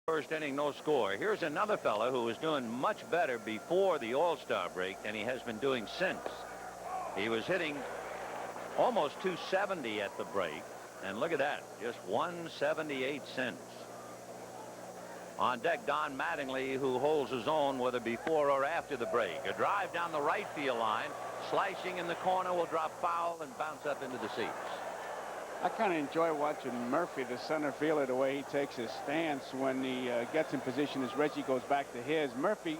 First inning, no score. Here's another fella who was doing much better before the All-Star break than he has been doing since. He was hitting almost 270 at the break, and look at that, just 178 cents. On deck, Don Mattingly, who holds his own whether before or after the break. A drive down the right field line, slicing in the corner, will drop foul and bounce up into the seats. I kind of enjoy watching Murphy, the center fielder, the way he takes his stance when he gets in position as Reggie goes back to his. Murphy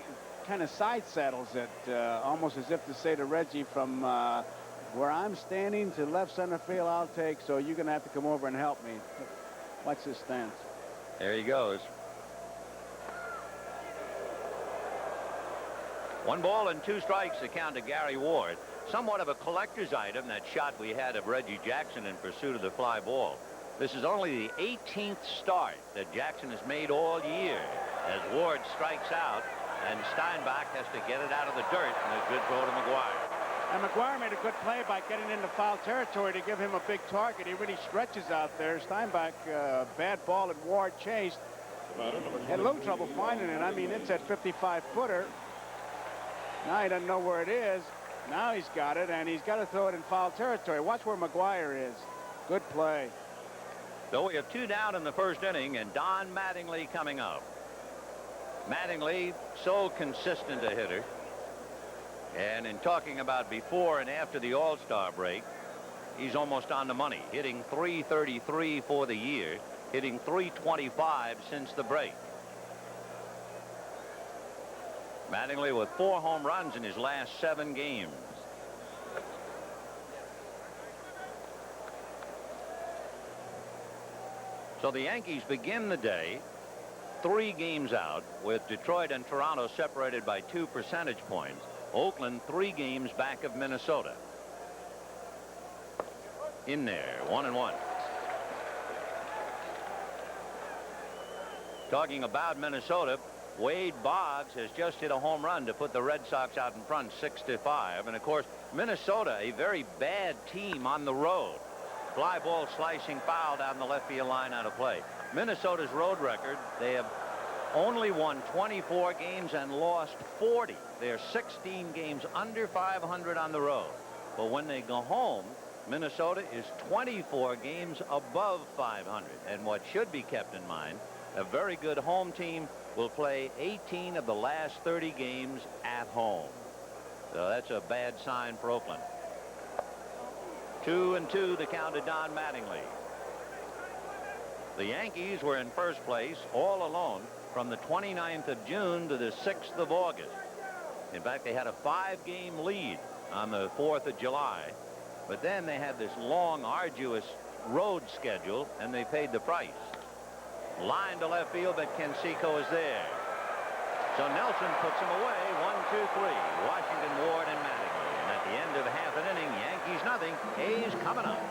kind of side saddles it, almost as if to say to Reggie, from where I'm standing to left center field, I'll take, so you're going to have to come over and help me. Watch his stance. There he goes. 1 ball and 2 strikes to count to Gary Ward. Somewhat of a collector's item, that shot we had of Reggie Jackson in pursuit of the fly ball. This is only the 18th start that Jackson has made all year, as Ward strikes out and Steinbach has to get it out of the dirt, and a good throw to McGuire. And McGuire made a good play by getting into foul territory to give him a big target. He really stretches out there. Steinbach, bad ball that Ward chased. Had a little trouble finding it. I mean, it's at 55-footer. Now he doesn't know where it is. Now he's got it, and he's got to throw it in foul territory. Watch where McGuire is. Good play. So we have 2 down in the first inning, and Don Mattingly coming up. Mattingly, so consistent a hitter. And in talking about before and after the All-Star break, he's almost on the money, hitting .333 for the year, hitting .325 since the break. Mattingly with 4 home runs in his last 7 games. So the Yankees begin the day 3 games out, with Detroit and Toronto separated by 2 percentage points. Oakland 3 games back of Minnesota. In there, 1-1. Talking about Minnesota, Wade Boggs has just hit a home run to put the Red Sox out in front 6-5. And of course, Minnesota, a very bad team on the road. Fly ball slicing foul down the left field line out of play. Minnesota's road record, they have only won 24 games and lost 40. They're 16 games under 500 on the road. But when they go home, Minnesota is 24 games above 500. And what should be kept in mind, a very good home team will play 18 of the last 30 games at home. So that's a bad sign for Oakland. 2-2 the count to Don Mattingly. The Yankees were in first place all alone from the 29th of June to the 6th of August. In fact, they had a 5-game lead on the 4th of July. But then they had this long, arduous road schedule, and they paid the price. Line to left field, but Canseco is there. So Nelson puts him away. 1-2-3. Washington, Ward, and Mattingly. And at the end of half an inning, Yankees nothing. A's coming up.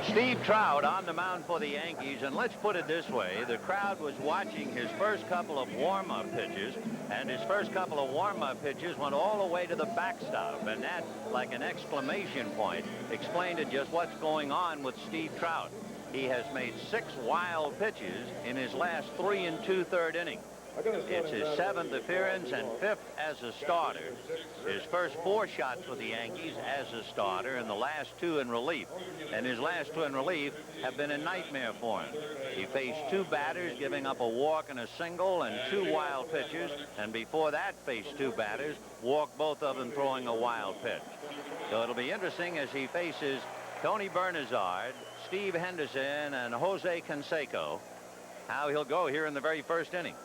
Steve Trout on the mound for the Yankees, and let's put it this way. The crowd was watching his first couple of warm-up pitches, and his first couple of warm-up pitches went all the way to the backstop, and that, like an exclamation point, explained to just what's going on with Steve Trout. He has made 6 wild pitches in his last 3 2/3 innings. It's his 7th appearance and 5th as a starter. His first 4 shots with the Yankees as a starter, and the last 2 in relief. And his last 2 in relief have been a nightmare for him. He faced 2 batters, giving up a walk and a single, and 2 wild pitches. And before that, faced 2 batters, walked both of them, throwing a wild pitch. So it'll be interesting as he faces Tony Bernazard, Steve Henderson, and Jose Canseco, how he'll go here in the very first inning.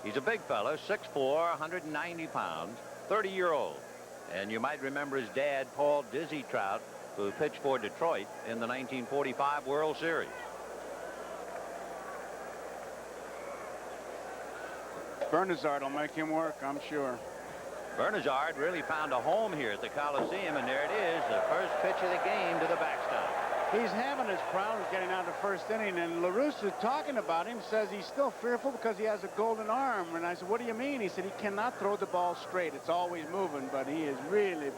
He's a big fella, 6'4", 190 pounds, 30-year-old. And you might remember his dad, Paul Dizzy Trout, who pitched for Detroit in the 1945 World Series. Bernazard will make him work, I'm sure. Bernazard really found a home here at the Coliseum, and there it is, the first pitch of the game to the backstop. He's having his problems getting out of the first inning, and La Russa, talking about him, says he's still fearful because he has a golden arm. And I said, what do you mean? He said he cannot throw the ball straight. It's always moving, but he has really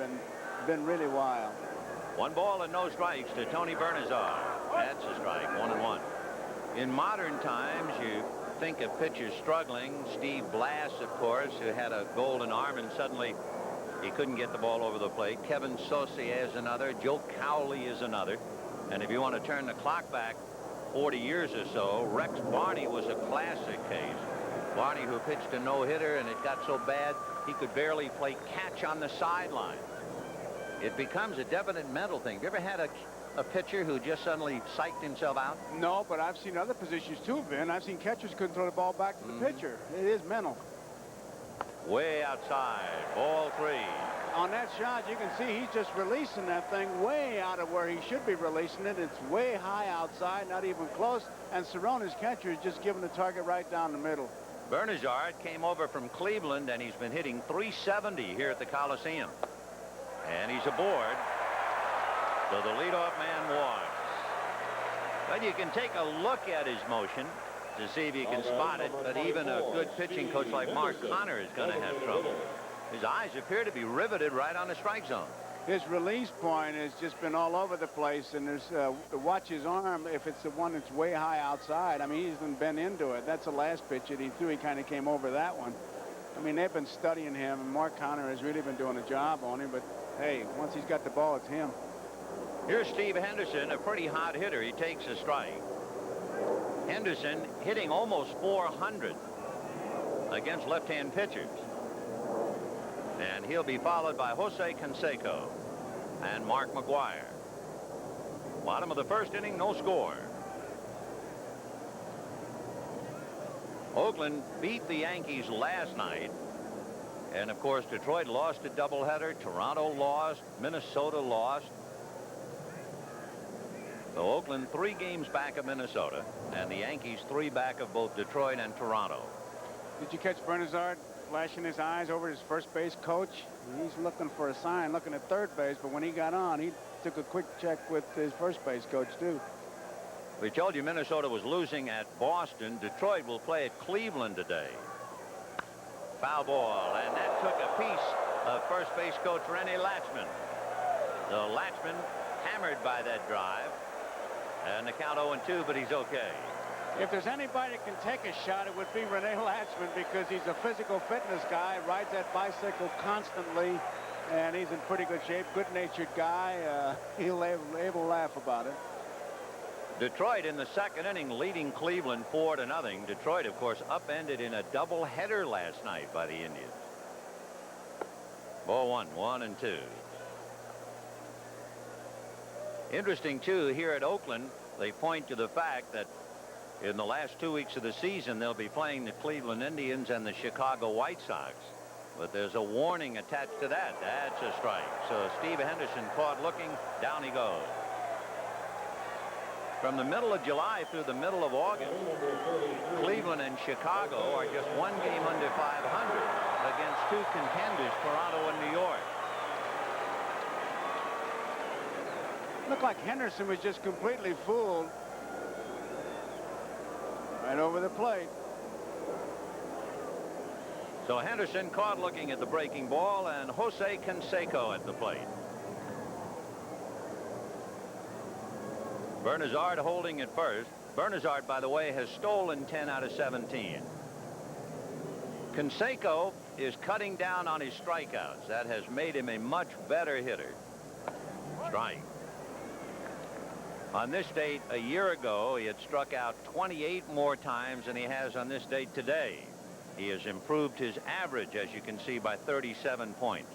been really wild. 1 ball and no strikes to Tony Bernazard. That's a strike, 1-1. In modern times, you think of pitchers struggling. Steve Blass, of course, who had a golden arm and suddenly he couldn't get the ball over the plate. Kevin Saucier is another. Joe Cowley is another. And if you want to turn the clock back 40 years or so, Rex Barney was a classic case. Barney, who pitched a no-hitter, and it got so bad he could barely play catch on the sideline. It becomes a definite mental thing. Have you ever had a pitcher who just suddenly psyched himself out? No, but I've seen other positions too, Vin. I've seen catchers couldn't throw the ball back to the pitcher. It is mental. Way outside. Ball 3. On that shot, you can see he's just releasing that thing way out of where he should be releasing it. It's way high outside, not even close. And Cerrone's catcher is just giving the target right down the middle. Bernazard came over from Cleveland, and he's been hitting .370 here at the Coliseum. And he's aboard. So the leadoff man walks. But you can take a look at his motion to see if you can spot it, but even a good pitching coach like Mark Connor is going to have trouble. His eyes appear to be riveted right on the strike zone. His release point has just been all over the place, and there's watch his arm. If it's the one that's way high outside, I mean, he's been bent into it. That's the last pitch that he threw. He kind of came over that one. I mean, they've been studying him, and Mark Connor has really been doing a job on him. But hey, once he's got the ball, it's him. Here's Steve Henderson, a pretty hot hitter. He takes a strike. Henderson hitting almost .400 against left-hand pitchers. And he'll be followed by Jose Canseco and Mark McGwire. Bottom of the first inning, no score. Oakland beat the Yankees last night. And, of course, Detroit lost a doubleheader. Toronto lost. Minnesota lost. So Oakland 3 games back of Minnesota, and the Yankees 3 back of both Detroit and Toronto. Did you catch Bernazard flashing his eyes over his first base coach? He's looking for a sign, looking at third base, but when he got on, he took a quick check with his first base coach, too. We told you Minnesota was losing at Boston. Detroit will play at Cleveland today. Foul ball, and that took a piece of first base coach Rennie Latchman. So Latchman hammered by that drive. And the count 0-2, but he's okay. If there's anybody that can take a shot, it would be Rennie Latchman, because he's a physical fitness guy, rides that bicycle constantly, and he's in pretty good shape, good-natured guy. He'll able to laugh about it. Detroit in the second inning leading Cleveland 4-0. Detroit, of course, upended in a doubleheader last night by the Indians. Ball 1, 1-2. Interesting, too, here at Oakland, they point to the fact that in the last 2 weeks of the season, they'll be playing the Cleveland Indians and the Chicago White Sox. But there's a warning attached to that. That's a strike. So Steve Henderson caught looking. Down he goes. From the middle of July through the middle of August, Cleveland and Chicago are just 1 game under .500 against 2 contenders, Toronto and New York. Looked like Henderson was just completely fooled right over the plate. So Henderson caught looking at the breaking ball, and Jose Canseco at the plate. Bernazard holding at first. Bernazard, by the way, has stolen 10 out of 17. Canseco is cutting down on his strikeouts. That has made him a much better hitter. Strike. On this date a year ago, he had struck out 28 more times than he has on this date today. He has improved his average, as you can see, by 37 points.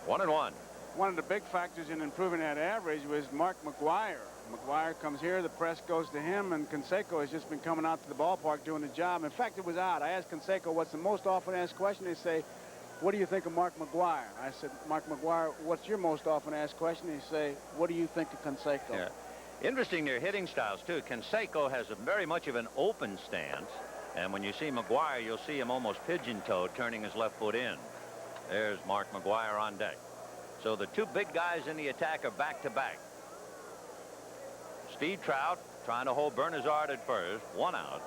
1-1. One of the big factors in improving that average was Mark McGwire. McGwire comes here, the press goes to him, and Canseco has just been coming out to the ballpark doing the job. In fact, it was odd. I asked Canseco what's the most often asked question. They say, what do you think of Mark McGwire? I said, Mark McGwire, what's your most often asked question? He say, what do you think of Canseco? Yeah. Interesting, their hitting styles, too. Canseco has very much of an open stance. And when you see McGwire, you'll see him almost pigeon-toed, turning his left foot in. There's Mark McGwire on deck. So the 2 big guys in the attack are back-to-back. Steve Trout trying to hold Bernazard at first. 1 out.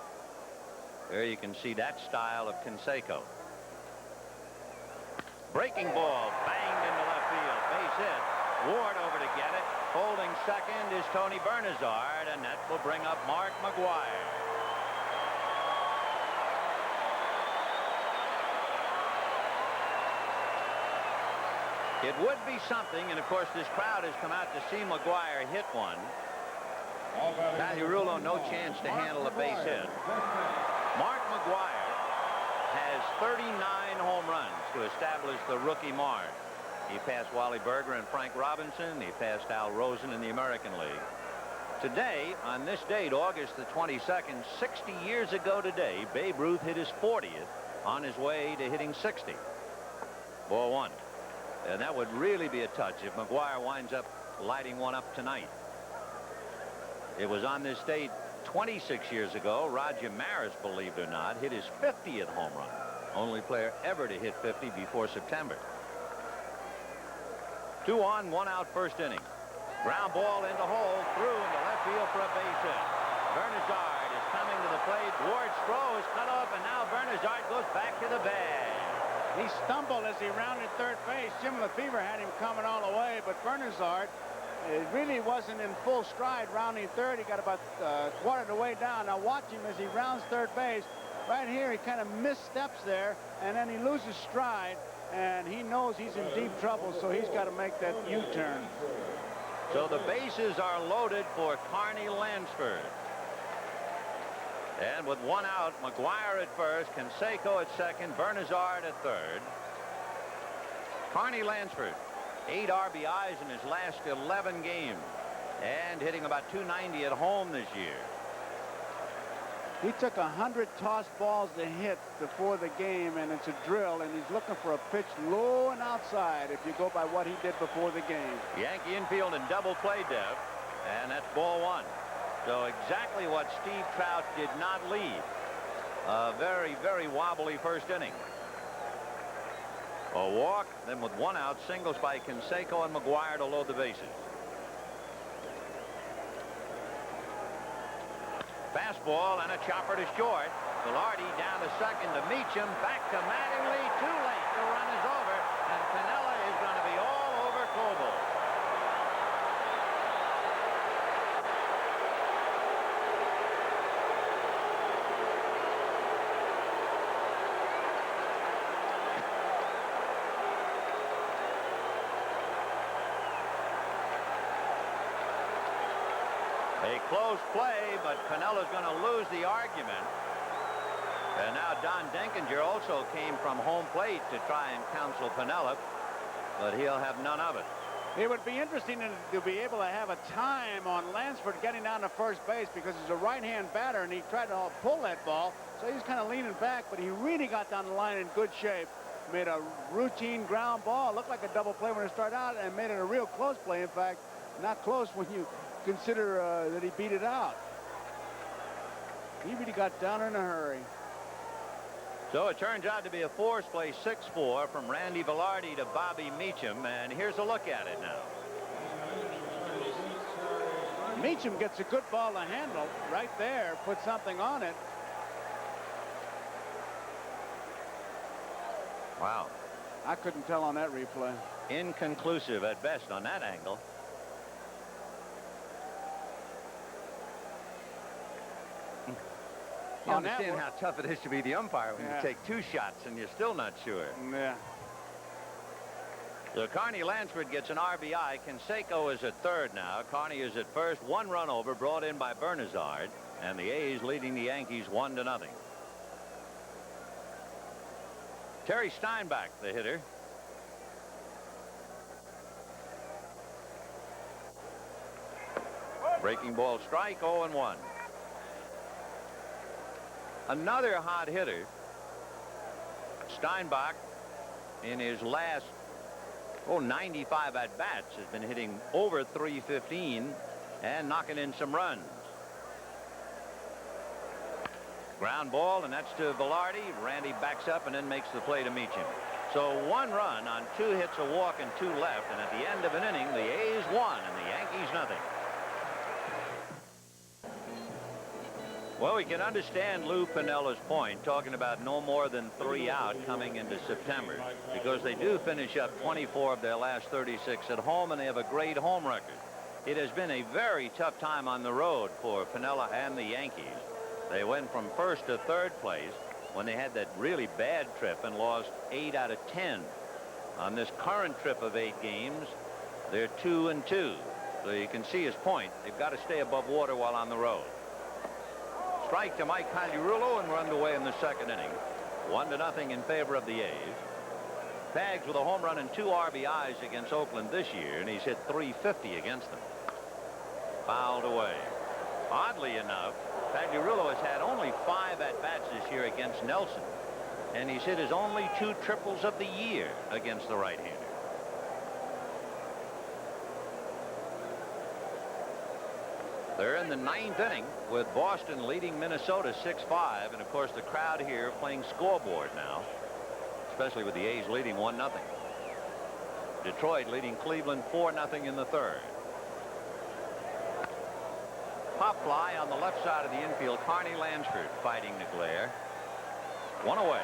There you can see that style of Canseco. Breaking ball banged into left field. Base hit. Ward over to get it. Holding second is Tony Bernazard, and that will bring up Mark McGwire. It would be something, and of course this crowd has come out to see McGwire hit one. Matthew Rulo, no chance to handle a base hit. Mark McGwire has 39 home runs to establish the rookie mark. He passed Wally Berger and Frank Robinson. He passed Al Rosen in the American League. Today, on this date, August the 22nd, 60 years ago today, Babe Ruth hit his 40th on his way to hitting 60. Ball one. And that would really be a touch if McGwire winds up lighting one up tonight. It was on this date 26 years ago. Roger Maris, believe it or not, hit his 50th home run. Only player ever to hit 50 before September. 2 on, 1 out, first inning. Ground ball into hole, through into left field for a base hit. Bernazard is coming to the plate. Ward's throw is cut off, and now Bernazard goes back to the bag. He stumbled as he rounded third base. Jim Lefevre had him coming all the way, but Bernazard, it really wasn't in full stride rounding third. He got about quarter of the way down. Now watch him as he rounds third base. Right here, he kind of missteps there, and then he loses stride, and he knows he's in deep trouble, so he's got to make that U-turn. So the bases are loaded for Carney Lansford. And with 1 out, McGwire at first, Canseco at second, Bernazard at third. Carney Lansford, 8 RBIs in his last 11 games, and hitting about .290 at home this year. He took 100 tossed balls to hit before the game, and it's a drill, and he's looking for a pitch low and outside if you go by what he did before the game. Yankee infield in double play depth, and that's ball one. So exactly what Steve Trout did not leave. A very, very wobbly first inning. A walk, then with 1 out, singles by Canseco and McGwire to load the bases. Fastball and a chopper to short. Velarde down to second to Meacham. Back to Mattingly. Too late. The run is over, and Piniella is going to be all over Coble. A close play, but Piniella's going to lose the argument. And now Don Denkinger also came from home plate to try and counsel Piniella, but he'll have none of it. It would be interesting to be able to have a time on Lansford getting down to first base, because he's a right-hand batter, and he tried to pull that ball, so he's kind of leaning back, but he really got down the line in good shape. Made a routine ground ball. Looked like a double play when it started out, and made it a real close play. In fact, not close when you consider that he beat it out. He really got down in a hurry. So it turns out to be a force play, 6-4 from Randy Velarde to Bobby Meacham, and here's a look at it now. Meacham gets a good ball to handle right there, put something on it. Wow. I couldn't tell on that replay. Inconclusive at best on that angle. You understand how tough it is to be the umpire when you take 2 shots and you're still not sure. Yeah. So Carney Lansford gets an RBI. Canseco is at third now. Carney is at first. 1 run over brought in by Bernazard, and the A's leading the Yankees 1-0. Terry Steinbach, the hitter. Breaking ball strike, 0-1. Another hot hitter. Steinbach, in his last 95 at-bats, has been hitting over .315 and knocking in some runs. Ground ball, and that's to Velarde. Randy backs up and then makes the play to Meacham. So 1 run on 2 hits, a walk, and 2 left. And at the end of an inning, the A's won and the Yankees nothing. Well, we can understand Lou Piniella's point, talking about no more than 3 out coming into September, because they do finish up 24 of their last 36 at home, and they have a great home record. It has been a very tough time on the road for Piniella and the Yankees. They went from first to third place when they had that really bad trip and lost 8 out of 10. On this current trip of 8 games, they're 2-2. So you can see his point. They've got to stay above water while on the road. Strike to Mike Pagliarulo, and we're underway in the second inning. 1-0 in favor of the A's. Pags with a home run and 2 RBIs against Oakland this year, and he's hit .350 against them. Fouled away. Oddly enough, Pagliarulo has had only 5 at-bats this year against Nelson, and he's hit his only 2 triples of the year against the right-hander. They're in the 9th inning with Boston leading Minnesota 6-5, and of course the crowd here playing scoreboard now, especially with the A's leading 1-0. Detroit leading Cleveland 4-0 in the third. Pop fly on the left side of the infield. Carney Lansford fighting the glare. 1 away.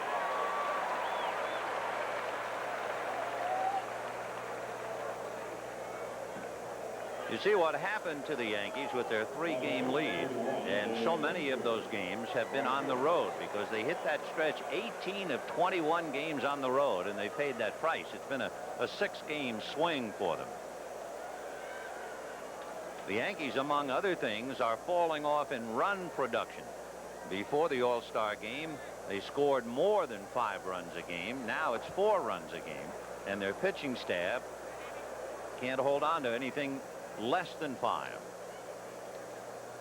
You see what happened to the Yankees with their 3-game lead, and so many of those games have been on the road because they hit that stretch 18 of 21 games on the road, and they paid that price. It's been a 6-game swing for them. The Yankees, among other things, are falling off in run production. Before the All-Star game, they scored more than 5 runs a game. Now it's 4 runs a game, and their pitching staff can't hold on to anything less than 5.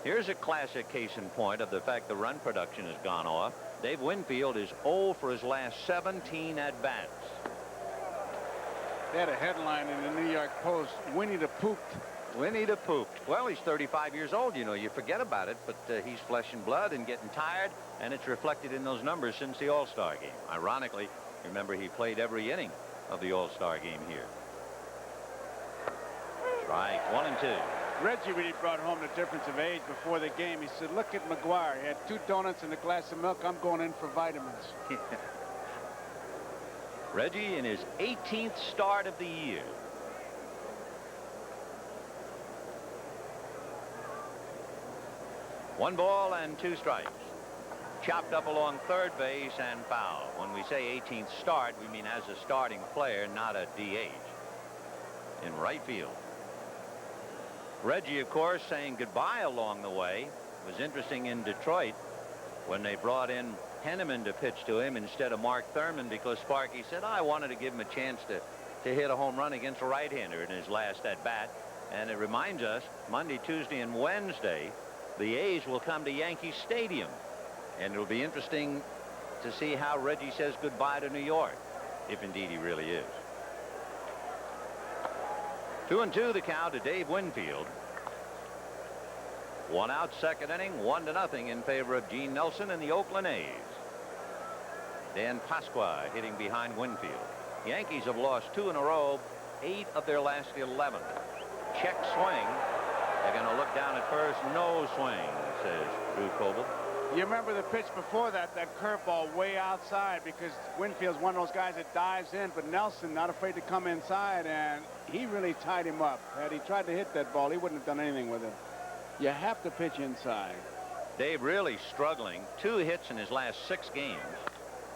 Here's a classic case in point of the fact the run production has gone off. Dave Winfield is 0 for his last 17 at-bats. They had a headline in the New York Post, Winnie the Pooped. Winnie the Pooped. Well, he's 35 years old. You know, you forget about it, but he's flesh and blood and getting tired, and it's reflected in those numbers since the All-Star game. Ironically, remember, he played every inning of the All-Star game here. Strike 1 and 2. Reggie really brought home the difference of age before the game. He said, look at McGuire. He had 2 donuts and a glass of milk. I'm going in for vitamins. Reggie in his 18th start of the year. One ball and 2 strikes. Chopped up along third base and foul. When we say 18th start, we mean as a starting player, not a DH. In right field. Reggie, of course, saying goodbye along the way. It was interesting in Detroit when they brought in Henneman to pitch to him instead of Mark Thurman, because Sparky said, I wanted to give him a chance to hit a home run against a right-hander in his last at-bat. And it reminds us, Monday, Tuesday, and Wednesday, the A's will come to Yankee Stadium. And it'll be interesting to see how Reggie says goodbye to New York, if indeed he really is. 2-2 the count to Dave Winfield. 1 out, second inning, 1-0 in favor of Gene Nelson and the Oakland A's. Dan Pasqua hitting behind Winfield. Yankees have lost 2 in a row, 8 of their last 11. Check swing. They're going to look down at first. No swing, says Drew Coble. You remember the pitch before that curveball way outside, because Winfield's one of those guys that dives in, but Nelson not afraid to come inside, and he really tied him up. Had he tried to hit that ball, he wouldn't have done anything with it. You have to pitch inside. Dave really struggling. 2 hits in his last 6 games.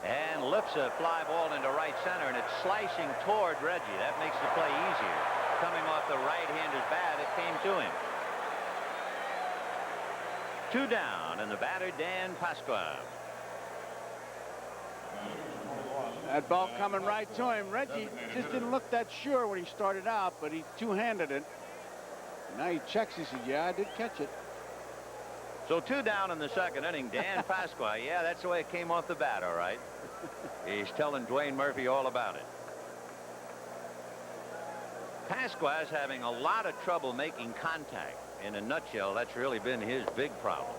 And lifts a fly ball into right center, and it's slicing toward Reggie. That makes the play easier. Coming off the right-hander's bat, it came to him. 2 down, and the batter, Dan Pasqua. That ball coming right to him. Reggie just didn't look that sure when he started out, but he two-handed it. Now he checks. He said, yeah, I did catch it. So 2 down in the second inning. Dan Pasqua, yeah, that's the way it came off the bat, all right. He's telling Dwayne Murphy all about it. Pasqua's having a lot of trouble making contact. In a nutshell, that's really been his big problem.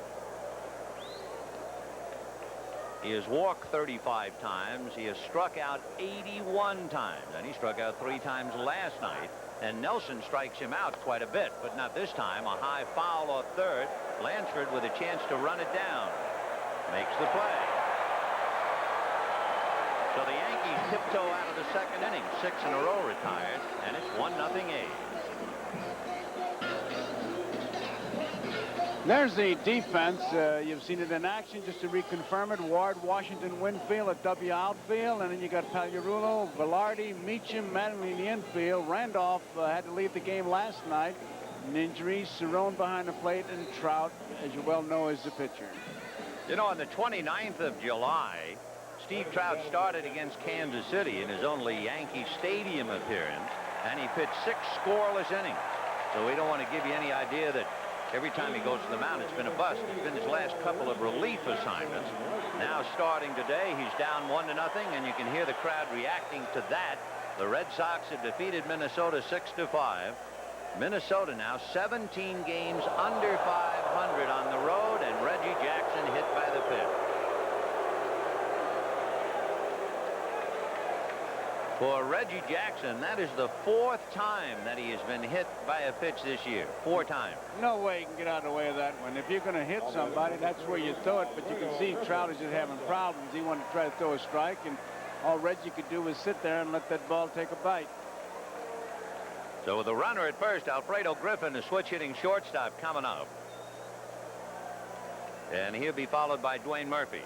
He has walked 35 times. He has struck out 81 times, and he struck out 3 times last night. And Nelson strikes him out quite a bit, but not this time. A high foul off third. Lansford with a chance to run it down. Makes the play. So the Yankees tiptoe out of the second inning. 6 in a row retired, and it's 1-0 A's. There's the defense. You've seen it in action. Just to reconfirm it, Ward, Washington, Winfield at W outfield, and then you got Pagliarulo, Velarde, Meacham, Mattingly in the infield. Randolph had to leave the game last night. An injury. Cerrone behind the plate, and Trout, as you well know, is the pitcher. You know, on the 29th of July, Steve Trout started against Kansas City in his only Yankee Stadium appearance, and he pitched 6 scoreless innings. So we don't want to give you any idea that every time he goes to the mound, it's been a bust. It's been his last couple of relief assignments. Now starting today, he's down 1-0, and you can hear the crowd reacting to that. The Red Sox have defeated Minnesota 6-5. Minnesota now 17 games under 500 on the road, and Reggie Jackson hit by the pitch. For Reggie Jackson, that is the 4th time that he has been hit by a pitch this year. 4 times. No way you can get out of the way of that one. If you're going to hit somebody, that's where you throw it. But you can see Trout is just having problems. He wanted to try to throw a strike, and all Reggie could do was sit there and let that ball take a bite. So with the runner at first, Alfredo Griffin, the switch-hitting shortstop, coming up. And he'll be followed by Dwayne Murphy.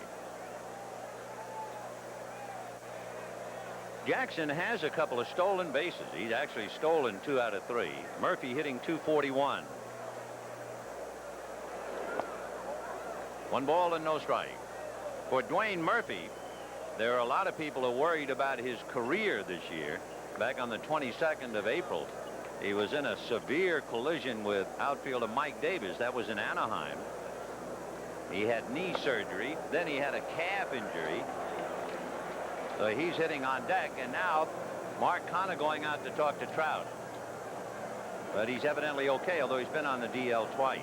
Jackson has a couple of stolen bases. He's actually stolen 2 out of 3. Murphy hitting .241. 1 ball and no strike. For Dwayne Murphy, there are a lot of people who are worried about his career this year. Back on the 22nd of April, he was in a severe collision with outfielder Mike Davis. That was in Anaheim. He had knee surgery. Then he had a calf injury. So he's hitting on deck, and now Mark Connor going out to talk to Trout. But he's evidently okay, although he's been on the DL twice.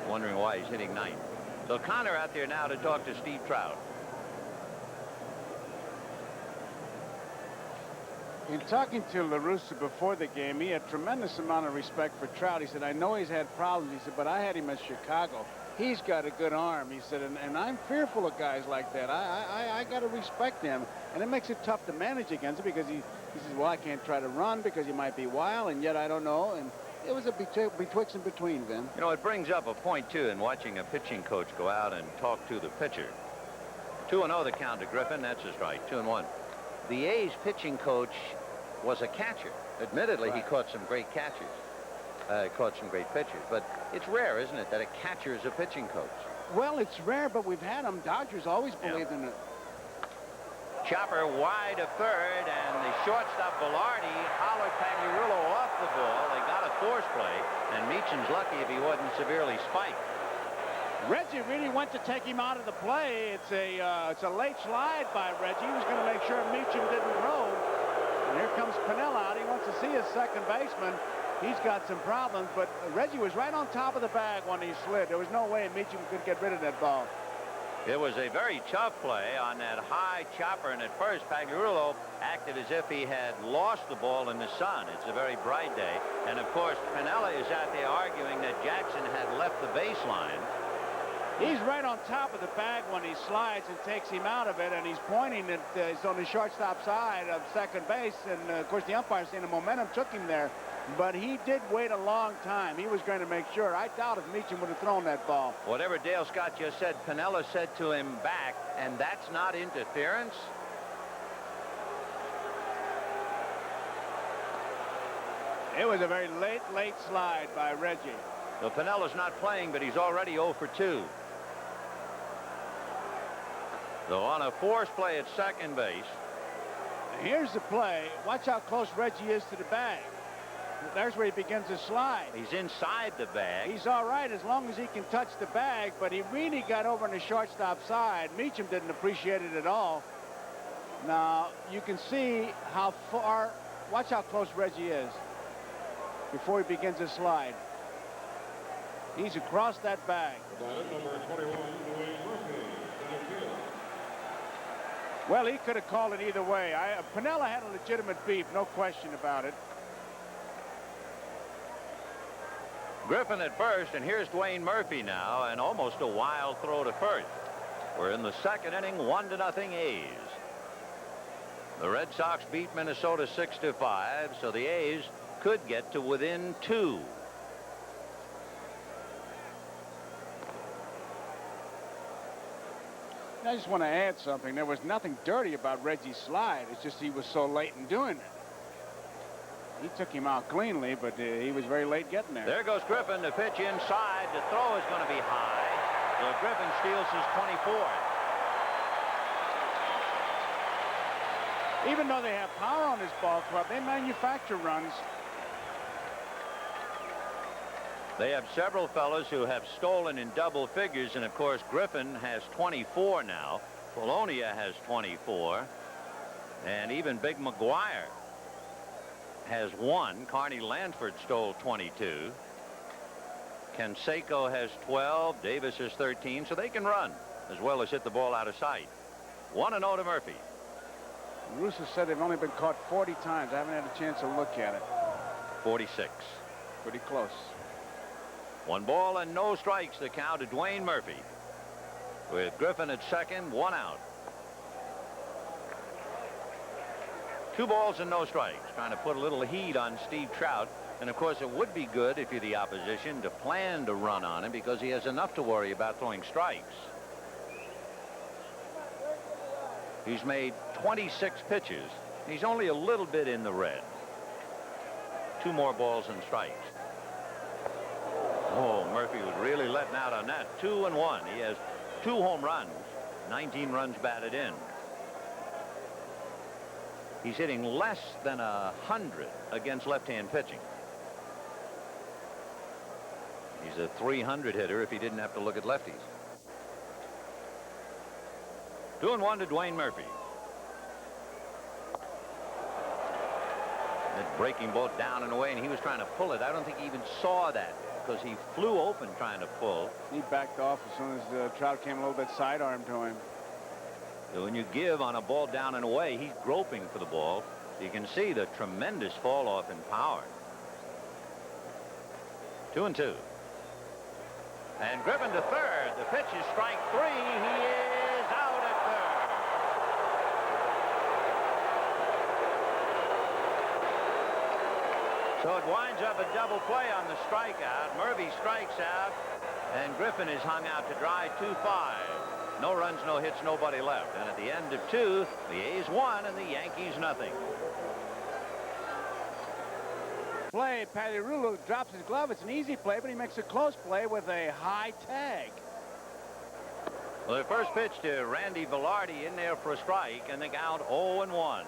Wondering why he's hitting 9th. So Connor out there now to talk to Steve Trout. In talking to La Russa before the game, he had tremendous amount of respect for Trout. He said, I know he's had problems. He said, but I had him at Chicago. He's got a good arm. He said, and I'm fearful of guys like that. I got to respect him. And it makes it tough to manage against him because he says, well, I can't try to run because he might be wild, and yet I don't know. And it was a betwixt and between, Vin. You know, it brings up a point, too, in watching a pitching coach go out and talk to the pitcher. 2-0 the count to Griffin. That's a strike. 2-1. The A's pitching coach was a catcher. Admittedly, he caught some great catches. Caught some great pitchers. But it's rare, isn't it, that a catcher is a pitching coach? Well, it's rare, but we've had them. Dodgers always believed in it. Chopper wide of third, and the shortstop Velarde hollered Pagliarulo off the ball. They got a force play, and Meacham's lucky if he wasn't severely spiked. Reggie really went to take him out of the play. It's a late slide by Reggie. He was going to make sure Meacham didn't throw. And here comes Piniella out. He wants to see his second baseman. He's got some problems, but Reggie was right on top of the bag when he slid. There was no way Meacham could get rid of that ball. It was a very tough play on that high chopper, and at first Pagliarulo acted as if he had lost the ball in the sun. It's a very bright day, and of course Piniella is out there arguing that Jackson had left the baseline. He's right on top of the bag when he slides and takes him out of it, and he's pointing at he's on the shortstop side of second base, and of course the umpire saying the momentum took him there, but he did wait a long time. He was going to make sure. I doubt if Meacham would have thrown that ball. Whatever Dale Scott just said, Piniella said to him back, and that's not interference? It was a very late slide by Reggie. So Pinella's not playing, but he's already 0 for 2. So on a force play at second base. Here's the play. Watch how close Reggie is to the bag. There's where he begins to slide. He's inside the bag. He's all right as long as he can touch the bag, but he really got over on the shortstop side. Meacham didn't appreciate it at all. Now, you can see how far, watch how close Reggie is before he begins to slide. He's across that bag. Well, he could have called it either way. Piniella had a legitimate beef, no question about it. Griffin at first, and here's Dwayne Murphy now, and almost a wild throw to first. We're in the second inning, 1-0 A's. The Red Sox beat Minnesota 6-5, so the A's could get to within 2. I just want to add something. There was nothing dirty about Reggie's slide. It's just he was so late in doing it. He took him out cleanly, but he was very late getting there. There goes Griffin. The pitch inside. The throw is going to be high. So Griffin steals his 24th. Even though they have power on this ball club, they manufacture runs. They have several fellows who have stolen in double figures, and of course Griffin has 24 now. Polonia has 24, and even Big McGuire has 1. Carney Lansford stole 22. Canseco has 12. Davis has 13, so they can run as well as hit the ball out of sight. 1-0 to Murphy. Russo said they've only been caught 40 times. I haven't had a chance to look at it. 46. Pretty close. 1 ball and no strikes, the count to Dwayne Murphy. With Griffin at second, 1 out. 2 balls and no strikes. Trying to put a little heat on Steve Trout. And of course it would be good if you're the opposition to plan to run on him, because he has enough to worry about throwing strikes. He's made 26 pitches. He's only a little bit in the red. 2 more balls and strikes. Oh, Murphy was really letting out on that. 2-1. He has 2 home runs, 19 runs batted in. He's hitting less than 100 against left-hand pitching. He's a 300 hitter if he didn't have to look at lefties. 2-1 to Dwayne Murphy. That breaking ball down and away, and he was trying to pull it. I don't think he even saw that, because he flew open trying to pull. He backed off as soon as Trout came a little bit sidearm to him. So when you give on a ball down and away, he's groping for the ball. You can see the tremendous fall off in power. 2-2. And Griffin to third. The pitch is strike 3. He is out at third. So it winds up a double play on the strikeout. Murphy strikes out, and Griffin is hung out to dry. 2-5. No runs, no hits, nobody left. And at the end of 2, the A's won and the Yankees nothing. Play, Patty Rulu drops his glove. It's an easy play, but he makes a close play with a high tag. Well, the first pitch to Randy Velarde in there for a strike, and the count 0-1.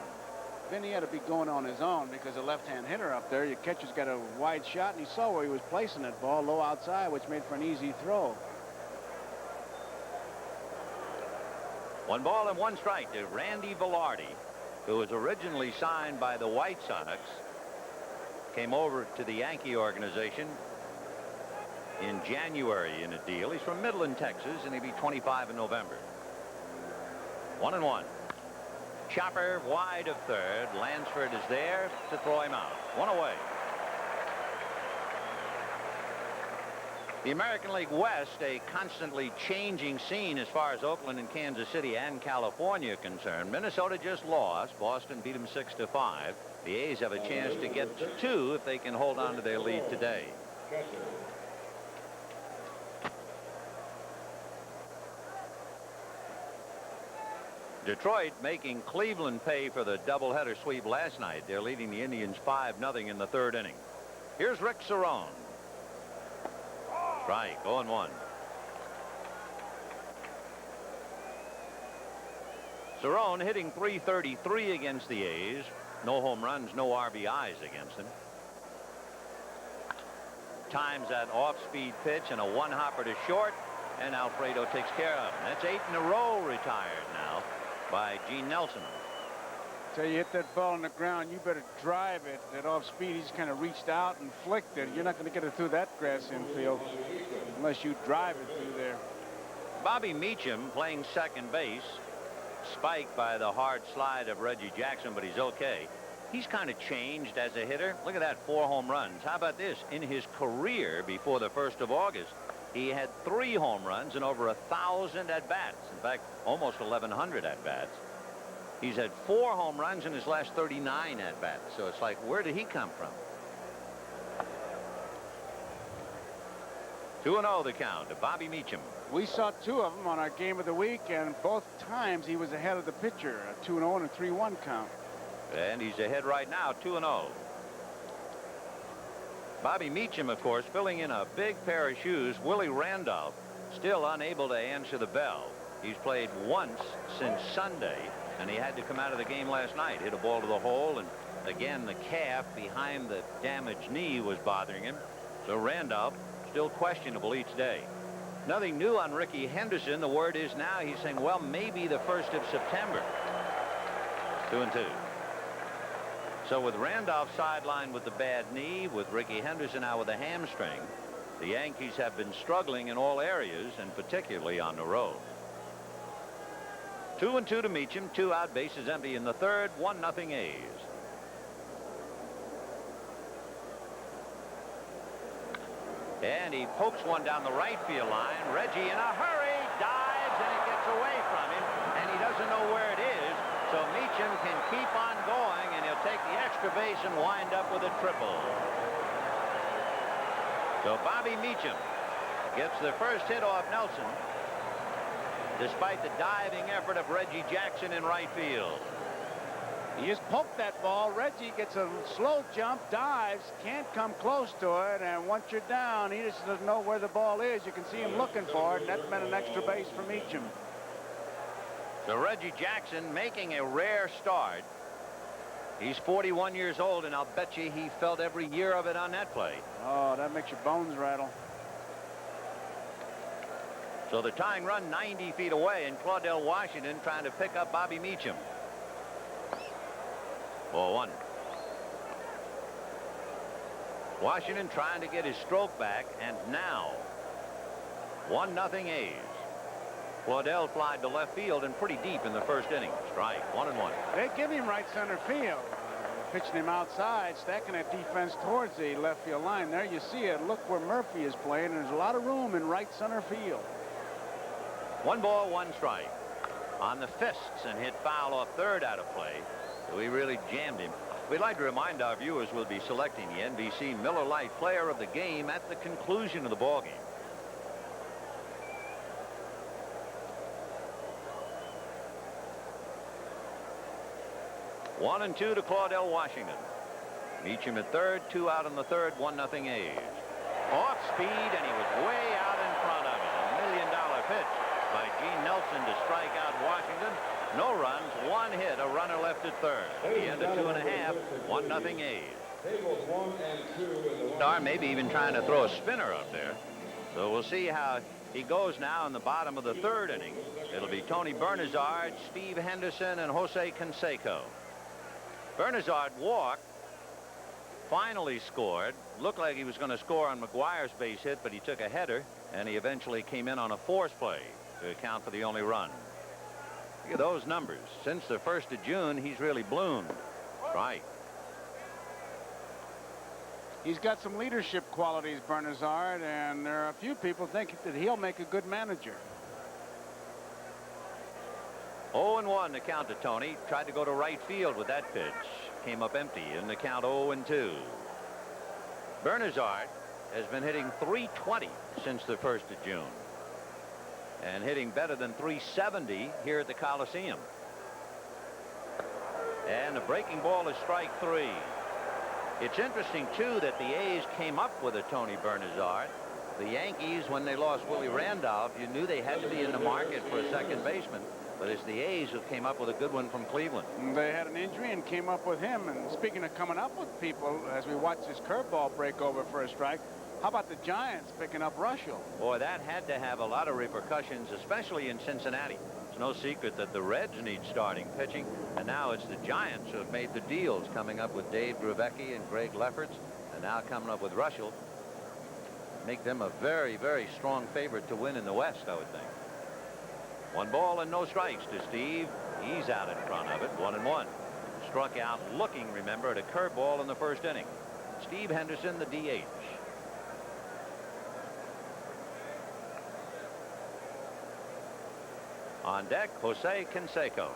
Then he had to be going on his own, because the left-hand hitter up there, your catcher's got a wide shot, and he saw where he was placing that ball, low outside, which made for an easy throw. 1 ball and 1 strike to Randy Velarde, who was originally signed by the White Sox. Came over to the Yankee organization in January in a deal. He's from Midland, Texas, and he'll be 25 in November. 1-1. Chopper wide of third. Lansford is there to throw him out. 1 away. The American League West, a constantly changing scene as far as Oakland and Kansas City and California are concerned. Minnesota just lost. Boston beat them 6-5. The A's have a chance to get to 2 if they can hold on to their lead today. Detroit making Cleveland pay for the doubleheader sweep last night. They're leading the Indians 5-0 in the 3rd inning. Here's Rick Cerone. Strike, 0-1. Cerone hitting .333 against the A's. No home runs, no RBIs against him. Times that off-speed pitch and a 1-hopper to short, and Alfredo takes care of him. That's 8 in a row retired now by Gene Nelson. So you hit that ball on the ground, you better drive it. That off speed, he just kind of reached out and flicked it. You're not going to get it through that grass infield unless you drive it through there. Bobby Meacham playing second base, spiked by the hard slide of Reggie Jackson, but he's okay. He's kind of changed as a hitter. Look at that, 4 home runs. How about this? In his career before the 1st of August, he had 3 home runs and over 1,000 at-bats. In fact, almost 1,100 at-bats. He's had 4 home runs in his last 39 at-bats. So it's like, where did he come from? 2-0 the count to Bobby Meacham. We saw two of them on our game of the week, and both times he was ahead of the pitcher. A 2-0 and a 3-1 count. And he's ahead right now, 2-0. Bobby Meacham, of course, filling in a big pair of shoes. Willie Randolph still unable to answer the bell. He's played once since Sunday, and he had to come out of the game last night. Hit a ball to the hole, and again the calf behind the damaged knee was bothering him. So Randolph still questionable each day. Nothing new on Ricky Henderson. The word is now he's saying, well, maybe the 1st of September. 2-2. So with Randolph sidelined with the bad knee, with Ricky Henderson out with a hamstring, the Yankees have been struggling in all areas, and particularly on the road. 2-2 to Meacham. 2 out, bases empty in the third. 1-0 A's. And he pokes one down the right field line. Reggie in a hurry dives, and it gets away from him, and he doesn't know where it is. So Meacham can keep on going, and he'll take the extra base and wind up with a triple. So Bobby Meacham gets the first hit off Nelson, despite the diving effort of Reggie Jackson in right field. He just poked that ball. Reggie gets a slow jump, dives, can't come close to it, and once you're down, he just doesn't know where the ball is. You can see him looking for it, and that meant an extra base for Meacham. So Reggie Jackson making a rare start. He's 41 years old, and I'll bet you he felt every year of it on that play. Oh, that makes your bones rattle. So the tying run 90 feet away, and Claudell Washington trying to pick up Bobby Meacham. 0-1. Washington trying to get his stroke back, and now 1-0 A's. Claudell flied to left field and pretty deep in the first inning. Strike. 1-1. They give him right center field. Pitching him outside, stacking that defense towards the left field line. There you see it. Look where Murphy is playing. There's a lot of room in right center field. 1 ball, 1 strike. On the fists and hit foul off third out of play. So he really jammed him. We'd like to remind our viewers we'll be selecting the NBC Miller Lite Player of the Game at the conclusion of the ball game. One and 2 to Claudell Washington. Meacham at third, 2 out in the third, 1-0 A's. Off speed, and he was way out in front of it. $1 million pitch by Gene Nelson to strike out Washington. No runs, 1 hit, a runner left at third. The end of 2.5, 1-0 A's. Star maybe even trying to throw a spinner up there. So we'll see how he goes now in the bottom of the third inning. It'll be Tony Bernazard, Steve Henderson, and Jose Canseco. Bernazard walked, finally scored. Looked like he was going to score on McGuire's base hit, but he took a header, and he eventually came in on a force play to account for the only run. Look at those numbers. Since the 1st of June, he's really bloomed. Right. He's got some leadership qualities, Bernazard, and there are a few people think that he'll make a good manager. 0-1 the count to Tony. Tried to go to right field with that pitch. Came up empty in the count 0-2. Bernazard has been hitting .320 since the 1st of June. And hitting better than .370 here at the Coliseum. And the breaking ball is strike 3. It's interesting, too, that the A's came up with a Tony Bernazard. The Yankees, when they lost Willie Randolph, you knew they had to be in the market for a second baseman. But it's the A's who came up with a good one from Cleveland. They had an injury and came up with him. And speaking of coming up with people, as we watch this curveball break over for a strike, how about the Giants picking up Russell? Boy, that had to have a lot of repercussions, especially in Cincinnati. It's no secret that the Reds need starting pitching, and now it's the Giants who have made the deals, coming up with Dave Gravecki and Greg Lefferts, and now coming up with Russell. Make them a very, very strong favorite to win in the West, I would think. 1 ball and no strikes to Steve. He's out in front of it, 1-1. Struck out looking, remember, at a curveball in the first inning. Steve Henderson, the DH. On deck, Jose Canseco.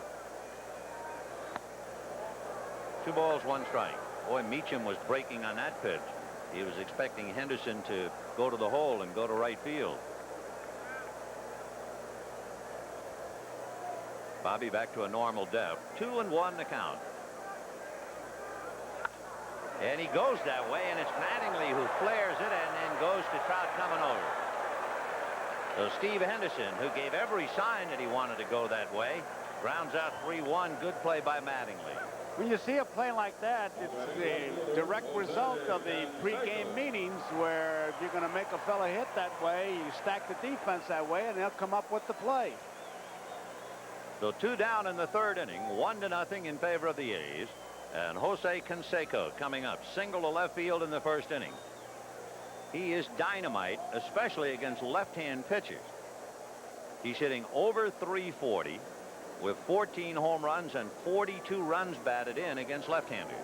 2 balls, 1 strike. Boy, Meacham was breaking on that pitch. He was expecting Henderson to go to the hole and go to right field. Bobby back to a normal depth. 2-1 the count. And he goes that way, and it's Mattingly who flares it and then goes to Trout coming over. So Steve Henderson, who gave every sign that he wanted to go that way, grounds out 3-1. Good play by Mattingly. When you see a play like that, it's the direct result of the pregame meetings where if you're going to make a fella hit that way, you stack the defense that way, and they'll come up with the play. So 2 down in the 3rd inning, 1-0 in favor of the A's. And Jose Canseco coming up, single to left field in the 1st inning. He is dynamite, especially against left-hand pitchers. He's hitting over .340 with 14 home runs and 42 runs batted in against left-handers.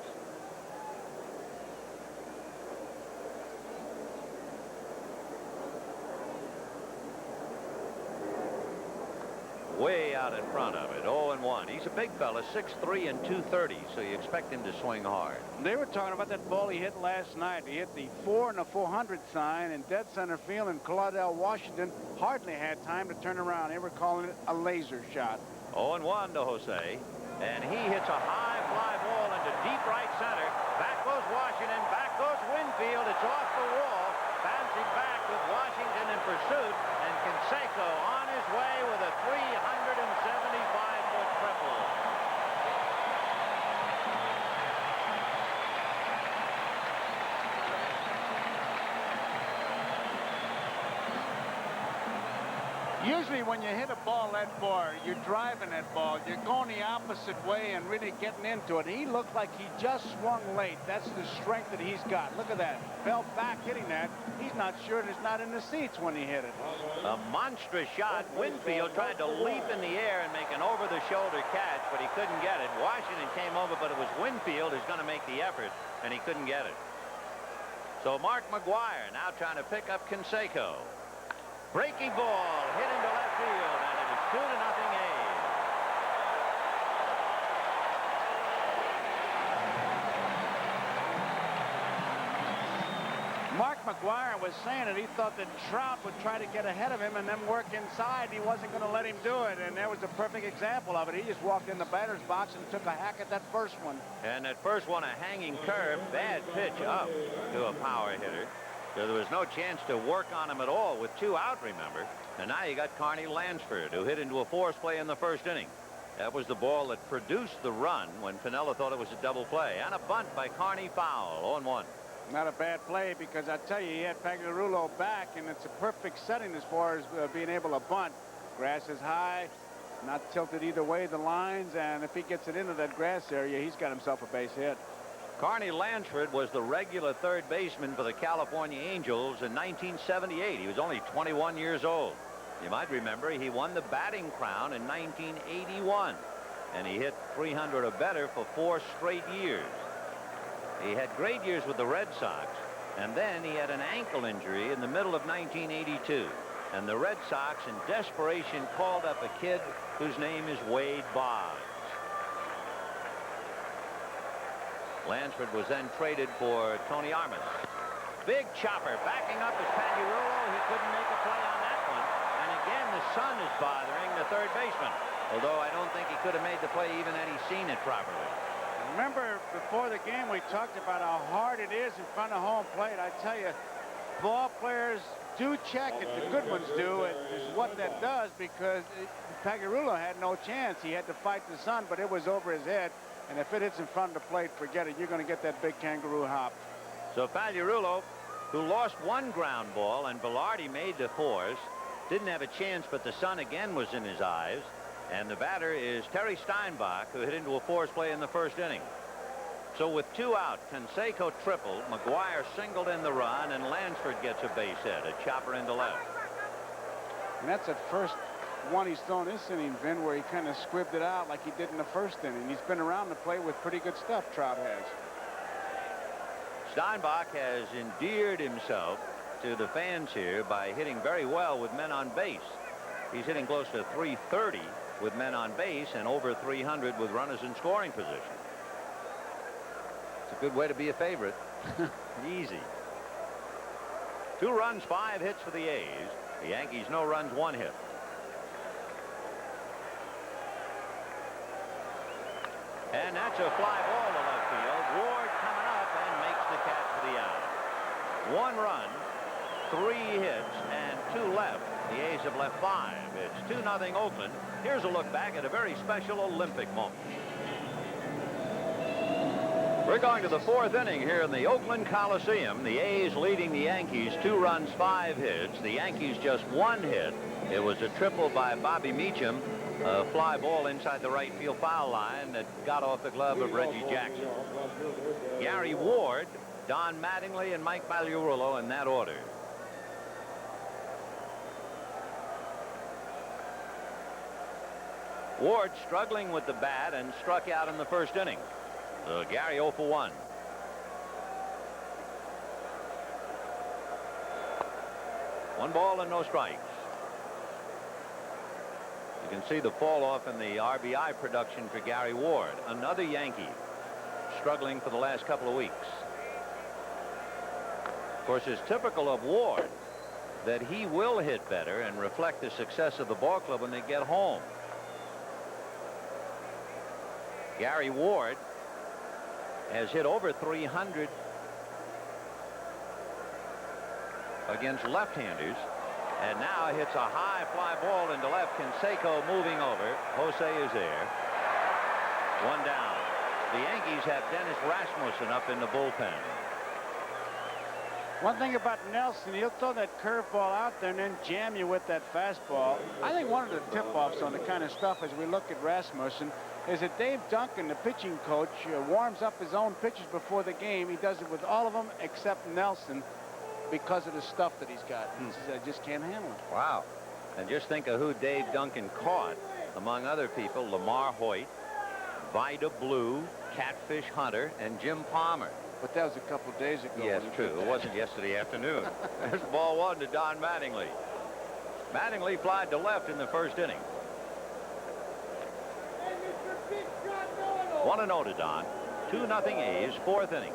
Way out in front of it, 0-1. He's a big fella, 6'3" and 230, so you expect him to swing hard. They were talking about that ball he hit last night. He hit the 4 and a 400 sign in dead center field, and Claudel Washington hardly had time to turn around. They were calling it a laser shot. 0-1 to Jose, and he hits a high fly ball into deep right center. Back goes Washington, back goes Winfield. It's off the wall, bouncing back with Washington in pursuit, and Canseco on his way with a 375-foot triple. Usually when you hit a ball that far, you're driving that ball. You're going the opposite way and really getting into it. He looked like he just swung late. That's the strength that he's got. Look at that. Fell back hitting that. He's not sure it's not in the seats when he hit it. A monstrous shot. Winfield tried to leap in the air and make an over-the-shoulder catch, but he couldn't get it. Washington came over, but it was Winfield who's going to make the effort, and he couldn't get it. So Mark McGwire now trying to pick up Canseco. Breaking ball hit into left field, and it is 2-0 A's. Mark McGwire was saying that he thought that Trout would try to get ahead of him and then work inside. He wasn't going to let him do it, and that was a perfect example of it. He just walked in the batter's box and took a hack at that first one. And that first one, a hanging curve, bad pitch up to a power hitter. So there was no chance to work on him at all with 2 out, remember. And now you got Carney Lansford, who hit into a force play in the 1st inning. That was the ball that produced the run when Piniella thought it was a double play. And a bunt by Carney foul, 0-1. Not a bad play, because I tell you, he had Pagliarulo back, and it's a perfect setting as far as being able to bunt. Grass is high, not tilted either way, the lines, and if he gets it into that grass area, he's got himself a base hit. Carney Lansford was the regular 3rd baseman for the California Angels in 1978. He was only 21 years old. You might remember he won the batting crown in 1981, and he hit 300 or better for 4 straight years. He had great years with the Red Sox, and then he had an ankle injury in the middle of 1982. And the Red Sox, in desperation, called up a kid whose name is Wade Boggs. Lansford was then traded for Tony Armas. Big chopper backing up is Pagliarulo. He couldn't make a play on that one. And again, the sun is bothering the 3rd baseman. Although I don't think he could have made the play even had he seen it properly. Remember, before the game, we talked about how hard it is in front of home plate. I tell you, ball players do check it. The good ones do. It is what that does, because Pagliarulo had no chance. He had to fight the sun, but it was over his head. And if it hits in front of the plate, forget it. You're going to get that big kangaroo hop. So Pagliarulo, who lost 1 ground ball, and Velarde made the 4s, didn't have a chance, but the sun again was in his eyes. And the batter is Terry Steinbach, who hit into a force play in the 1st inning. So with 2 out, Canseco tripled, McGwire singled in the run, and Lansford gets a base hit, a chopper into left. And that's at first one he's thrown this inning, Vin, where he kind of squibbed it out like he did in the 1st inning. He's been around the plate with pretty good stuff, Trout has. Steinbach has endeared himself to the fans here by hitting very well with men on base. He's hitting close to 330 with men on base and over 300 with runners in scoring position. It's a good way to be a favorite. Easy. 2 runs, 5 hits for the A's. The Yankees, no runs, 1 hit. And that's a fly ball to left field. Ward coming up and makes the catch for the out. 1 run, 3 hits, and 2 left. The A's have left 5. It's 2-0 Oakland. Here's a look back at a very special Olympic moment. We're going to the 4th inning here in the Oakland Coliseum. The A's leading the Yankees 2 runs, 5 hits. The Yankees just 1 hit. It was a triple by Bobby Meacham. A fly ball inside the right field foul line that got off the glove of Reggie Jackson. Gary Ward, Don Mattingly, and Mike Pagliarulo in that order. Ward struggling with the bat and struck out in the 1st inning. So Gary 0 for 1. One ball and no strikes. You can see the fall off in the RBI production for Gary Ward. Another Yankee struggling for the last couple of weeks. Of course, it's typical of Ward that he will hit better and reflect the success of the ball club when they get home. Gary Ward has hit over 300 against left-handers, and now hits a high fly ball into left. Canseco moving over. Jose is there. 1 down. The Yankees have Dennis Rasmussen up in the bullpen. One thing about Nelson, he'll throw that curveball out there and then jam you with that fastball. I think one of the tip-offs on the kind of stuff as we look at Rasmussen is that Dave Duncan, the pitching coach, warms up his own pitchers before the game. He does it with all of them except Nelson because of the stuff that he's got. He says, I just can't handle it. Wow. And just think of who Dave Duncan caught, among other people: Lamar Hoyt, Vida Blue, Catfish Hunter, and Jim Palmer. But that was a couple days ago. Yes, true. It wasn't yesterday afternoon. There's ball 1 to Don Mattingly. Mattingly flied to left in the 1st inning. 1-0 to Don. 2-0 A's, 4th inning.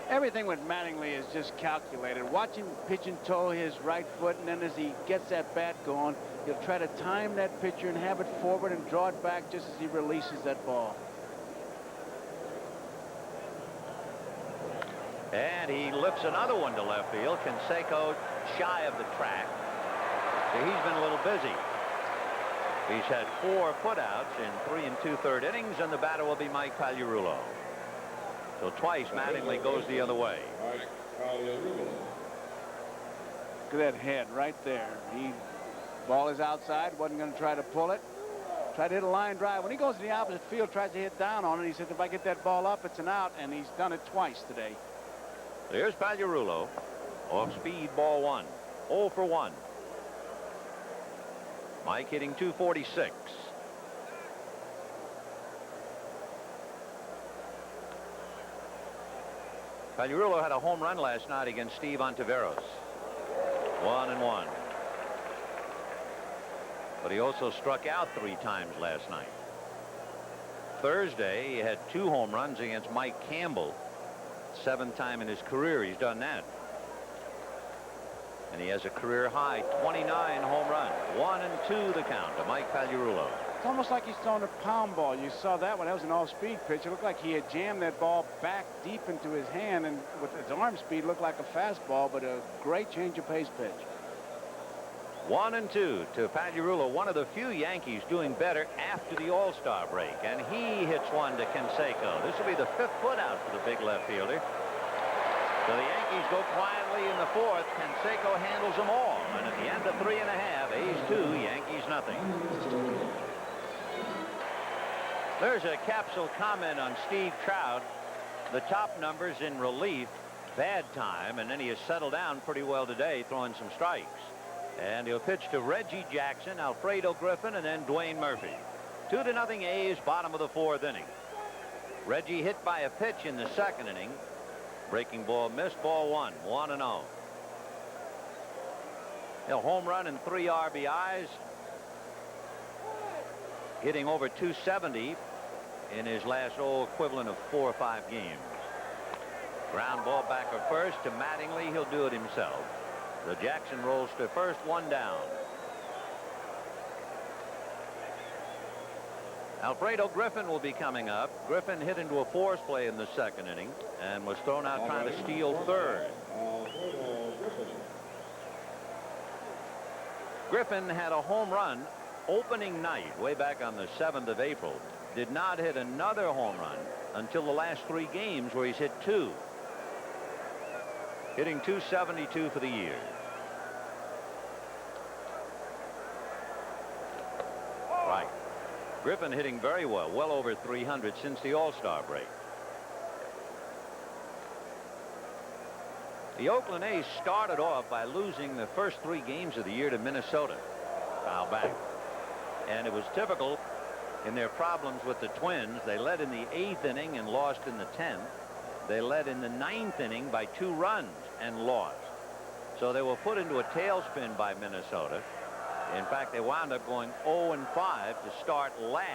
Everything with Mattingly is just calculated. Watch him pitch and toe his right foot, and then as he gets that bat going, he'll try to time that pitcher and have it forward and draw it back just as he releases that ball. And he lifts another one to left field. Canseco shy of the track. So he's been a little busy. He's had 4 putouts in 3 2/3 innings, and the batter will be Mike Pagliarulo. So twice Mattingly goes the other way. Look at that head right there. Ball is outside, wasn't going to try to pull it. Tried to hit a line drive. When he goes to the opposite field, tries to hit down on it. He said, if I get that ball up, it's an out, and he's done it twice today. There's Pagliarulo. Off speed, ball 1. 0 for 1. Mike hitting .246. Pagliarulo had a home run last night against Steve Ontiveros. 1-1. But he also struck out 3 times last night. Thursday, he had 2 home runs against Mike Campbell. 7th time in his career he's done that. And he has a career high 29 home runs. 1-2 the count to Mike Pagliarulo. It's almost like he's throwing a pound ball. You saw that one. That was an off-speed pitch. It looked like he had jammed that ball back deep into his hand, and with his arm speed looked like a fastball, but a great change of pace pitch. 1-2 to Pagliarulo, one of the few Yankees doing better after the All-Star break, and he hits one to Canseco. This will be the 5th putout for the big left fielder. So the Yankees go quietly in the 4th. Canseco handles them all, and at the end of 3 1/2, A's 2, Yankees nothing. There's a capsule comment on Steve Trout. The top numbers in relief, bad time, and then he has settled down pretty well today, throwing some strikes. And he'll pitch to Reggie Jackson, Alfredo Griffin, and then Dwayne Murphy. 2-0 A's, bottom of the 4th inning. Reggie hit by a pitch in the 2nd inning. Breaking ball missed, ball 1, 1-0. A home run and 3 RBIs. Hitting over .270 in his last equivalent of 4 or 5 games. Ground ball back at first to Mattingly. He'll do it himself. The Jackson rolls to first, 1 down. Alfredo Griffin will be coming up. Griffin hit into a force play in the 2nd inning and was thrown out trying to steal 3rd. Griffin had a home run opening night way back on the 7th of April. Did not hit another home run until the last 3 games where he's hit 2. Hitting .272 for the year. Right. Griffin hitting very well over 300 since the All-Star break. The Oakland A's started off by losing the first 3 games of the year to Minnesota. Foul back. And it was typical in their problems with the Twins. They led in the 8th inning and lost in the 10th. They led in the 9th inning by 2 runs and lost. So they were put into a tailspin by Minnesota. In fact, they wound up going 0-5 to start last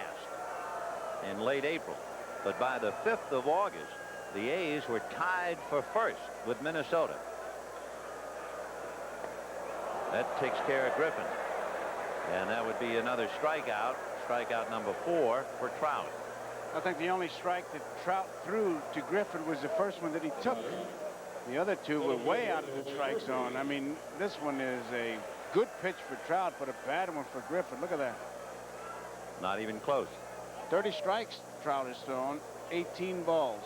in late April. But by the 5th of August, the A's were tied for first with Minnesota. That takes care of Griffin. And that would be another strikeout. Strikeout number 4 for Trout. I think the only strike that Trout threw to Griffin was the first one that he took. The other 2 were way out of the strike zone. I mean, this one is a good pitch for Trout, but a bad one for Griffin. Look at that. Not even close. 30 strikes Trout has thrown, 18 balls.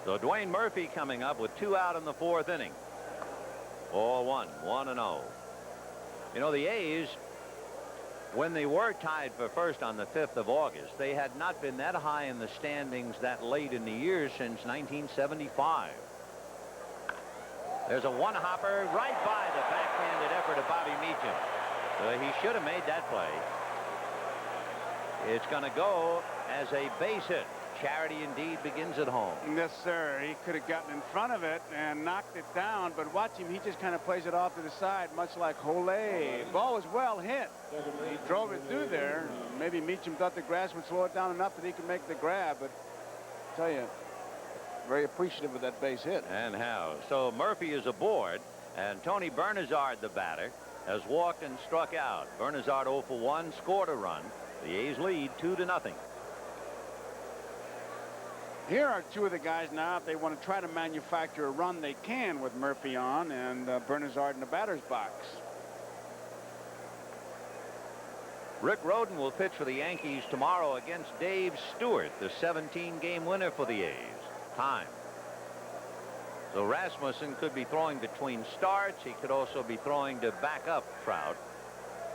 So Dwayne Murphy coming up with 2 out in the 4th inning. 0-1, 1-0. You know, the A's, when they were tied for first on the 5th of August, they had not been that high in the standings that late in the year since 1975. There's a one-hopper right by the backhanded effort of Bobby Meacham. So he should have made that play. It's going to go as a base hit. Charity indeed begins at home. Yes, sir. He could have gotten in front of it and knocked it down, but watch him. He just kind of plays it off to the side, much like Olay. Ball was well hit. He drove it through there. Maybe Meacham thought the grass would slow it down enough that he could make the grab, but I tell you, very appreciative of that base hit. And how. So Murphy is aboard, and Tony Bernazard, the batter, has walked and struck out. Bernazard 0 for 1, scored a run. The A's lead 2-0. Here are 2 of the guys now. If they want to try to manufacture a run, they can with Murphy on and Bernazard in the batter's box. Rick Rhoden will pitch for the Yankees tomorrow against Dave Stewart, the 17-game winner for the A's. Time. So Rasmussen could be throwing between starts. He could also be throwing to back up Trout.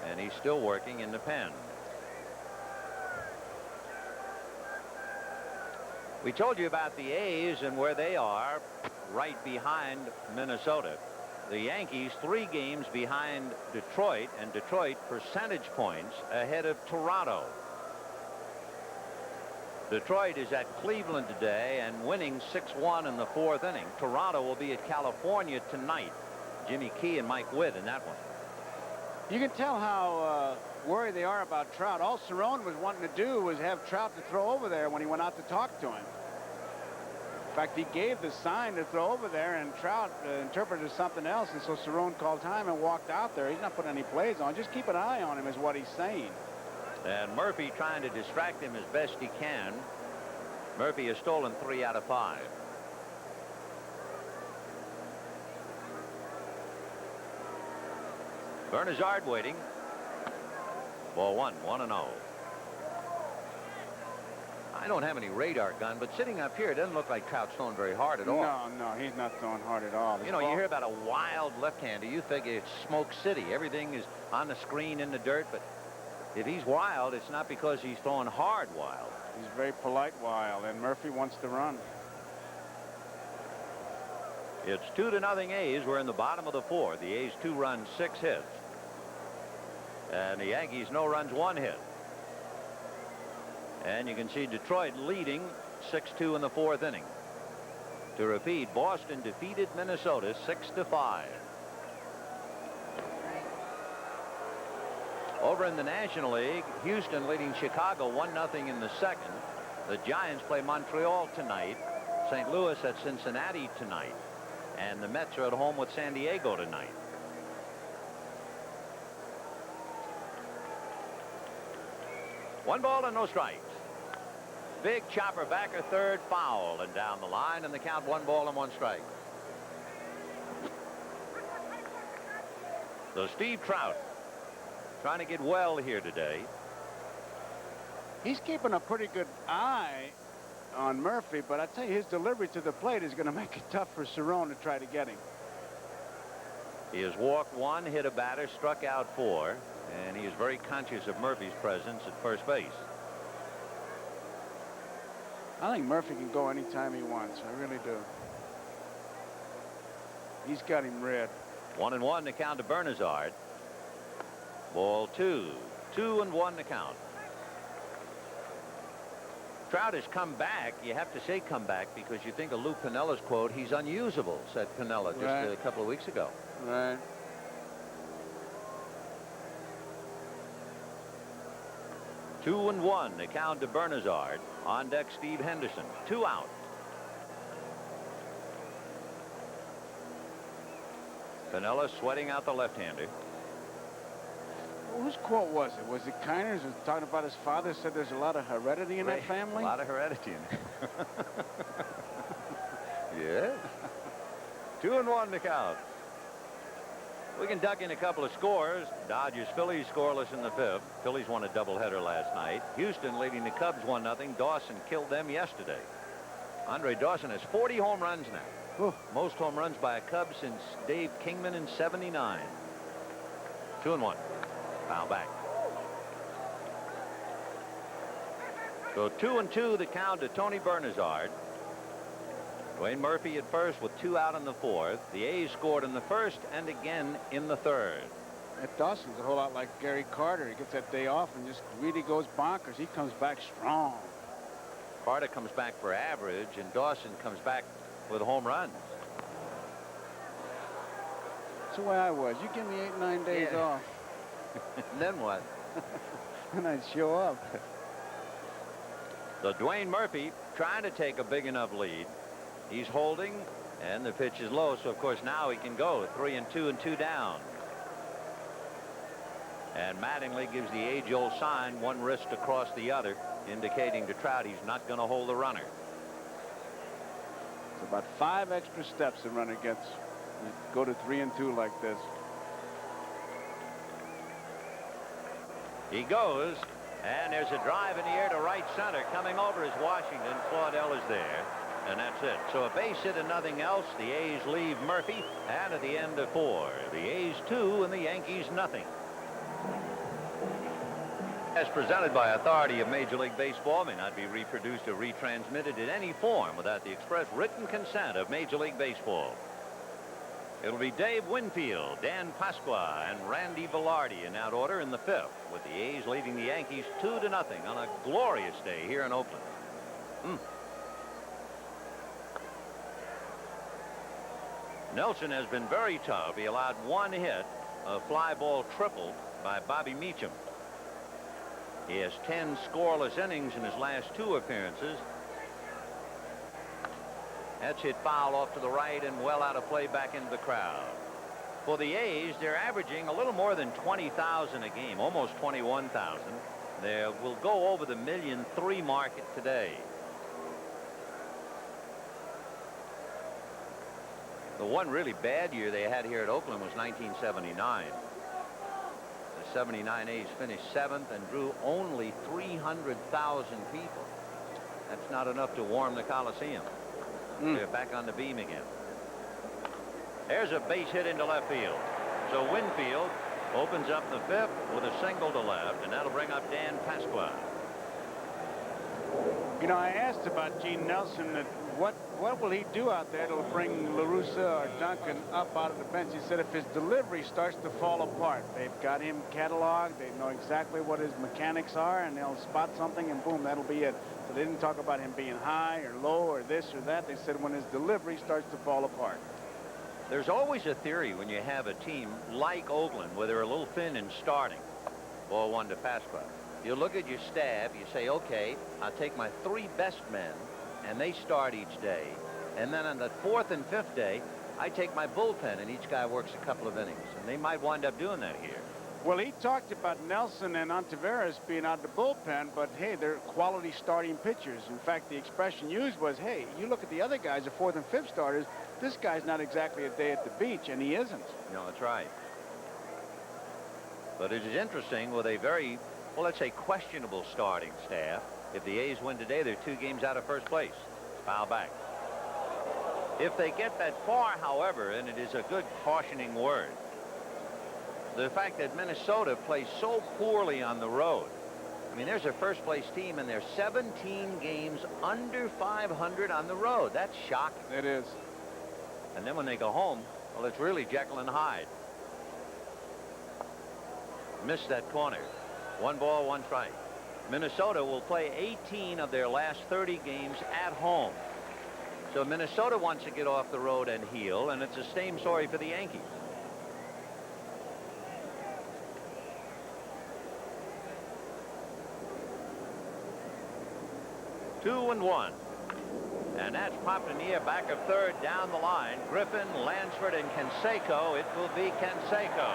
And he's still working in the pen. We told you about the A's and where they are, right behind Minnesota. The Yankees 3 games behind Detroit, and Detroit percentage points ahead of Toronto. Detroit is at Cleveland today and winning 6-1 in the 4th inning. Toronto will be at California tonight. Jimmy Key and Mike Witt in that one. You can tell how worried they are about Trout. All Cerrone was wanting to do was have Trout to throw over there when he went out to talk to him. In fact, he gave the sign to throw over there, and Trout interpreted something else, and so Cerrone called time and walked out there. He's not putting any plays on. Just keep an eye on him is what he's saying. And Murphy trying to distract him as best he can. Murphy has stolen 3 out of 5. Bernazard waiting. Ball 1, 1-0. I don't have any radar gun, but sitting up here, it doesn't look like Trout's throwing very hard at all. No, he's not throwing hard at all. You know, you hear about a wild left-hander, you figure it's Smoke City. Everything is on the screen in the dirt, but if he's wild, it's not because he's throwing hard wild. He's very polite wild, and Murphy wants to run. It's 2-0 A's. We're in the bottom of the 4th. The A's 2 runs, 6 hits. And the Yankees no runs, 1 hit. And you can see Detroit leading 6-2 in the 4th inning. To repeat, Boston defeated Minnesota 6-5. Over in the National League, Houston leading Chicago 1-0 in the 2nd. The Giants play Montreal tonight. St. Louis at Cincinnati tonight. And the Mets are at home with San Diego tonight. One ball and no strikes. Big chopper backer third, foul, and down the line, and the count 1 ball and 1 strike. So Steve Trout trying to get well here today. He's keeping a pretty good eye on Murphy, but I tell you, his delivery to the plate is going to make it tough for Cerrone to try to get him. He has walked 1, hit a batter, struck out 4, and he is very conscious of Murphy's presence at first base. I think Murphy can go anytime he wants. I really do. He's got him red. 1-1 to count to Bernazard. Ball 2. 2-1 to count. Trout has come back. You have to say come back because you think of Lou Piniella's quote, he's unusable, said Piniella just a couple of weeks ago. Right. Two and 1 to count to Bernazard. On deck Steve Henderson. 2 out. Piniella sweating out the left-hander. Whose quote was it? Was it Kiner's? Was talking about his father? Said there's a lot of heredity in that family. A lot of heredity in it. Yes. 2-1 to count. We can duck in a couple of scores. Dodgers Phillies scoreless in the 5th. Phillies won a doubleheader last night. Houston leading the Cubs 1-0. Dawson killed them yesterday. Andre Dawson has 40 home runs now. Ooh. Most home runs by a Cub since Dave Kingman in '79. 2-1. Foul back. So 2-2 the count to Tony Bernazard. Dwayne Murphy at first with 2 out in the 4th. The A's scored in the 1st and again in the 3rd. That Dawson's a whole lot like Gary Carter. He gets that day off and just really goes bonkers. He comes back strong. Carter comes back for average, and Dawson comes back with home runs. That's the way I was. You give me 8-9 days off. And then what? And I'd show up. So Dwayne Murphy trying to take a big enough lead. He's holding, and the pitch is low, so of course now he can go 3-2 and 2 down. And Mattingly gives the age-old sign, one wrist across the other, indicating to Trout he's not going to hold the runner. It's about 5 extra steps the runner gets. You go to 3-2 like this. He goes, and there's a drive in the air to right center. Coming over is Washington. Claudel is there, and that's it. So a base hit and nothing else. The A's leave Murphy, and at the end of 4, the A's 2 and the Yankees nothing. As presented by authority of Major League Baseball, may not be reproduced or retransmitted in any form without the express written consent of Major League Baseball. It'll be Dave Winfield, Dan Pasqua, and Randy Velarde in that order in the 5th, with the A's leading the Yankees 2-0 on a glorious day here in Oakland. Nelson has been very tough. He allowed 1 hit, a fly ball triple by Bobby Meacham. He has 10 scoreless innings in his last 2 appearances. That's hit foul off to the right and well out of play back into the crowd. For the A's, they're averaging a little more than 20,000 a game, almost 21,000. They will go over the 1.3 million market today. The one really bad year they had here at Oakland was 1979. The 79 A's finished 7th and drew only 300,000 people. That's not enough to warm the Coliseum. They're back on the beam again. There's a base hit into left field. So Winfield opens up the 5th with a single to left, and that'll bring up Dan Pasqua. You know, I asked about Gene Nelson that what will he do out there that'll bring La Russa or Duncan up out of the bench. He said if his delivery starts to fall apart, they've got him cataloged, they know exactly what his mechanics are, and they'll spot something and boom, that'll be it. So they didn't talk about him being high or low or this or that. They said when his delivery starts to fall apart. There's always a theory when you have a team like Oakland where they're a little thin in starting. Ball 1 to Pasqua. You look at your staff, you say, okay, I'll take my 3 best men and they start each day. And then on the 4th and 5th day, I take my bullpen, and each guy works a couple of innings. And they might wind up doing that here. Well, he talked about Nelson and Ontiveros being out the bullpen, but hey, they're quality starting pitchers. In fact, the expression used was, hey, you look at the other guys, the 4th and 5th starters, this guy's not exactly a day at the beach, and he isn't. No, that's right. But it is interesting with a very, well, let's say questionable starting staff. If the A's win today, they're 2 games out of first place. Foul back. If they get that far, however, and it is a good cautioning word, the fact that Minnesota plays so poorly on the road. I mean, there's a first-place team, and they're 17 games under 500 on the road. That's shocking. It is. And then when they go home, well, it's really Jekyll and Hyde. Missed that corner. 1 ball, 1 strike. Minnesota will play 18 of their last 30 games at home. So Minnesota wants to get off the road and heal, and it's the same story for the Yankees. Two and 1. And that's popped in the air, back of third, down the line. Griffin, Lansford, and Canseco. It will be Canseco.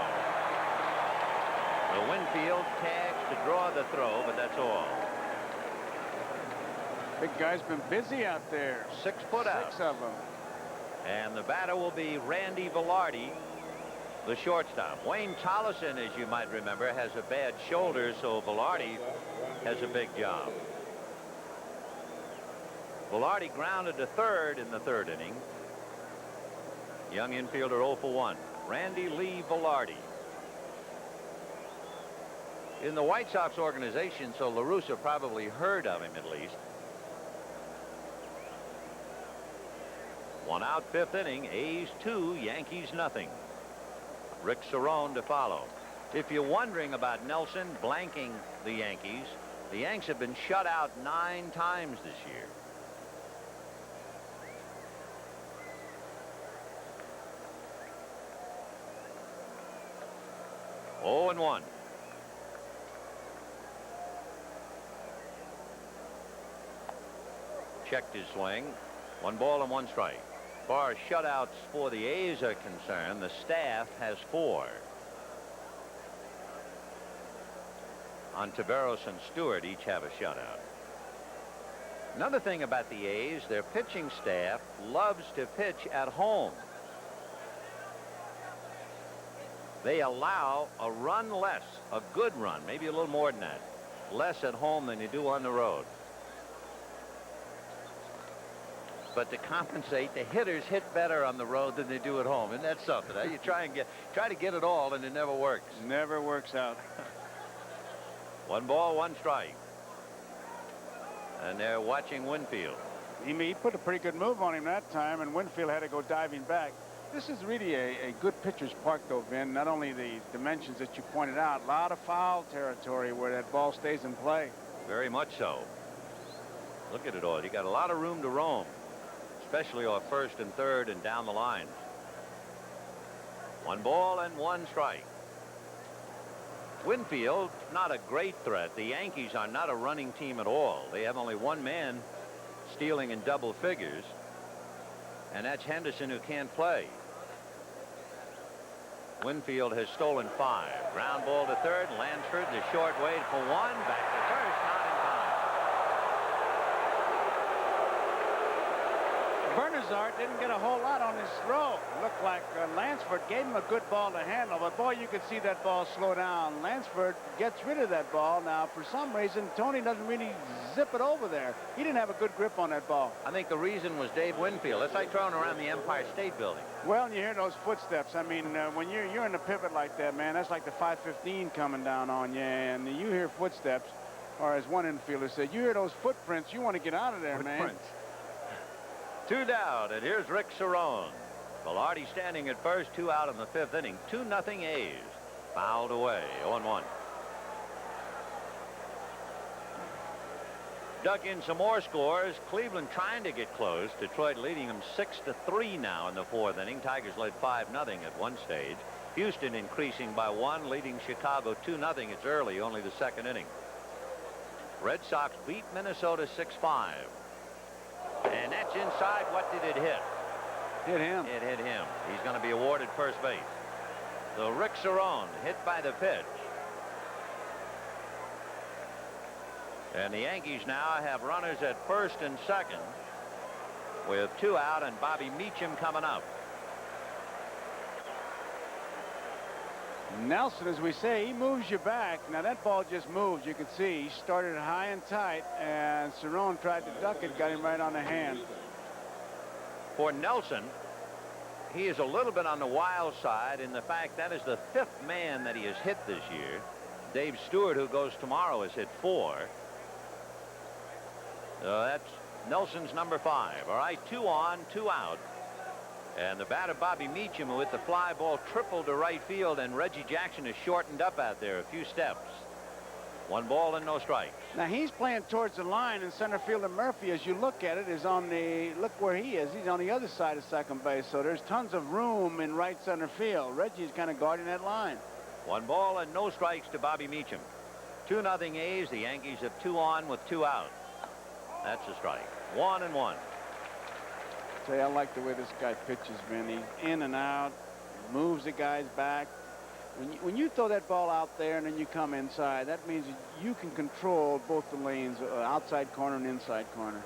The Winfield tags to draw the throw, but that's all. Big guy's been busy out there. 6 put out. 6 of them. And the batter will be Randy Velarde, the shortstop. Wayne Tollison, as you might remember, has a bad shoulder, so Velarde has a big job. Velarde grounded to third in the 3rd inning. Young infielder 0 for 1. Randy Lee Velarde. In the White Sox organization, so La Russa probably heard of him at least. 1 out, 5th inning. A's 2, Yankees nothing. Rick Cerone to follow. If you're wondering about Nelson blanking the Yankees have been shut out 9 times this year. Oh and 1. Checked his swing. 1 ball and 1 strike. As far as shutouts for the A's are concerned, the staff has 4. Ontiveros and Stewart each have a shutout. Another thing about the A's, their pitching staff loves to pitch at home. They allow a run less, a good run, maybe a little more than that, less at home than you do on the road. But to compensate, the hitters hit better on the road than they do at home. Isn't that something? You try to get it all, and it never works. Never works out. 1 ball, 1 strike. And they're watching Winfield. He put a pretty good move on him that time, and Winfield had to go diving back. This is really a good pitcher's park, though, Vin. Not only the dimensions that you pointed out, a lot of foul territory where that ball stays in play. Very much so. Look at it all. You got a lot of room to roam, especially off 1st and 3rd and down the line. 1 ball and 1 strike. Winfield, not a great threat. The Yankees are not a running team at all. They have only 1 man stealing in double figures, and that's Henderson, who can't play. Winfield has stolen 5. Ground ball to 3rd. Lansford, the short wait for 1. Back to 1st. Not in time. Bernazart didn't get a whole lot on his throw. It looked like Lansford gave him a good ball to handle, but boy, you could see that ball slow down. Lansford gets rid of that ball. Now, for some reason, Tony doesn't really zip it over there. He didn't have a good grip on that ball. I think the reason was Dave Winfield. It's like throwing around the Empire State Building. Well, you hear those footsteps. I mean, when you're in the pivot like that, man, that's like the 515 coming down on you, and you hear footsteps, or as one infielder said, you hear those footprints, you want to get out of there, man. 2 down, and here's Rick Cerone. Velarde standing at first, 2 out in the 5th inning. 2-0 A's. Fouled away, 0-1. Dug in some more scores. Cleveland trying to get close. Detroit leading them 6-3 now in the 4th inning. Tigers led 5-0 at one stage. Houston increasing by 1, leading Chicago 2-0. It's early, only the 2nd inning. Red Sox beat Minnesota 6-5. And that's inside. What did it hit? Hit him. It hit him. He's going to be awarded first base. So Rick Cerrone hit by the pitch. And the Yankees now have runners at first and second with 2 out, and Bobby Meacham coming up. Nelson, as we say, he moves you back. Now that ball just moves. You can see he started high and tight, and Cerrone tried to duck it, got him right on the hand. For Nelson, he is a little bit on the wild side in the fact that is the 5th man that he has hit this year. Dave Stewart, who goes tomorrow, has hit 4. That's Nelson's number 5. All right, 2 on, 2 out. And the batter, Bobby Meacham, who hit the fly ball, tripled to right field, and Reggie Jackson has shortened up out there a few steps. 1 ball and no strikes. Now he's playing towards the line, and center fielder Murphy, as you look at it, is on the, look where he is. He's on the other side of second base, so there's tons of room in right center field. Reggie's kind of guarding that line. 1 ball and no strikes to Bobby Meacham. 2-0 A's. The Yankees have 2 on with 2 out. That's a strike. 1-1. Say, I like the way this guy pitches, man. He's in and out, moves the guys back. When you throw that ball out there and then you come inside, that means you can control both the lanes, outside corner and inside corner.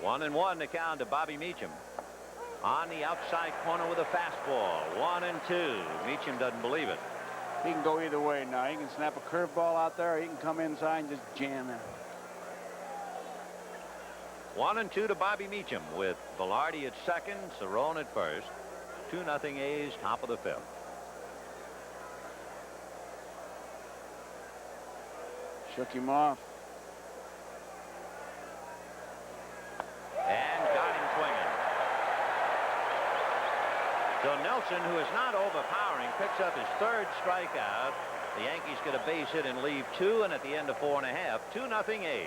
1-1 to count to Bobby Meacham. On the outside corner with a fastball. 1-2. Meacham doesn't believe it. He can go either way now. He can snap a curveball out there, or he can come inside and just jam it. 1-2 to Bobby Meacham with Velarde at second, Cerrone at first. 2-0 A's, top of the 5th. Shook him off. And got him swinging. So Nelson, who is not overpowering, picks up his 3rd strikeout. The Yankees get a base hit and leave 2, and at the end of 4 1/2, 2-0 A's.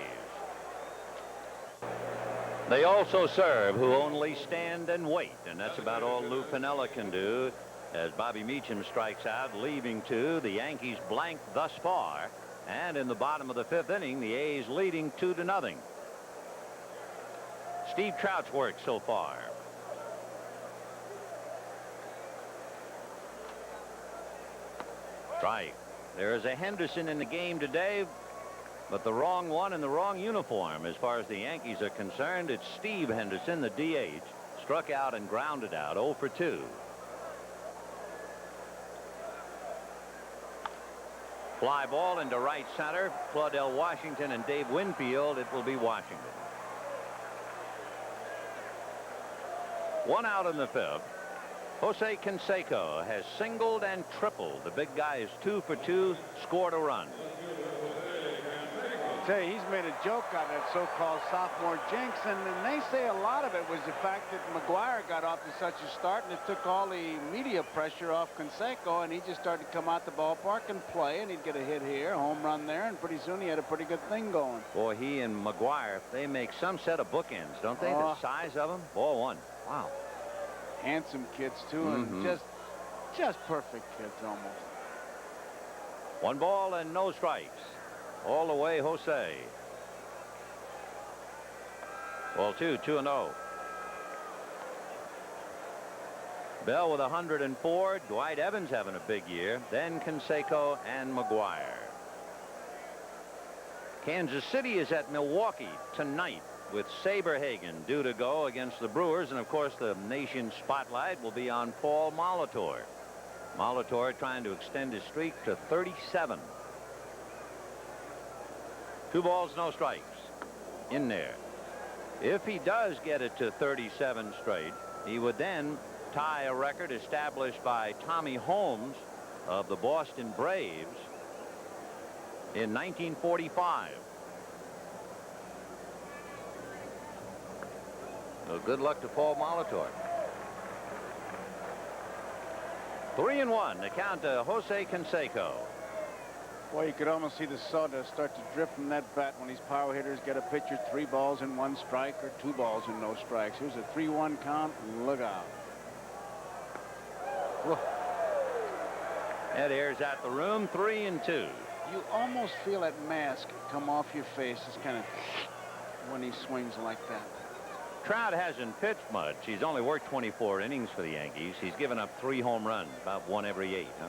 They also serve who only stand and wait, and that's about all Lou Piniella can do as Bobby Meacham strikes out, leaving 2. The Yankees blank thus far, and in the bottom of the 5th inning, the A's leading 2-0. Steve Trout's work so far. Strike. There is a Henderson in the game today, but the wrong one in the wrong uniform as far as the Yankees are concerned. It's Steve Henderson, the DH, struck out and grounded out. 0 for 2. Fly ball into right center. Claudell Washington and Dave Winfield. It will be Washington. 1 out in the 5th. Jose Canseco has singled and tripled. The big guy is 2 for 2, scored a run. Tell you, he's made a joke out of that so-called sophomore jinx, and they say a lot of it was the fact that McGuire got off to such a start, and it took all the media pressure off Canseco, and he just started to come out the ballpark and play, and he'd get a hit here, a home run there, and pretty soon he had a pretty good thing going. Boy, he and McGuire, they make some set of bookends, don't they? The size of them. Ball one. Wow. Handsome kids too, and just perfect kids almost. 1 ball and no strikes. All the way, Jose. Ball 2, 2-0. Bell with 104. Dwight Evans having a big year. Then Canseco and McGuire. Kansas City is at Milwaukee tonight with Saberhagen due to go against the Brewers. And, of course, the nation's spotlight will be on Paul Molitor. Molitor trying to extend his streak to 37. 2 balls, no strikes in there. If he does get it to 37 straight, he would then tie a record established by Tommy Holmes of the Boston Braves in 1945. So good luck to Paul Molitor. 3-1 to count to Jose Canseco. Boy, you could almost see the sawdust start to drip from that bat when these power hitters get a pitcher 3 balls and 1 strike or 2 balls and no strikes. Here's a 3-1 count. Look out. Whoa. That airs out the room. 3-2. You almost feel that mask come off your face. It's kind of when he swings like that. Trout hasn't pitched much. He's only worked 24 innings for the Yankees. He's given up 3 home runs, about 1 every 8. Huh?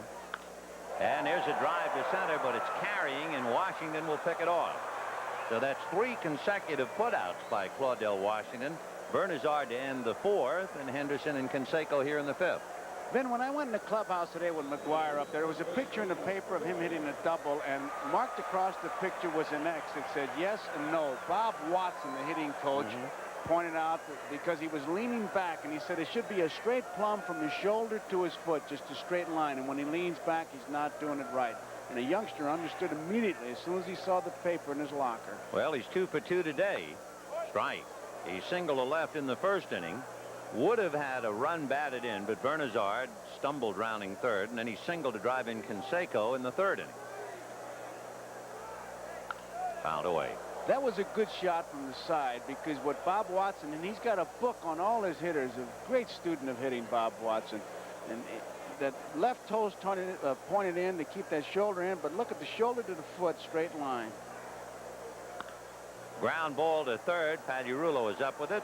And there's a drive to center, but it's carrying, and Washington will pick it off. So that's 3 consecutive putouts by Claudell Washington. Bernazard to end the 4th, and Henderson and Canseco here in the 5th. Ben, when I went in the clubhouse today with McGuire up there was a picture in the paper of him hitting a double, and marked across the picture was an X. It said yes and no. Bob Watson, the hitting coach, pointed out that because he was leaning back, and he said it should be a straight plumb from his shoulder to his foot, just a straight line, and when he leans back, he's not doing it right. And a youngster understood immediately as soon as he saw the paper in his locker. Well, he's 2 for 2 today. Strike. He singled to left in the 1st inning. Would have had a run batted in, but Bernazard stumbled rounding 3rd, and then he singled to drive in Canseco in the 3rd inning. Fouled away. That was a good shot from the side, because what Bob Watson, and he's got a book on all his hitters, a great student of hitting, Bob Watson. And that left toe's pointed in to keep that shoulder in, but look at the shoulder to the foot, straight line. Ground ball to 3rd. Pagliarulo is up with it.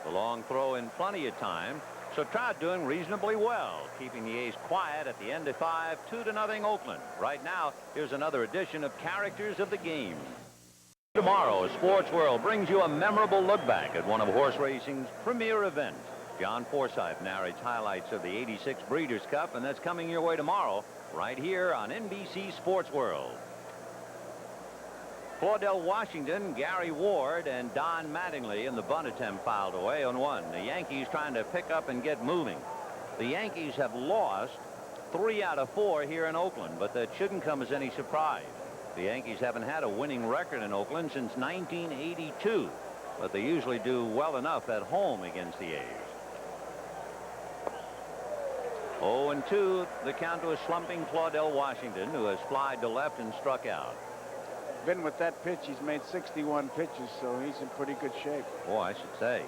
The long throw in plenty of time. So Trout doing reasonably well, keeping the A's quiet at the end of 5, 2-0 Oakland. Right now, here's another edition of Characters of the Game. Tomorrow, Sports World brings you a memorable look back at one of horse racing's premier events. John Forsythe narrates highlights of the 86 Breeders' Cup, and that's coming your way tomorrow right here on NBC Sports World. Claudell Washington, Gary Ward, and Don Mattingly in the bunt attempt fouled away on 1. The Yankees trying to pick up and get moving. The Yankees have lost 3 out of 4 here in Oakland, but that shouldn't come as any surprise. The Yankees haven't had a winning record in Oakland since 1982, but they usually do well enough at home against the A's. 0-2, the count to a slumping Claudell Washington, who has flied to left and struck out. Ben, with that pitch, he's made 61 pitches, so he's in pretty good shape. Oh, I should say.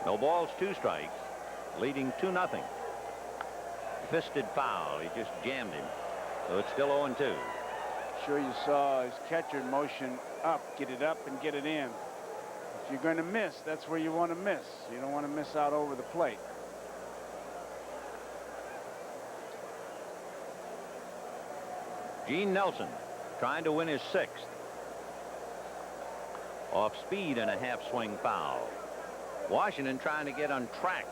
No balls, 2 strikes, leading 2-0. Fisted foul. He just jammed him. So it's still 0-2. Sure you saw his catcher motion up, get it up and get it in. If you're going to miss, that's where you want to miss. You don't want to miss out over the plate. Gene Nelson trying to win his 6th. Off speed and a half swing foul. Washington trying to get on track.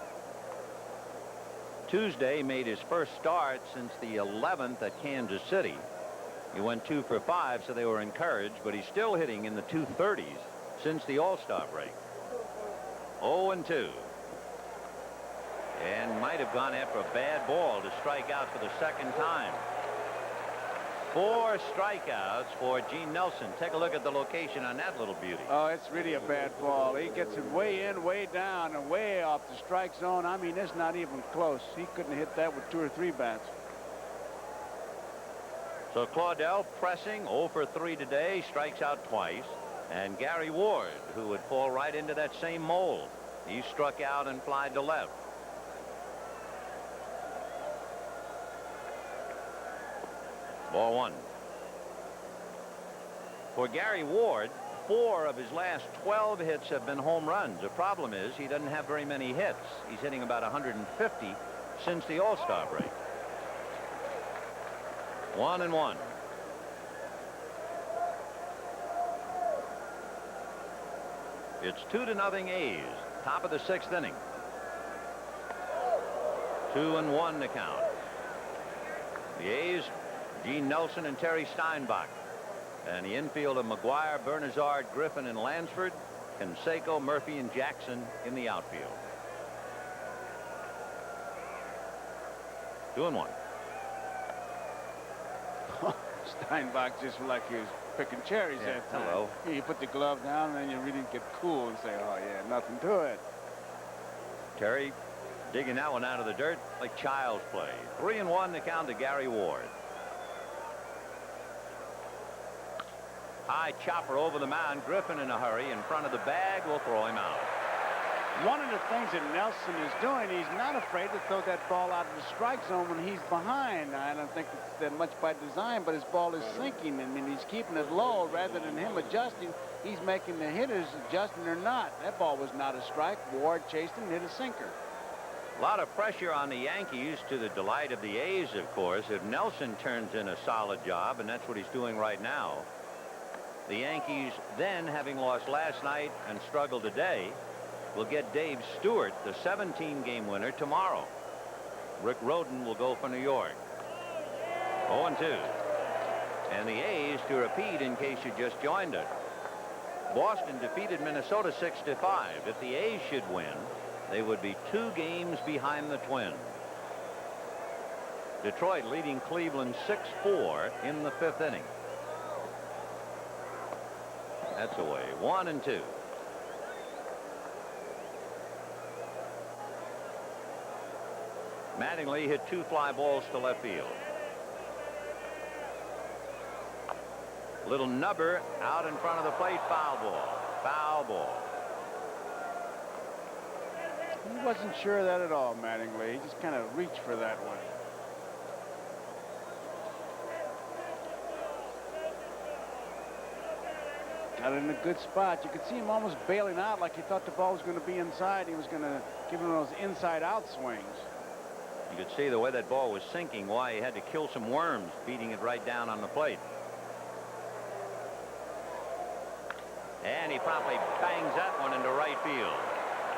Tuesday made his first start since the 11th at Kansas City. He went 2 for 5, so they were encouraged, but he's still hitting in the 230s since the All-Star break. 0-2. And might have gone after a bad ball to strike out for the 2nd time. 4 strikeouts for Gene Nelson. Take a look at the location on that little beauty. Oh, it's really a bad ball. He gets it way in, way down, and way off the strike zone. I mean, it's not even close. He couldn't hit that with 2 or 3 bats. So Claudell pressing 0 for 3 today, strikes out twice. And Gary Ward, who would fall right into that same mold. He struck out and flied to left. Ball 1. For Gary Ward, 4 of his last 12 hits have been home runs. The problem is he doesn't have very many hits. He's hitting about 150 since the All-Star break. 1-1. It's 2-0 A's. Top of the 6th inning. 2-1 to count. The A's, Gene Nelson and Terry Steinbach. And the infield of McGuire, Bernazard, Griffin, and Lansford. Canseco, Murphy, and Jackson in the outfield. 2-1. Steinbach just like he was picking cherries that time. Hello. You put the glove down, and then you really get cool and say, oh, yeah, nothing to it. Terry digging that one out of the dirt like child's play. 3-1 to count to Gary Ward. High chopper over the mound. Griffin in a hurry in front of the bag will throw him out. One of the things that Nelson is doing, he's not afraid to throw that ball out of the strike zone when he's behind. I don't think it's that much by design, but his ball is sinking. I mean, he's keeping it low rather than him adjusting. He's making the hitters adjusting or not. That ball was not a strike. Ward chased him, hit a sinker. A lot of pressure on the Yankees, to the delight of the A's, of course. If Nelson turns in a solid job, and that's what he's doing right now, the Yankees then, having lost last night and struggled today, will get Dave Stewart, the 17-game winner, tomorrow. Rick Rhoden will go for New York. 0-2. And the A's, to repeat in case you just joined us, Boston defeated Minnesota 6-5. If the A's should win, they would be 2 games behind the Twins. Detroit leading Cleveland 6-4 in the 5th inning. That's away. 1-2. Mattingly hit 2 fly balls to left field. Little nubber out in front of the plate. Foul ball. Foul ball. He wasn't sure of that at all, Mattingly. He just kind of reached for that one. Got it in a good spot. You could see him almost bailing out like he thought the ball was going to be inside. He was going to give him those inside-out swings. You could see the way that ball was sinking, why he had to kill some worms, beating it right down on the plate. And he promptly bangs that one into right field.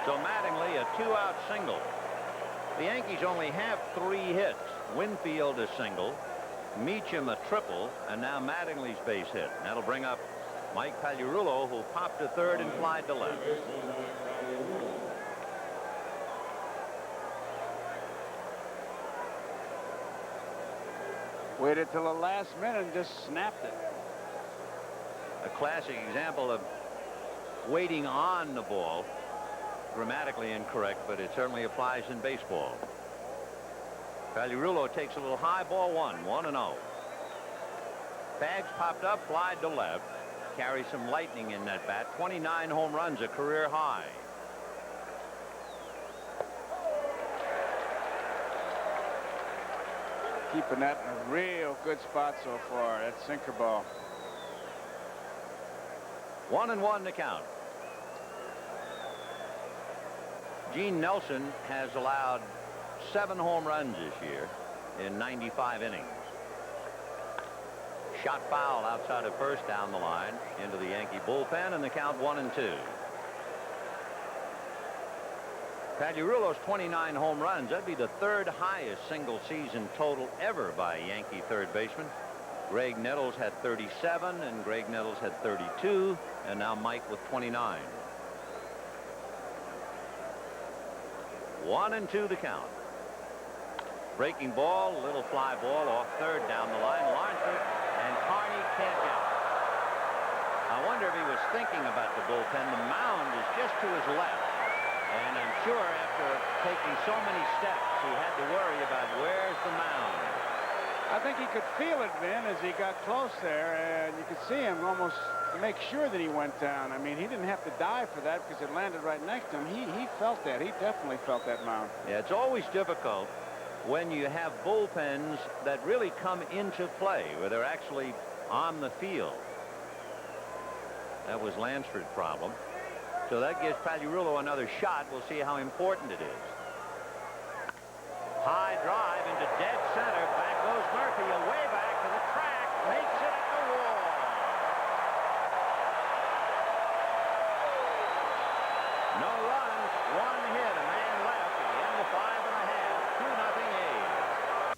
So Mattingly, a 2-out single. The Yankees only have 3 hits. Winfield a single, Meacham a triple, and now Mattingly's base hit. That'll bring up Mike Pagliarulo, who popped to third and flied to left. Waited till the last minute and just snapped it. A classic example of waiting on the ball. Grammatically incorrect, but it certainly applies in baseball. Pagliarulo takes a little high, ball 1-0. Bags popped up, flied to left. Carries some lightning in that bat. 29 home runs, a career high. Keeping that in a real good spot so far. That sinker ball. 1-1 to count. Gene Nelson has allowed 7 home runs this year in 95 innings. Shot foul outside of first down the line into the Yankee bullpen, and the count 1-2. Pagliarulo's 29 home runs. That'd be the 3rd highest single season total ever by a Yankee third baseman. Greg Nettles had 37, and Greg Nettles had 32, and now Mike with 29. 1-2 the count. Breaking ball, little fly ball off third down the line. Larnford and Carney can't get it. I wonder if he was thinking about the bullpen. The mound is just to his left. And I'm sure after taking so many steps, he had to worry about where's the mound. I think he could feel it, Vin, as he got close there, and you could see him almost make sure that he went down. I mean, he didn't have to dive for that because it landed right next to him. He felt that. He definitely felt that mound. Yeah, it's always difficult when you have bullpens that really come into play, where they're actually on the field. That was Lansford's problem. So that gives Pagliarulo another shot. We'll see how important it is. High drive into dead center. Back goes Murphy, away back to the track. Makes it at the wall. No runs, 1 hit, a man left at the end of 5 1/2. 2-0 A's.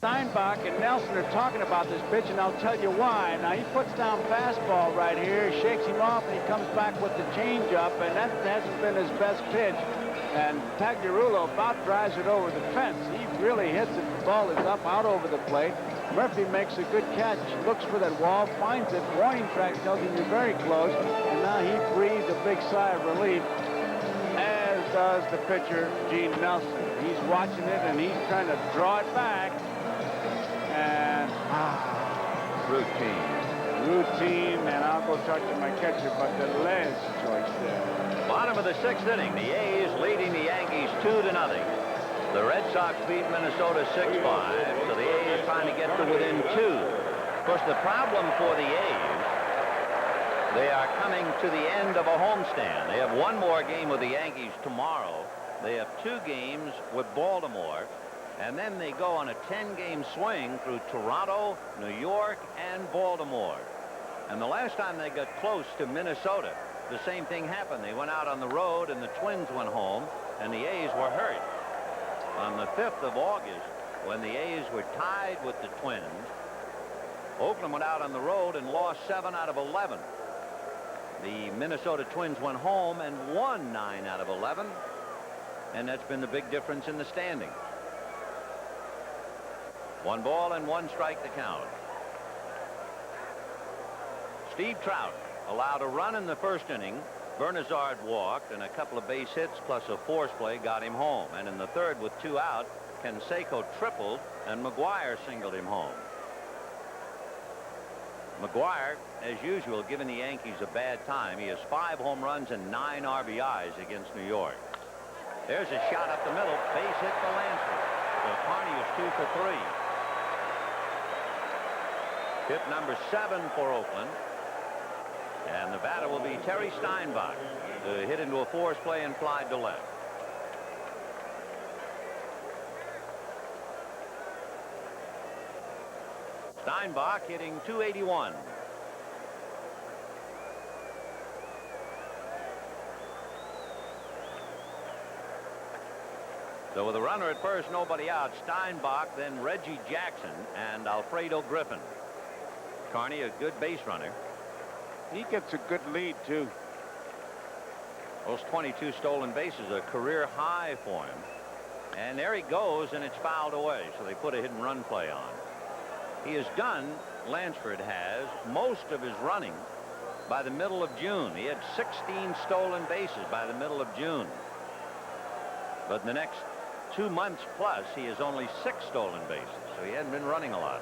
Steinbach and Nelson are talking about this pitch, and I'll tell you why. Now, he puts down fastball right here, shakes him off, and he comes back with the changeup, and that hasn't been his best pitch. And Pagliarulo about drives it over the fence. He really hits it. The ball is up out over the plate. Murphy makes a good catch, looks for that wall, finds it. Warning track tells him you're very close, and now he breathes a big sigh of relief, as does the pitcher, Gene Nelson. He's watching it, and he's trying to draw it back. And routine. routine, and I'll go talk to my catcher, but the last choice there. Bottom of the 6th inning, the A's leading the Yankees 2-0. The Red Sox beat Minnesota 6-5, so the A's trying to get to within 2. Of course, the problem for the A's, they are coming to the end of a homestand. They have one more game with the Yankees tomorrow. They have 2 games with Baltimore, and then they go on a 10-game swing through Toronto, New York, and Baltimore. And the last time they got close to Minnesota, the same thing happened. They went out on the road, and the Twins went home, and the A's were hurt. On the 5th of August, when the A's were tied with the Twins, Oakland went out on the road and lost 7 out of 11. The Minnesota Twins went home and won 9 out of 11, and that's been the big difference in the standings. 1 ball and 1 strike to count. Steve Trout allowed a run in the 1st inning. Bernazard walked, and a couple of base hits plus a force play got him home. And in the 3rd, with 2 out, Canseco tripled, and McGuire singled him home. McGuire, as usual, giving the Yankees a bad time. He has 5 home runs and 9 RBIs against New York. There's a shot up the middle. Base hit for Lansford. So Carney is 2 for 3. Hit number 7 for Oakland. And the batter will be Terry Steinbach, who hit into a force play and flied to left. Steinbach hitting .281. So with a runner at first, nobody out, Steinbach, then Reggie Jackson, and Alfredo Griffin. Carney, a good base runner. He gets a good lead, too. Those 22 stolen bases, a career high for him. And there he goes, and it's fouled away, so they put a hit and run play on. He has done, Lansford has, most of his running by the middle of June. He had 16 stolen bases by the middle of June. But in the next 2 months plus, he has only 6 stolen bases, so he hadn't been running a lot.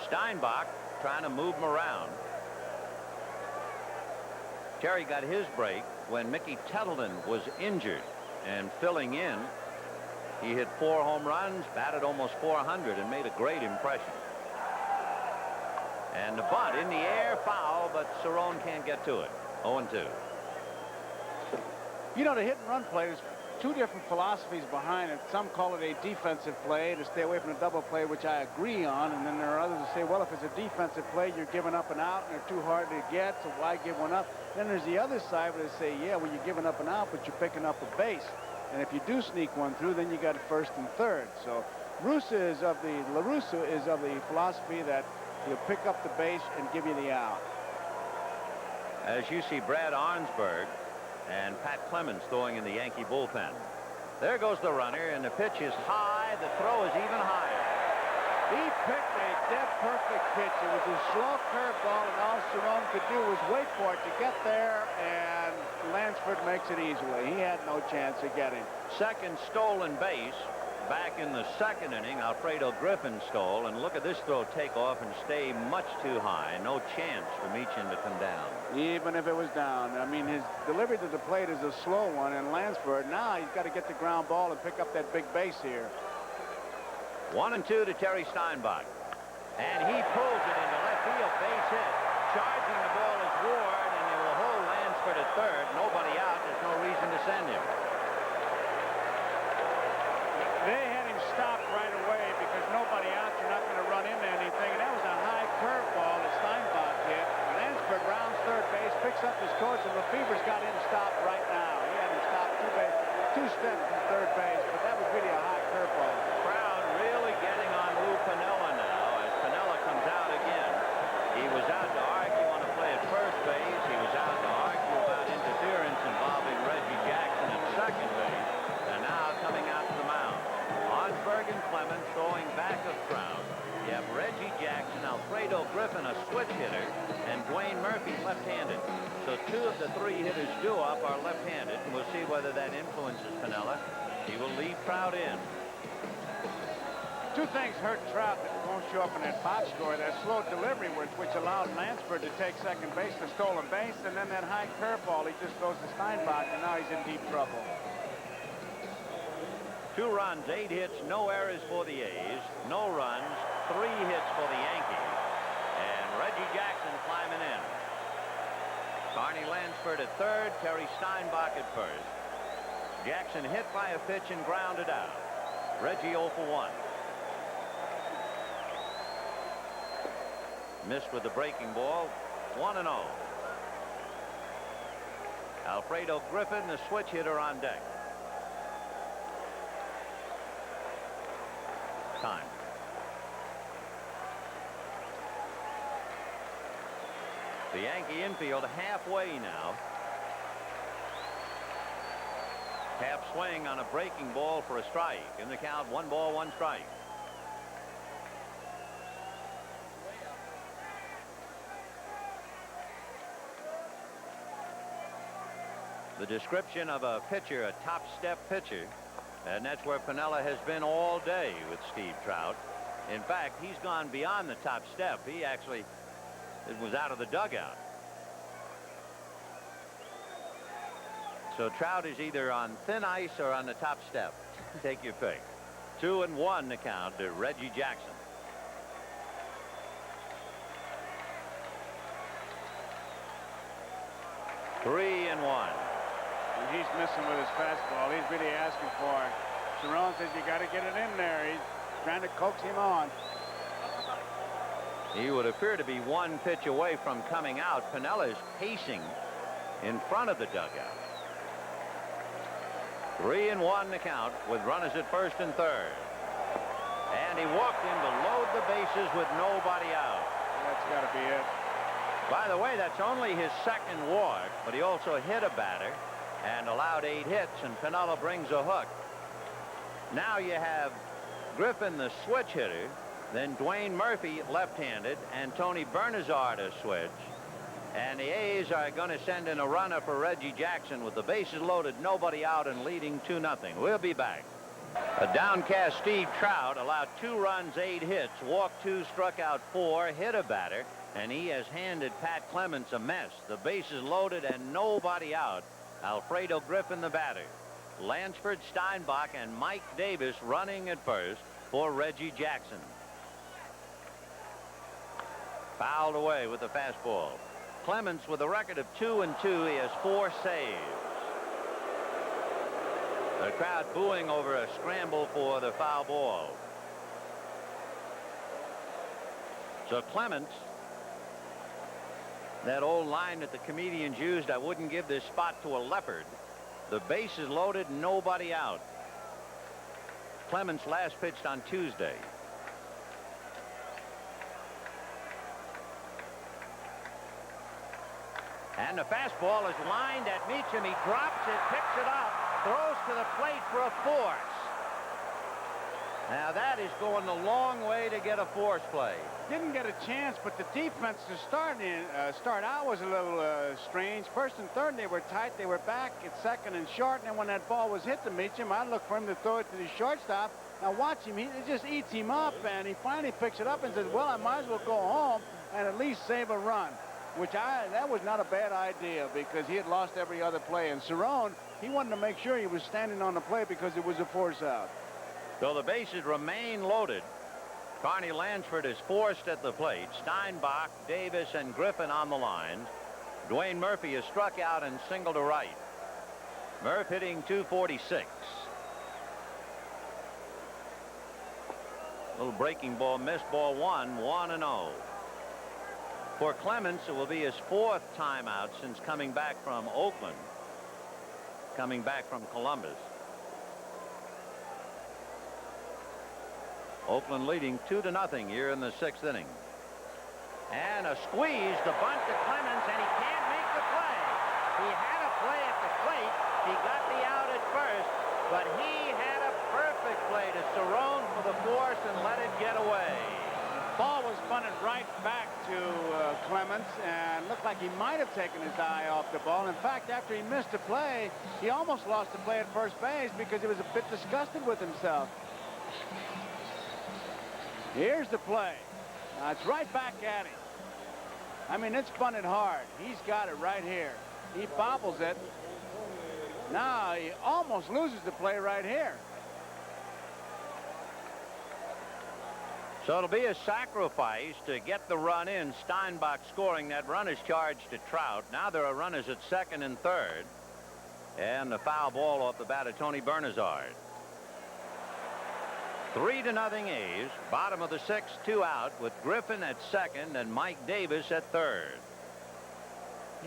Steinbach trying to move him around. Terry got his break when Mickey Tettleton was injured, and filling in, he hit 4 home runs, batted almost .400, and made a great impression. And the bunt in the air, foul, but Cerrone can't get to it. 0-2. You know, the hit and run play, there's 2 different philosophies behind it. Some call it a defensive play to stay away from the double play, which I agree on. And then there are others that say, well, if it's a defensive play, you're giving up and out, and they're too hard to get, so why give one up? Then there's the other side where they say, yeah, well, you're giving up and out, but you're picking up a base. And if you do sneak one through, then you got 1st and 3rd. So La Russa is of the philosophy that he'll pick up the base and give you the out. As you see Brad Arnsberg and Pat Clemens throwing in the Yankee bullpen. There goes the runner, and the pitch is high. The throw is even higher. He picked a dead perfect pitch. It was a slow curveball, and all Cerrone could do was wait for it to get there, and Lansford makes it easily. He had no chance of getting. 2nd stolen base. Back in the 2nd inning, Alfredo Griffin stole, and look at this throw take off and stay much too high. No chance for Meacham to come down. Even if it was down. I mean, his delivery to the plate is a slow one, and Lansford, now he's got to get the ground ball and pick up that big base here. 1-2 to Terry Steinbach. And he pulls it into left field, base hit. Charging the ball is Ward, and they will hold Lansford at 3rd. Nobody out. There's no reason to send him. They had him stopped right away because nobody out. You're not going to run into anything. And that was a high curveball that Steinbach hit. Lansford rounds 3rd base, picks up his coach, and Lefebvre's got him stopped right now. He had him stopped 2 steps from 3rd base, but that was really a high curveball. Crowd really getting on Lou Piniella now as Piniella comes out again. He was out to argue on a play at 1st base. He was out to argue about interference involving Reggie Jackson at 2nd base. And now coming out to the mound. Arnsberg and Clemens throwing back of Trout. You have Reggie Jackson, Alfredo Griffin, a switch hitter, and Dwayne Murphy left-handed. So 2 of the 3 hitters due up are left-handed, and we'll see whether that influences Piniella. He will leave Trout in. Two things hurt Trout that won't show up in that box score. That slow delivery, which allowed Lansford to take second base, the stolen base, and then that high curveball. He just goes to Steinbach, and now he's in deep trouble. 2 runs, 8 hits, no errors for the A's. No runs, 3 hits for the Yankees. And Reggie Jackson climbing in. Barney Lansford at third, Terry Steinbach at first. Jackson hit by a pitch and grounded out. Reggie 0 for 1. Missed with the breaking ball. 1-0. Alfredo Griffin, the switch hitter, on deck. Time. The Yankee infield halfway now. Half swing on a breaking ball for a strike. In the count, 1 ball, 1 strike. The description of a pitcher, a top step pitcher, and that's where Piniella has been all day with Steve Trout. In fact, he's gone beyond the top step. He actually was out of the dugout. So Trout is either on thin ice or on the top step. Take your pick. 2-1 the count to Reggie Jackson. Three and 1. He's missing with his fastball. He's really asking for it. Cerrone says you got to get it in there. He's trying to coax him on. He would appear to be 1 pitch away from coming out. Piniella is pacing in front of the dugout. 3-1 the count with runners at first and third. And he walked in to load the bases with nobody out. That's got to be it. By the way, that's only his second walk, but he also hit a batter and allowed 8 hits, and Piniella brings a hook. Now you have Griffin, the switch hitter, then Dwayne Murphy, left-handed, and Tony Bernazard a switch. And the A's are going to send in a runner for Reggie Jackson with the bases loaded, nobody out, and leading 2-0. We'll be back. A downcast Steve Trout allowed 2 runs, 8 hits, walked 2, struck out 4, hit a batter, and he has handed Pat Clements a mess. The bases loaded and nobody out. Alfredo Griffin, the batter. Lansford, Steinbach, and Mike Davis running at first for Reggie Jackson. Fouled away with the fastball. Clements with a record of 2-2. He has 4 saves. The crowd booing over a scramble for the foul ball. So Clements, that old line that the comedians used, I wouldn't give this spot to a leopard. The base is loaded, nobody out. Clements last pitched on Tuesday. And the fastball is lined at Meacham. He drops it, picks it up, throws to the plate for a force. Now that is going a long way to get a force play. Didn't get a chance, but the defense to start out was a little strange. First and third, they were tight. They were back at second and short. And when that ball was hit to Meacham, I looked for him to throw it to the shortstop. Now watch him. It just eats him up, and he finally picks it up and says, well, I might as well go home and at least save a run. That was not a bad idea because he had lost every other play. And Cerrone, he wanted to make sure he was standing on the plate because it was a force out. So the bases remain loaded. Barney Lansford is forced at the plate. Steinbach, Davis, and Griffin on the lines. Dwayne Murphy is struck out and single to right. Murph hitting .246. Little breaking ball, missed ball 1, 1-0. For Clements, it will be his 4th timeout since coming back from Oakland, coming back from Columbus. Oakland leading 2-0 here in the 6th inning. And a squeeze, the bunt to Clements, and he can't make the play. He had a play at the plate. He got the out at first, but he had a perfect play to Cerrone for the force and let it get away. ball was bunted right back to Clemens, and looked like he might have taken his eye off the ball. In fact, after he missed a play, he almost lost the play at first base because he was a bit disgusted with himself. Here's the play. It's right back at him. I mean, it's bunted hard. He's got it right here. He bobbles it. Now he almost loses the play right here. So it'll be a sacrifice to get the run in. Steinbach scoring. That run is charged to Trout. Now there are runners at second and third. And the foul ball off the bat of Tony Bernazard. 3-0 A's. Bottom of the sixth, 2 out, with Griffin at second and Mike Davis at third.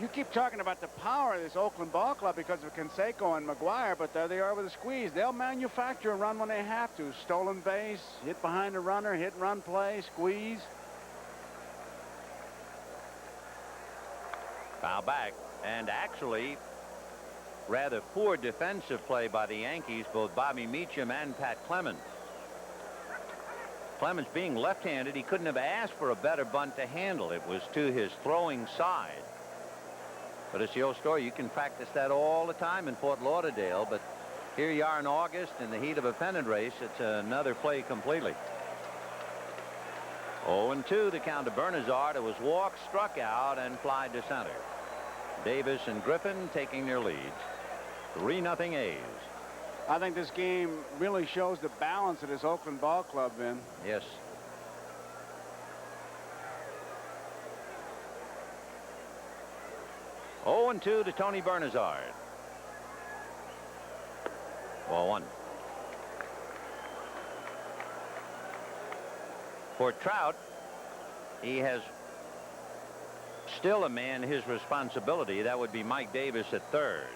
You keep talking about the power of this Oakland ball club because of Canseco and McGuire, but there they are with a squeeze. They'll manufacture a run when they have to. Stolen base, hit behind the runner, hit run play, squeeze. Foul back, and actually rather poor defensive play by the Yankees, both Bobby Meacham and Pat Clemens. Clemens being left-handed, he couldn't have asked for a better bunt to handle. It was to his throwing side. But it's the old story. You can practice that all the time in Fort Lauderdale, but here you are in August in the heat of a pennant race. It's another play completely. 0-2 the count to Bernazard. It was walked, struck out, and flied to center. Davis and Griffin taking their leads. 3-0 A's. I think this game really shows the balance of this Oakland ball club, Vin. Yes. Oh, 0-2 to Tony Bernazard. Ball one. For Trout, he has still a man his responsibility. That would be Mike Davis at third.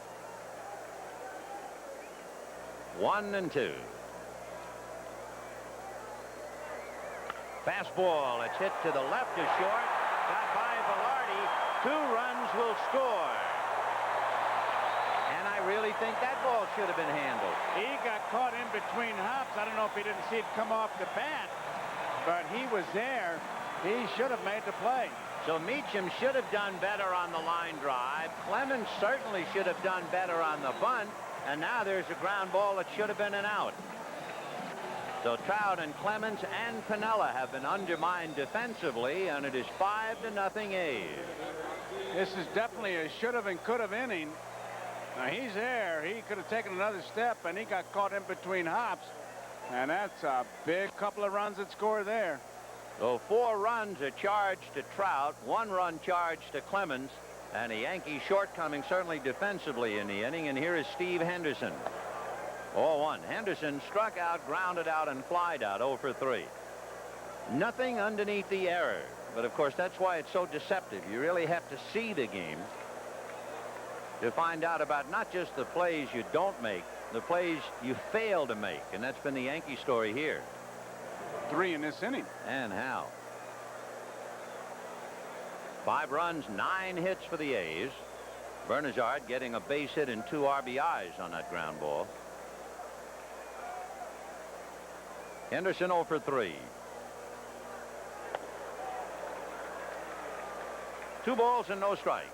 1-2. Fastball. It's hit to the left is short. Got by Velarde. 2 runs will score. And I really think that ball should have been handled. He got caught in between hops. I don't know if he didn't see it come off the bat, but he was there. He should have made the play. So Meacham should have done better on the line drive. Clemens certainly should have done better on the bunt. And now there's a ground ball that should have been an out. So Trout and Clemens and Piniella have been undermined defensively, and it is 5-0 A's. This is definitely a should have and could have inning. Now he's there. He could have taken another step, and he got caught in between hops. And that's a big couple of runs that score there. So 4 runs are charged to Trout, 1 run charged to Clemens, and a Yankee shortcoming certainly defensively in the inning. And here is Steve Henderson. 0-1. Henderson struck out, grounded out, and flied out. 0 for 3. Nothing underneath the error. But of course, that's why it's so deceptive. You really have to see the game to find out about not just the plays you don't make, the plays you fail to make. And that's been the Yankee story here. 3 in this inning. And how? 5 runs, 9 hits for the A's. Bernazard getting a base hit and 2 RBIs on that ground ball. Henderson 0 for 3. 2 balls and no strikes.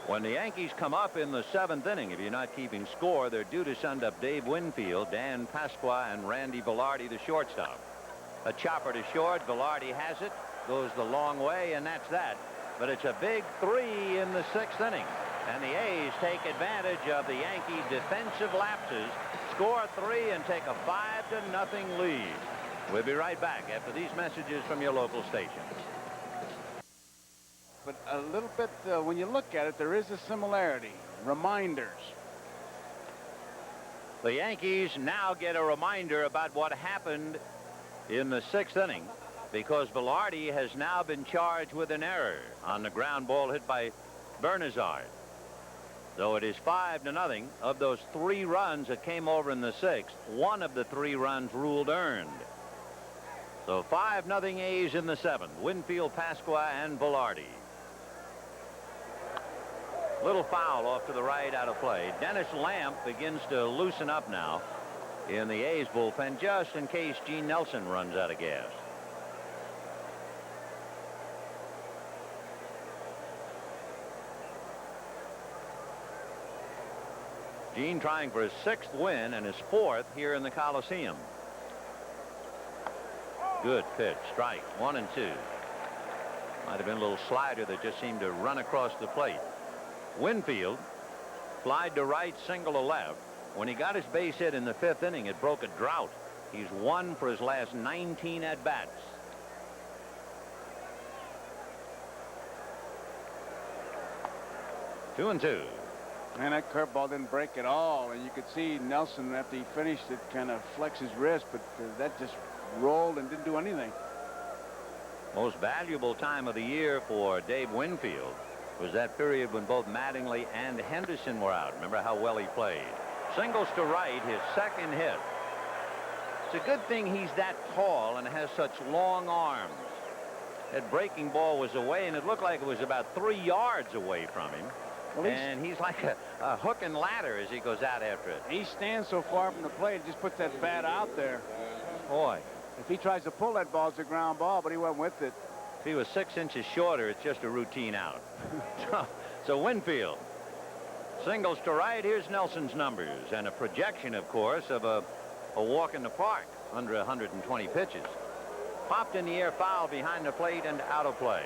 When the Yankees come up in the 7th inning, if you're not keeping score, they're due to send up Dave Winfield, Dan Pasqua, and Randy Velarde, the shortstop. A chopper to short. Velarde has it, goes the long way, and that's that. But it's a big 3 in the 6th inning. And the A's take advantage of the Yankee defensive lapses, score 3, and take a 5-0 lead. We'll be right back after these messages from your local station. But a little bit, when you look at it, there is a similarity. Reminders. The Yankees now get a reminder about what happened in the 6th inning, because Velarde has now been charged with an error on the ground ball hit by Bernazard. So it is 5-0. Of those 3 runs that came over in the 6th, 1 of the 3 runs ruled earned. So 5-0 A's in the 7th. Winfield, Pasqua, and Velarde. Little foul off to the right, out of play. Dennis Lamp begins to loosen up now in the A's bullpen, just in case Gene Nelson runs out of gas. Gene trying for his 6th win and his 4th here in the Coliseum. Good pitch. Strike 1 and 2. Might have been a little slider that just seemed to run across the plate. Winfield flied to right, single to left. When he got his base hit in the 5th inning, it broke a drought. He's won for his last 19 at bats. Two and two. Man, that curveball didn't break at all, and you could see Nelson, after he finished it, kind of flex his wrist, but that just rolled and didn't do anything. Most valuable time of the year for Dave Winfield was that period when both Mattingly and Henderson were out. Remember how well he played. Singles to right, his 2nd hit. It's a good thing he's that tall and has such long arms. That breaking ball was away, and it looked like it was about 3 yards away from him. Well, and he's like a hook and ladder as he goes out after it. He stands so far from the plate, he just puts that bat out there. Boy. If he tries to pull that ball, it's a ground ball, but he went with it. If he was 6 inches shorter, it's just a routine out. So Winfield. Singles to right. Here's Nelson's numbers. And a projection, of course, of a walk in the park under 120 pitches. Popped in the air, foul behind the plate and out of play.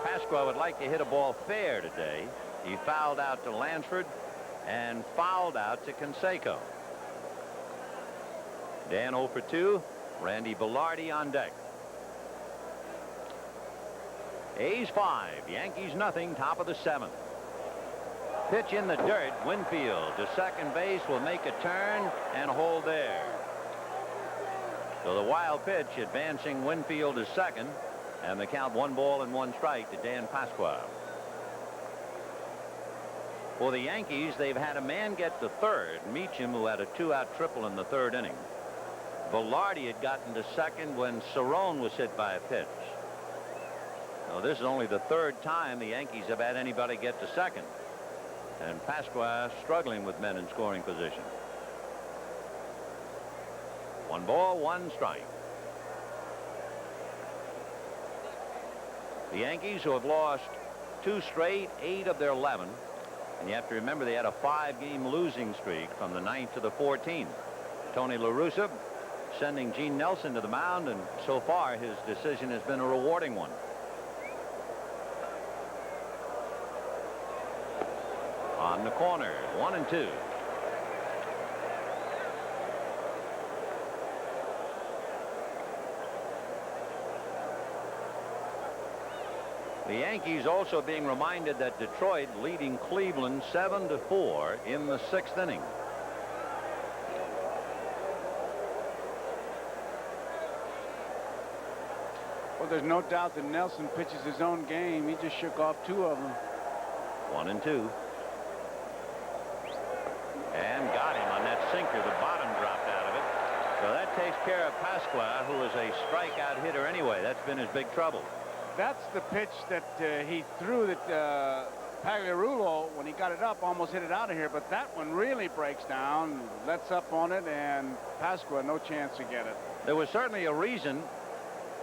Pasqua would like to hit a ball fair today. He fouled out to Lansford and fouled out to Canseco. Dan 0 for 2. Randy Velarde on deck. A's 5, Yankees nothing, top of the 7th. Pitch in the dirt. Winfield to second base, will make a turn and hold there. So the wild pitch advancing Winfield to second, and the count 1 ball and 1 strike to Dan Pasqua. For the Yankees, they've had a man get to third, Meacham, who had a 2-out triple in the 3rd inning. Velarde had gotten to second when Cerrone was hit by a pitch. Now, this is only the 3rd time the Yankees have had anybody get to second. And Pasqua struggling with men in scoring position. 1 ball, 1 strike. The Yankees, who have lost 2 straight, 8 of their 11. And you have to remember they had a 5-game losing streak from the 9th to the 14th. Tony La Russa sending Gene Nelson to the mound, and so far his decision has been a rewarding one. On the corner, 1 and 2. The Yankees also being reminded that Detroit leading Cleveland 7-4 in the 6th inning. Well, there's no doubt that Nelson pitches his own game. He just shook off 2 of them. 1 and 2. And got him on that sinker. The bottom dropped out of it. So that takes care of Pasqua, who is a strikeout hitter anyway. That's been his big trouble. That's the pitch that he threw that Pagliarulo, when he got it up, almost hit it out of here. But that one really breaks down, lets up on it, and Pasqua, no chance to get it. There was certainly a reason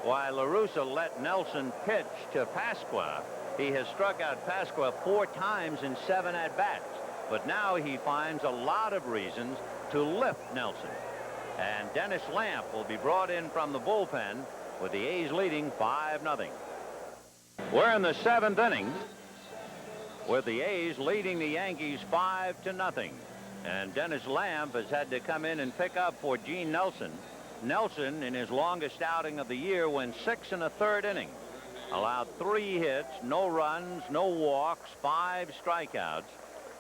why La Russa let Nelson pitch to Pasqua. He has struck out Pasqua 4 times in 7 at-bats. But now he finds a lot of reasons to lift Nelson. And Dennis Lamp will be brought in from the bullpen with the A's leading 5-0. We're in the 7th inning with the A's leading the Yankees 5-0. And Dennis Lamp has had to come in and pick up for Gene Nelson. Nelson, in his longest outing of the year, went 6 1/3 innings. Allowed 3 hits, no runs, no walks, 5 strikeouts.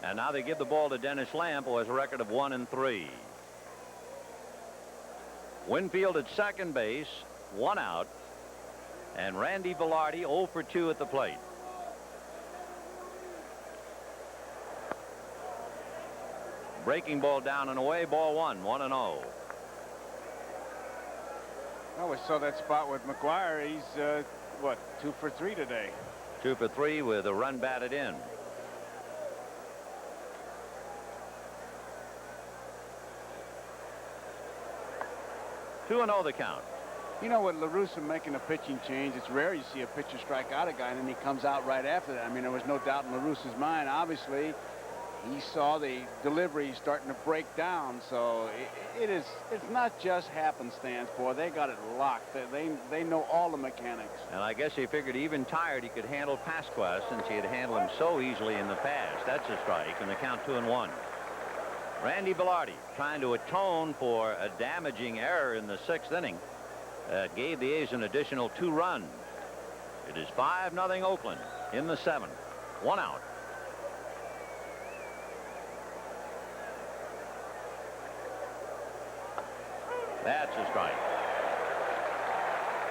And now they give the ball to Dennis Lamp, who has a record of 1 3. Winfield at second base, 1 out. And Randy Velarde 0 for 2 at the plate. Breaking ball down and away, ball 1, 1-0. Well, we saw that spot with McGuire. He's, what, 2 for 3 today. 2 for 3 with a run batted in. 2-0 the count. You know, with La Russa making a pitching change, it's rare you see a pitcher strike out a guy, and then he comes out right after that. I mean, there was no doubt in La Russa's mind. Obviously, he saw the delivery starting to break down, so it's not just happenstance, boy. They got it locked. They know all the mechanics. And I guess he figured even tired he could handle Pasqua since he had handled him so easily in the past. That's a strike, and the count 2-1. Randy Velarde trying to atone for a damaging error in the 6th inning. Gave the A's an additional 2 runs. It is 5-0 Oakland in the 7th. 1 out. That's a strike.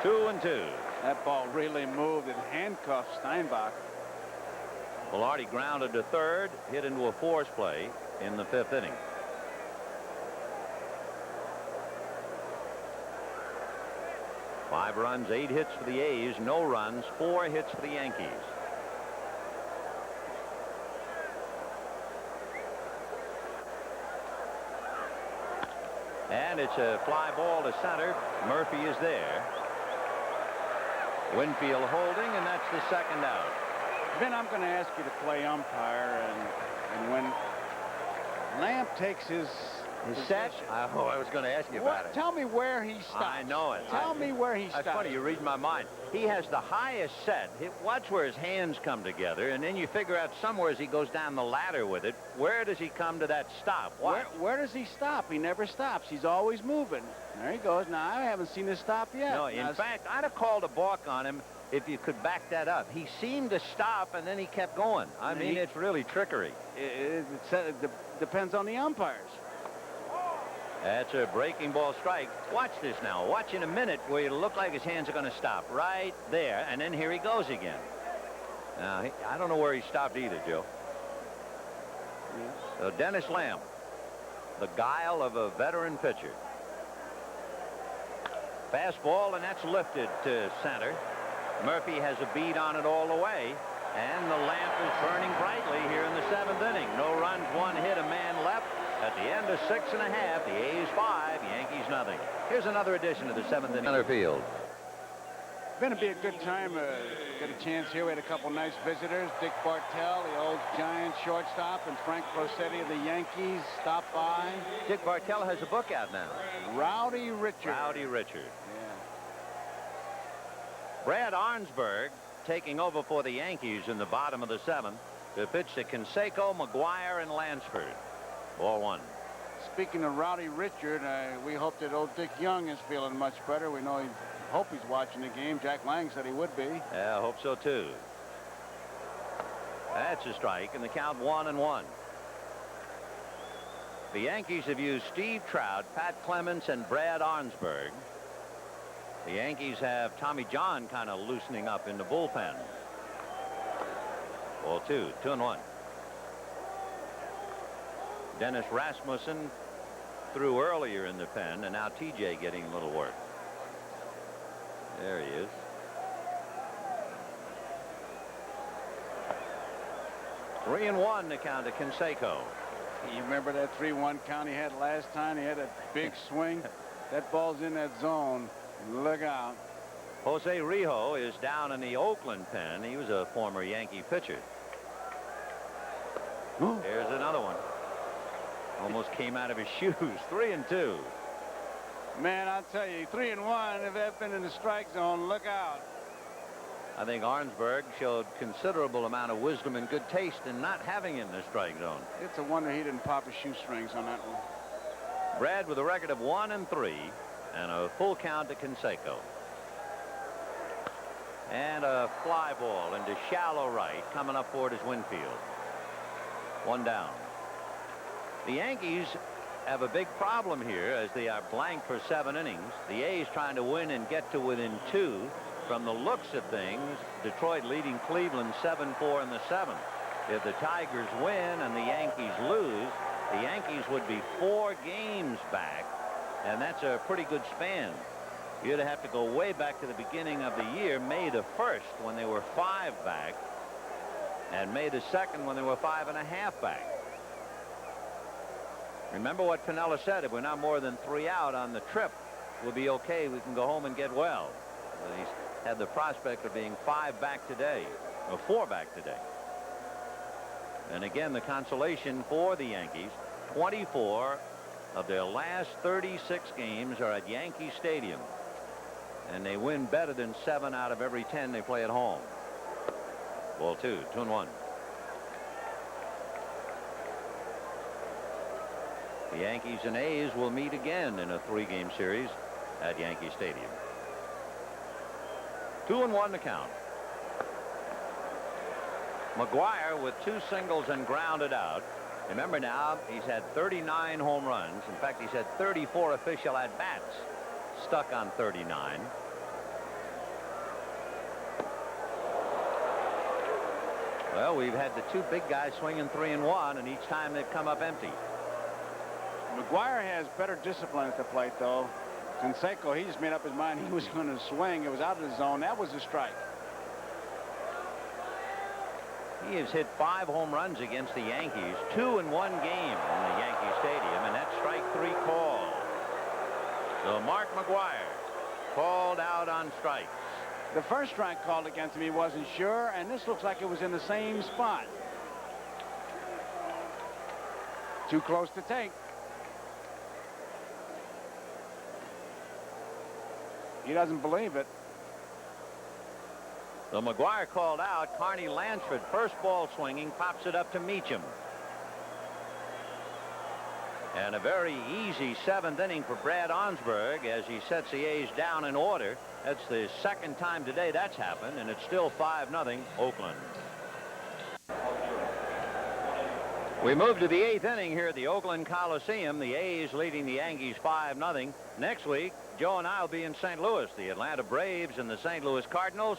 2-2. That ball really moved and handcuffed Steinbach. Velarde grounded to third, hit into a force play in the 5th inning. Five runs, 8 hits for the A's, no runs, 4 hits for the Yankees. And it's a fly ball to center. Murphy is there. Winfield holding, and that's the 2nd out. Ben, I'm going to ask you to play umpire, and when Lamp takes his set? I was going to ask you about it. Tell me where he stops. I know it. Tell me where he stops. That's funny. You read my mind. He has the highest set. Watch where his hands come together, and then you figure out somewhere as he goes down the ladder with it, where does he come to that stop? Where does he stop? He never stops. He's always moving. There he goes. Now, I haven't seen him stop yet. No, in fact, I'd have called a balk on him if you could back that up. He seemed to stop, and then he kept going. I mean, it's really trickery. It depends on the umpires. That's a breaking ball strike. Watch this now. Watch in a minute where it'll look like his hands are going to stop right there, and then here he goes again. Now, I don't know where he stopped either, Joe. Yeah. So Dennis Lamp, the guile of a veteran pitcher. Fastball, and that's lifted to center. Murphy has a bead on it all the way, and the lamp is burning brightly here in the 7th inning. No runs, 1 hit, a man left. At the end of 6 1/2, the A's 5, Yankees nothing. Here's another edition of the 7th inning. Center field. Going to be a good time. Get a chance here. We had a couple nice visitors. Dick Bartell, the old Giant shortstop, and Frank Crosetti of the Yankees stopped by. Dick Bartell has a book out now. Rowdy Richard. Rowdy Richard. Yeah. Brad Arnsberg taking over for the Yankees in the bottom of the 7th to pitch to Canseco, McGuire, and Lansford. Ball 1. Speaking of Rowdy Richard, we hope that old Dick Young is feeling much better. We know hope he's watching the game. Jack Lang said he would be. Yeah, I hope so too. That's a strike, and the count 1-1. The Yankees have used Steve Trout, Pat Clements, and Brad Arnsberg. The Yankees have Tommy John kind of loosening up in the bullpen. Ball 2, 2-1. Dennis Rasmussen threw earlier in the pen, and now TJ getting a little work. There he is. Three and 1 to count to Canseco. You remember that 3-1 count he had last time? He had a big swing. That ball's in that zone. Look out. Jose Rijo is down in the Oakland pen. He was a former Yankee pitcher. Ooh. There's another one. Almost came out of his shoes. 3 and 2. Man, I'll tell you, 3 and 1. If they've been in the strike zone, look out. I think Arnsberg showed considerable amount of wisdom and good taste in not having him in the strike zone. It's a wonder he didn't pop his shoestrings on that one. Brad with a record of 1 and 3 and a full count to Canseco. And a fly ball into shallow right. Coming up for it is Winfield. 1 down. The Yankees have a big problem here as they are blank for 7 innings. The A's trying to win and get to within 2. From the looks of things, Detroit leading Cleveland 7-4 in the 7th. If the Tigers win and the Yankees lose, the Yankees would be 4 games back, and that's a pretty good span. You'd have to go way back to the beginning of the year, May the 1st, when they were 5 back, and May the 2nd when they were 5.5 back. Remember what Piniella said, if we're not more than 3 out on the trip, we'll be okay. We can go home and get well. He's had the prospect of being 5 back today, or 4 back today. And again, the consolation for the Yankees, 24 of their last 36 games are at Yankee Stadium. And they win better than 7 out of every 10 they play at home. Ball 2, 2-1. The Yankees and A's will meet again in a 3-game series at Yankee Stadium. 2-1 to count. McGwire with 2 singles and grounded out. Remember now, he's had 39 home runs. In fact, he's had 34 official at-bats. Stuck on 39. Well, we've had the 2 big guys swinging 3 and 1, and each time they've come up empty. McGwire has better discipline at the plate, though. Canseco, he just made up his mind he was going to swing. It was out of the zone. That was a strike. He has hit 5 home runs against the Yankees, 2 in 1 game in the Yankee Stadium, and that's strike 3 call. So Mark McGwire called out on strikes. The first strike called against him, he wasn't sure, and this looks like it was in the same spot. Too close to take. He doesn't believe it. So McGwire called out. Carney Lansford, first ball swinging, pops it up to Meacham. And a very easy 7th inning for Brad Onsberg as he sets the A's down in order. That's the 2nd time today that's happened, and it's still 5-0 Oakland. We move to the 8th inning here at the Oakland Coliseum. The A's leading the Yankees 5-0. Next week, Joe and I will be in St. Louis. The Atlanta Braves and the St. Louis Cardinals.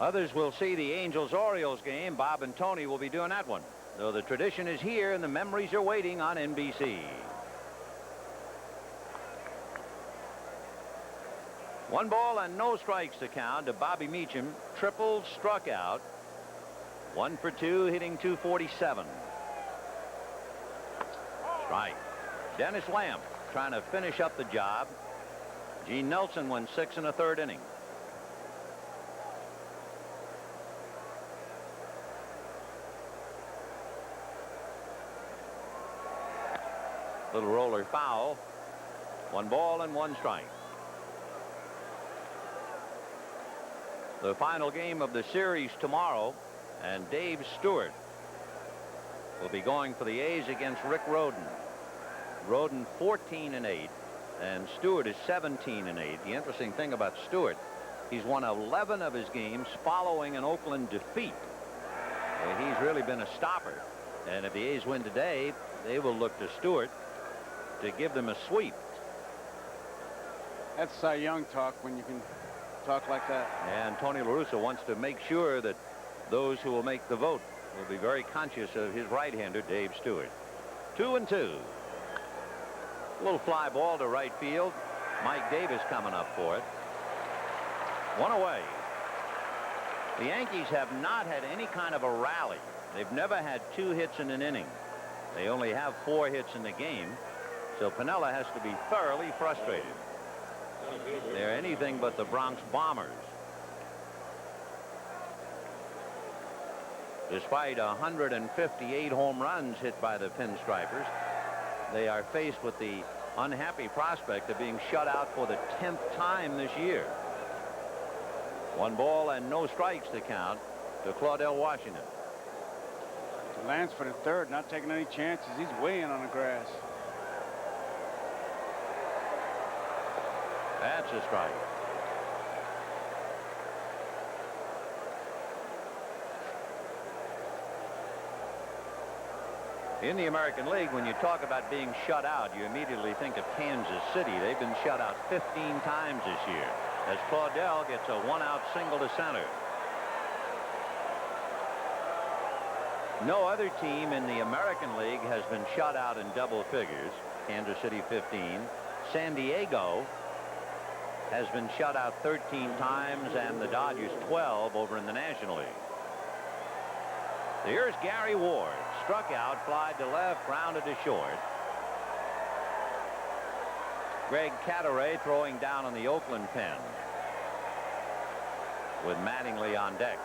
Others will see the Angels-Orioles game. Bob and Tony will be doing that one. So the tradition is here, and the memories are waiting on NBC. 1 ball and no strikes to count to Bobby Meacham. Triple, struck out. 1 for 2, hitting .247. Strike. Dennis Lamp trying to finish up the job. Gene Nelson went 6 1/3 inning. Little roller foul. 1 ball and 1 strike. The final game of the series tomorrow, and Dave Stewart will be going for the A's against Rick Rhoden. Rhoden 14-8, and Stewart is 17-8. The interesting thing about Stewart, he's won 11 of his games following an Oakland defeat. He's really been a stopper, and if the A's win today, they will look to Stewart to give them a sweep. That's Cy Young talk when you can talk like that. And Tony La Russa wants to make sure that those who will make the vote will be very conscious of his right-hander, Dave Stewart. 2-2. A little fly ball to right field. Mike Davis coming up for it. 1 away. The Yankees have not had any kind of a rally. They've never had 2 hits in an inning. They only have 4 hits in the game. So Piniella has to be thoroughly frustrated. They're anything but the Bronx Bombers. Despite 158 home runs hit by the Pinstripers, they are faced with the unhappy prospect of being shut out for the 10th time this year. 1 ball and no strikes to count to Claudell Washington. Lansford at third, not taking any chances. He's way in on the grass. That's a strike. In the American League, when you talk about being shut out, you immediately think of Kansas City. They've been shut out 15 times this year as Claudell gets a 1-out single to center. No other team in the American League has been shut out in double figures. Kansas City 15. San Diego has been shut out 13 times, and the Dodgers 12 over in the National League. Here's Gary Ward. Struck out, flied to left, grounded to short. Greg Cadaret throwing down on the Oakland pen with Mattingly on deck.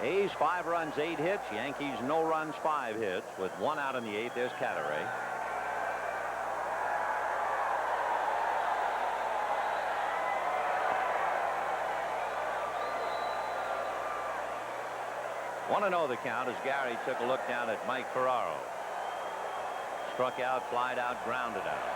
A's 5 runs, 8 hits. Yankees no runs, 5 hits. With 1 out in the 8th, there's Cadaret. Want to know the count as Gary took a look down at Mike Ferraro. Struck out, flied out, grounded out.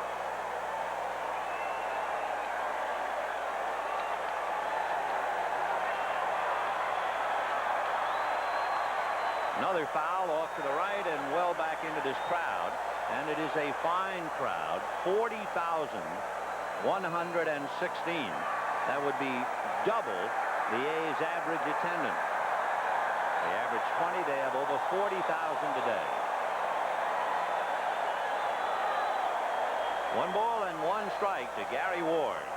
Another foul off to the right and well back into this crowd. And it is a fine crowd. 40,116. That would be double the A's average attendance. They average 20. They have over 40,000 today. 1 ball and 1 strike to Gary Ward.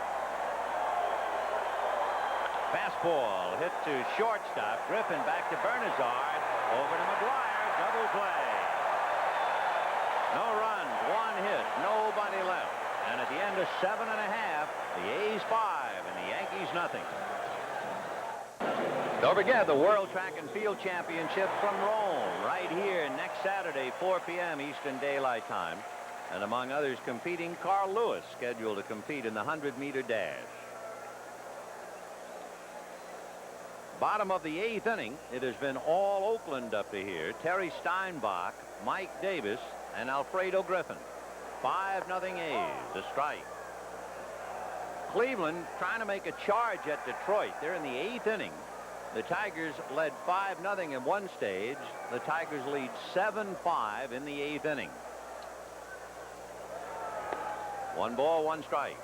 Fastball hit to shortstop. Griffin back to Bernazard. Over to McGuire. Double play. No runs, 1 hit, nobody left. And at the end of 7 1/2, the A's 5 and the Yankees nothing. Don't forget the World Track and Field Championship from Rome right here next Saturday, 4 p.m. Eastern Daylight Time. And among others competing, Carl Lewis scheduled to compete in the 100-meter dash. Bottom of the 8th inning, it has been all Oakland up to here. Terry Steinbach, Mike Davis, and Alfredo Griffin. 5-0 A's, a strike. Cleveland trying to make a charge at Detroit. They're in the 8th inning. The Tigers led 5-0 in one stage. The Tigers lead 7-5 in the 8th inning. 1 ball, 1 strike.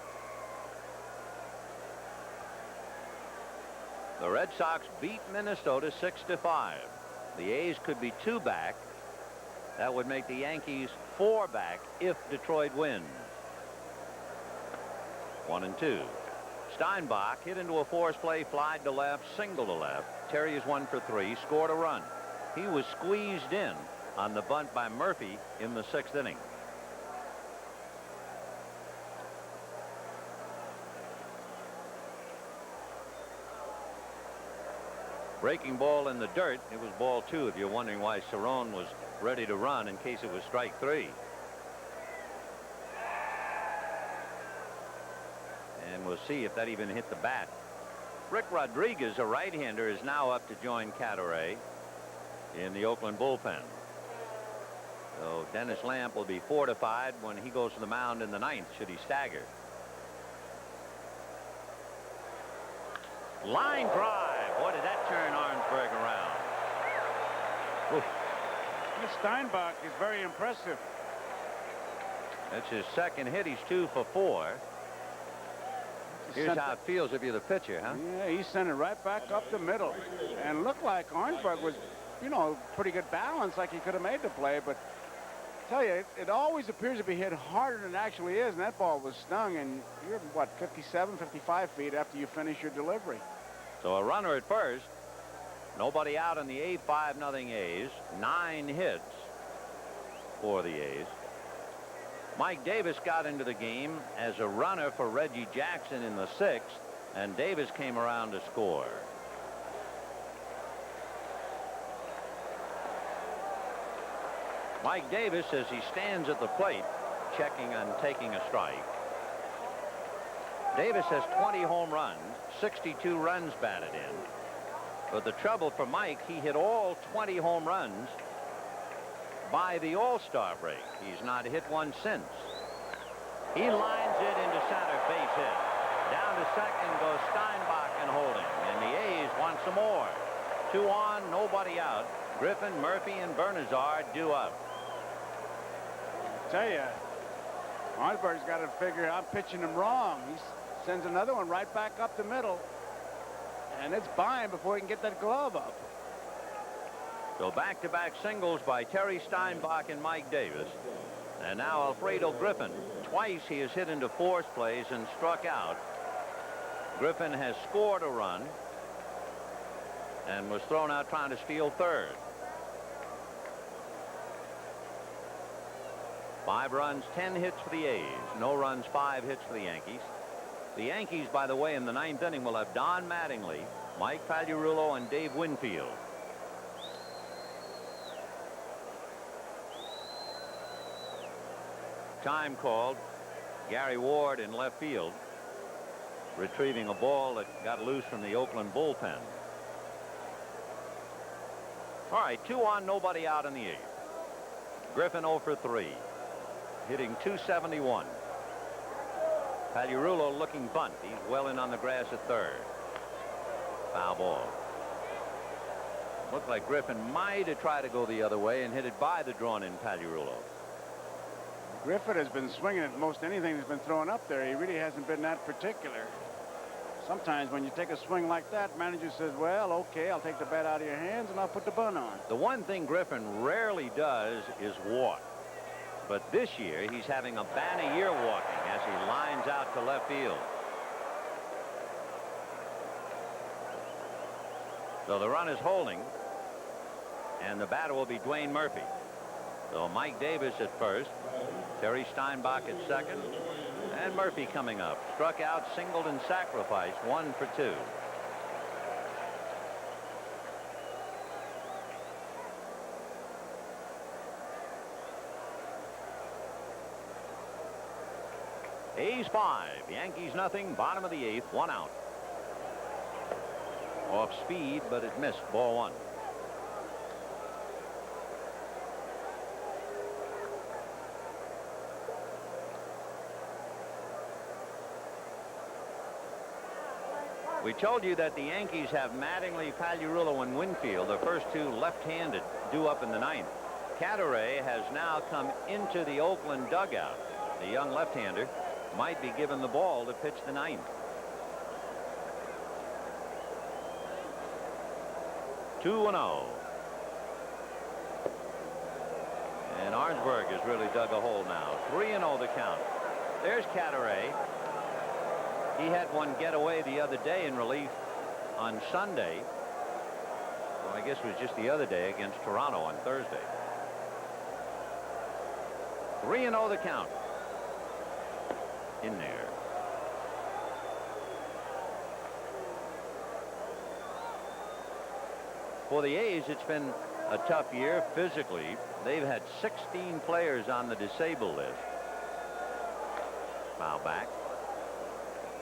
The Red Sox beat Minnesota 6-5. The A's could be 2 back. That would make the Yankees 4 back if Detroit wins. 1-2. Steinbach hit into a force play, flied to left, single to left. Terry is 1 for 3, scored a run. He was squeezed in on the bunt by Murphy in the 6th inning. Breaking ball in the dirt. It was ball 2 if you're wondering why Cerrone was ready to run in case it was strike 3. And we'll see if that even hit the bat. Rick Rodriguez, a right-hander, is now up to join Cadaret in the Oakland bullpen. So Dennis Lamp will be fortified when he goes to the mound in the 9th should he stagger. Line drive. Boy, did that turn Arnsberg around. Oof. Steinbach is very impressive. That's his 2nd hit. He's 2 for 4. Here's how it feels if you're the pitcher, huh? Yeah, he sent it right back up the middle. And looked like Arnsberg was, you know, pretty good balance, like he could have made the play. But I tell you, it always appears to be hit harder than it actually is. And that ball was stung. And you're, what, 57, 55 feet after you finish your delivery. So a runner at first. Nobody out in the 8th, 5-0 A's. 9 hits for the A's. Mike Davis got into the game as a runner for Reggie Jackson in the 6th, and Davis came around to score. Mike Davis, as he stands at the plate, checking and taking a strike. Davis has 20 home runs, 62 runs batted in. But the trouble for Mike, he hit all 20 home runs by the All-Star break. He's not hit one since. He lines it into center, base hit. Down to second goes Steinbach and holding. And the A's want some more. 2 on, nobody out. Griffin, Murphy, and Bernazard due up. I tell you, Arnsberg's got to figure I'm pitching him wrong. He sends another one right back up the middle. And it's by him before he can get that glove up. So back-to-back singles by Terry Steinbach and Mike Davis. And now Alfredo Griffin. Twice he has hit into force plays and struck out. Griffin has scored a run and was thrown out trying to steal third. 5 runs, 10 hits for the A's. No runs, 5 hits for the Yankees. The Yankees, by the way, in the 9th inning will have Don Mattingly, Mike Pagliarulo, and Dave Winfield. Time called. Gary Ward in left field, retrieving a ball that got loose from the Oakland bullpen. All right, 2 on, nobody out in the 8th. Griffin 0 for 3, hitting .271. Pagliarulo looking bunt. He's well in on the grass at third. Foul ball. Looked like Griffin might have tried to go the other way and hit it by the drawn-in Pagliarulo. Griffin has been swinging at most anything that's been thrown up there. He really hasn't been that particular. Sometimes when you take a swing like that, manager says, well, okay, I'll take the bat out of your hands and I'll put the bunt on. The one thing Griffin rarely does is walk. But this year, he's having a bad year walking as he lines out to left field. So the run is holding, and the batter will be Dwayne Murphy. So Mike Davis at first, Terry Steinbach at second, and Murphy coming up. Struck out, singled, and sacrificed. 1 for 2. A's 5, Yankees nothing. Bottom of the 8th, 1 out. Off speed, but it missed. Ball 1. We told you that the Yankees have Mattingly, Pagliarulo, and Winfield, the first 2 left-handed, due up in the 9th. Cadaret has now come into the Oakland dugout. The young left-hander might be given the ball to pitch the 9th. 2-0. And Arnsberg has really dug a hole now. 3-0 the count. There's Cadaret. He had one get away the other day in relief on Sunday. Well, I guess it was just the other day against Toronto on Thursday. 3-0 the count. In there. For the A's, it's been a tough year physically. They've had 16 players on the disabled list. Foul back.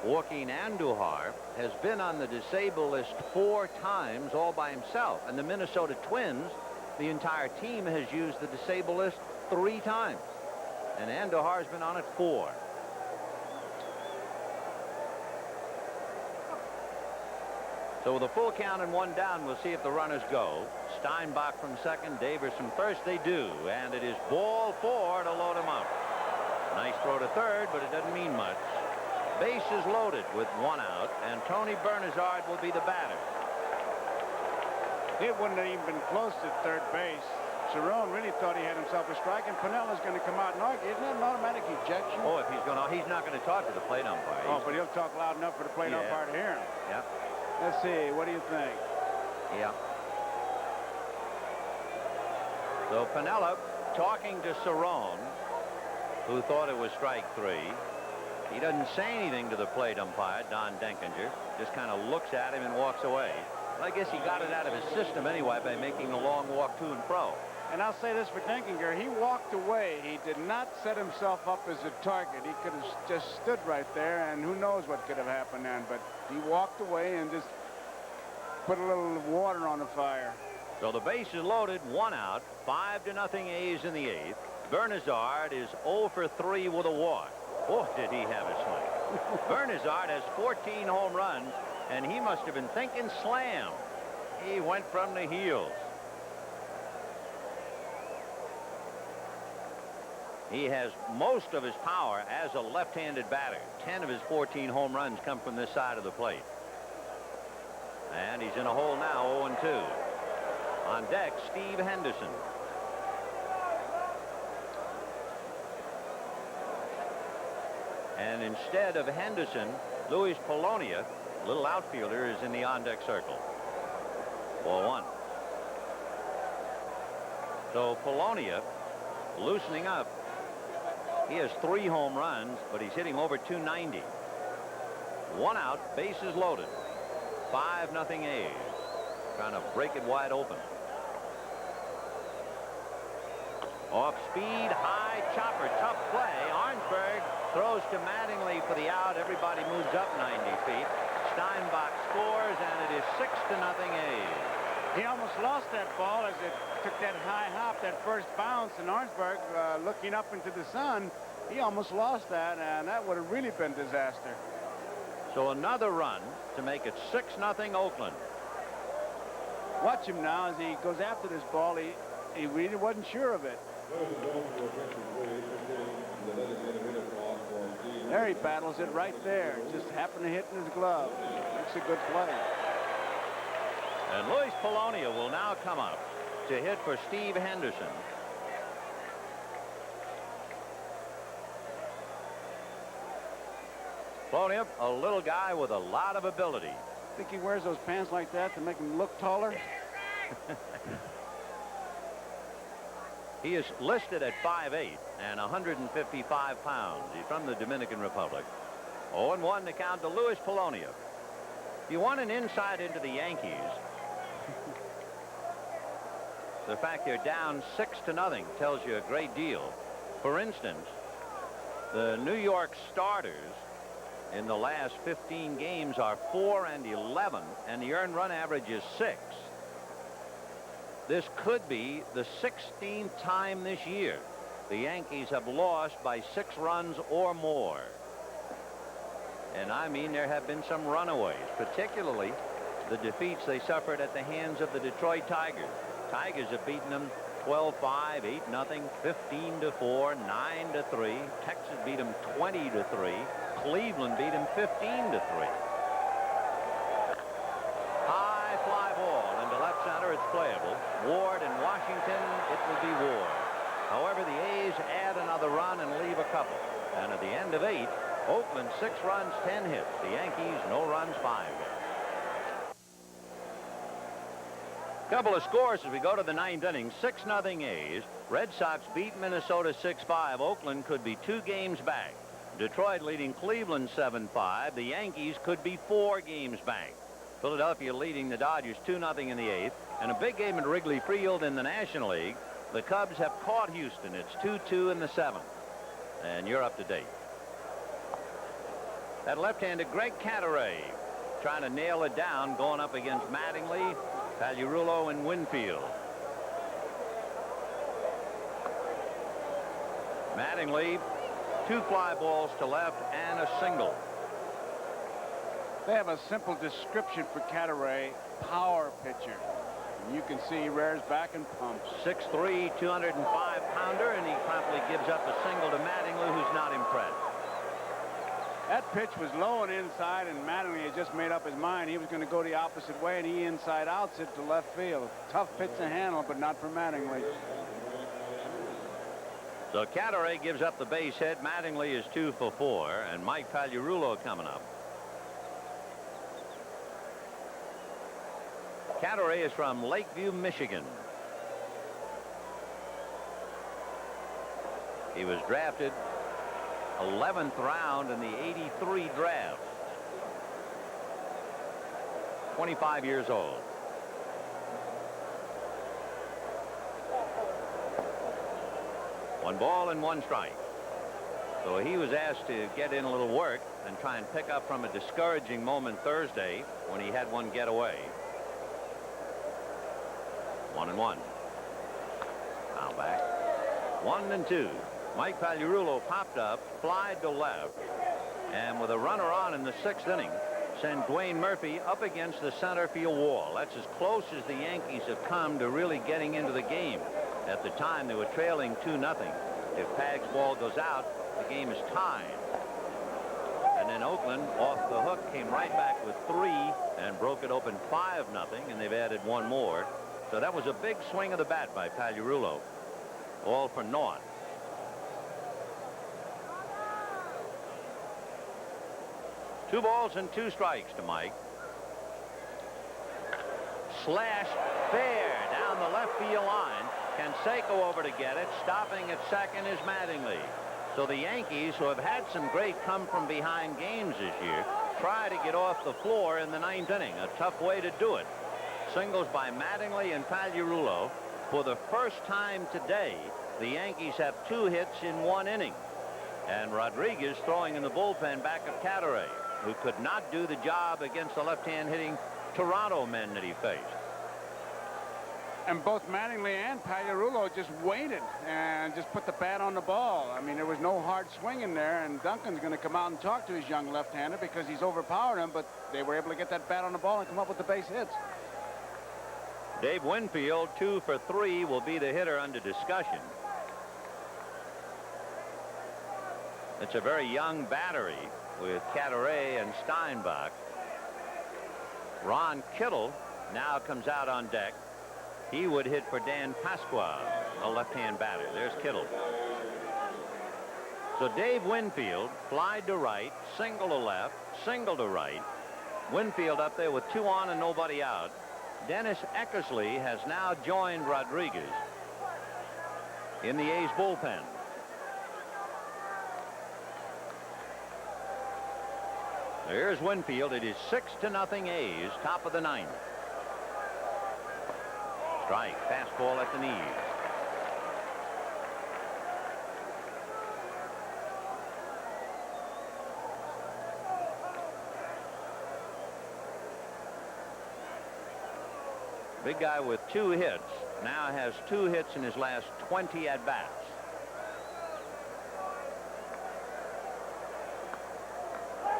Joaquin Andujar has been on the disabled list 4 times all by himself. And the Minnesota Twins, the entire team has used the disabled list 3 times. And Andujar's been on it 4. So with a full count and 1 down, we'll see if the runners go. Steinbach from second, Davis from first. They do. And it is ball 4 to load him up. Nice throw to third, but it doesn't mean much. Bases loaded with 1 out, and Tony Bernazard will be the batter. It wouldn't have even been close to third base. Cerrone really thought he had himself a strike, and Pinella's going to come out and argue. Isn't that an automatic ejection? Oh, if he's not going to talk to the plate umpire. Oh, but he'll talk loud enough for the plate umpire to hear him. Yeah. Let's see. What do you think? Yeah. So Piniella talking to Cerrone, who thought it was strike 3. He doesn't say anything to the plate umpire, Don Denkinger. Just kind of looks at him and walks away. Well, I guess he got it out of his system anyway by making the long walk to and fro. And I'll say this for Denkinger. He walked away. He did not set himself up as a target. He could have just stood right there, and who knows what could have happened then. But he walked away and just put a little water on the fire. So the base is loaded, 1 out, 5-0 A's in the 8th. Bernazard is 0 for 3 with a walk. Oh, did he have a swing. Bernazard has 14 home runs, and he must have been thinking slam. He went from the heels. He has most of his power as a left-handed batter. 10 of his 14 home runs come from this side of the plate. And he's in a hole now, 0-2. On deck, Steve Henderson. And instead of Henderson, Luis Polonia, little outfielder, is in the on-deck circle. Ball 1. So Polonia loosening up. He has 3 home runs, but he's hitting over 290. 1 out, bases loaded. 5-0 A's. Trying to break it wide open. Off speed, high chopper, tough play. Arnsberg throws to Mattingly for the out. Everybody moves up 90 feet. Steinbach scores, and it is 6-0 A's. He almost lost that ball as it took that high hop, that first bounce, and Arnsberg looking up into the sun. He almost lost that, and that would have really been disaster. So another run to make it 6-0 Oakland. Watch him now as he goes after this ball. He really wasn't sure of it. There he battles it right there. Just happened to hit in his glove. Makes a good play. And Luis Polonia will now come up to hit for Steve Henderson. Polonia, a little guy with a lot of ability. Think he wears those pants like that to make him look taller? He is listed at 5'8" and 155 pounds. He's from the Dominican Republic. 0-1 to count to Luis Polonia. If you want an insight into the Yankees, the fact they're down 6-0 tells you a great deal. For instance, the New York starters in the last 15 games are 4-11, and the earned run average is 6. This could be the 16th time this year the Yankees have lost by 6 runs or more. And I mean, there have been some runaways, particularly the defeats they suffered at the hands of the Detroit Tigers. Tigers have beaten them 12-5, 8-0, 15-4, 9-3. Texas beat them 20-3. Cleveland beat them 15-3. High fly ball into left center. It's playable. Ward and Washington, it will be Ward. However, the A's add another run and leave a couple. And at the end of 8, Oakland 6 runs, 10 hits. The Yankees no runs, 5 hits. Couple of scores as we go to the 9th inning. 6-0 A's. Red Sox beat Minnesota 6-5. Oakland could be 2 games back. Detroit leading Cleveland 7-5. The Yankees could be 4 games back. Philadelphia leading the Dodgers 2-0 in the 8th. And a big game at Wrigley Field in the National League. The Cubs have caught Houston. It's 2-2 in the 7th. And you're up to date. That left-handed Greg Cadaret trying to nail it down, going up against Mattingly, Pagliarulo, and Winfield. Mattingly, 2 fly balls to left and a single. They have a simple description for Cadaret, power pitcher. And you can see he rears back and pumps. 6'3", 205-pounder, and he promptly gives up a single to Mattingly, who's not impressed. That pitch was low and inside, and Mattingly had just made up his mind he was going to go the opposite way, and he inside outs it to left field. Tough pitch to handle, but not for Mattingly. So Cadaret gives up the base hit. Mattingly is 2 for 4, and Mike Pagliarulo coming up. Cadaret is from Lakeview, Michigan. He was drafted 11th round in the '83 draft. 25 years old. One ball and 1 strike. So he was asked to get in a little work and try and pick up from a discouraging moment Thursday when he had one get away. 1-1. Now back. 1-2. Mike Pagliarulo popped up, flied to left, and with a runner on in the 6th inning, sent Dwayne Murphy up against the center field wall. That's as close as the Yankees have come to really getting into the game. At the time, they were trailing 2-0. If Pag's ball goes out, the game is tied. And then Oakland, off the hook, came right back with 3 and broke it open 5-0, and they've added 1 more. So that was a big swing of the bat by Pagliarulo. All for naught. Two balls and 2 strikes to Mike. Slash fair down the left field line. Canseco over to get it. Stopping at second is Mattingly. So the Yankees, who have had some great come-from-behind games this year, try to get off the floor in the 9th inning. A tough way to do it. Singles by Mattingly and Pagliarulo. For the first time today, the Yankees have 2 hits in 1 inning. And Rodriguez throwing in the bullpen back of Cadaret, who could not do the job against the left-hand hitting Toronto men that he faced. And both Mattingly and Pagliarulo just waited and just put the bat on the ball. I mean, there was no hard swing in there, and Duncan's going to come out and talk to his young left-hander because he's overpowered him, but they were able to get that bat on the ball and come up with the base hits. Dave Winfield, 2 for 3, will be the hitter under discussion. It's a very young battery with Cadaret and Steinbach. Ron Kittle now comes out on deck. He would hit for Dan Pasqua, a left-hand batter. There's Kittle. So Dave Winfield flied to right, single to left, single to right. Winfield up there with 2 on and nobody out. Dennis Eckersley has now joined Rodriguez in the A's bullpen. There's Winfield. It is 6-0 A's, top of the 9th. Strike, fastball at the knees. Big guy with 2 hits now has 2 hits in his last 20 at-bats.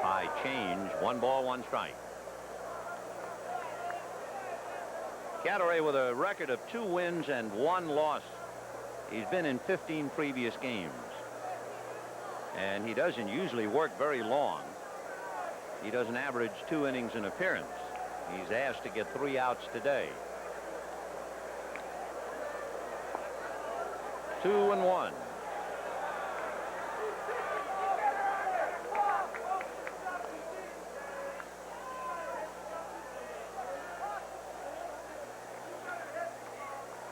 High change, 1 ball, 1 strike. Cadaret with a record of 2 wins and 1 loss. He's been in 15 previous games. And he doesn't usually work very long. He doesn't average 2 innings an appearance. He's asked to get 3 outs today. 2-1.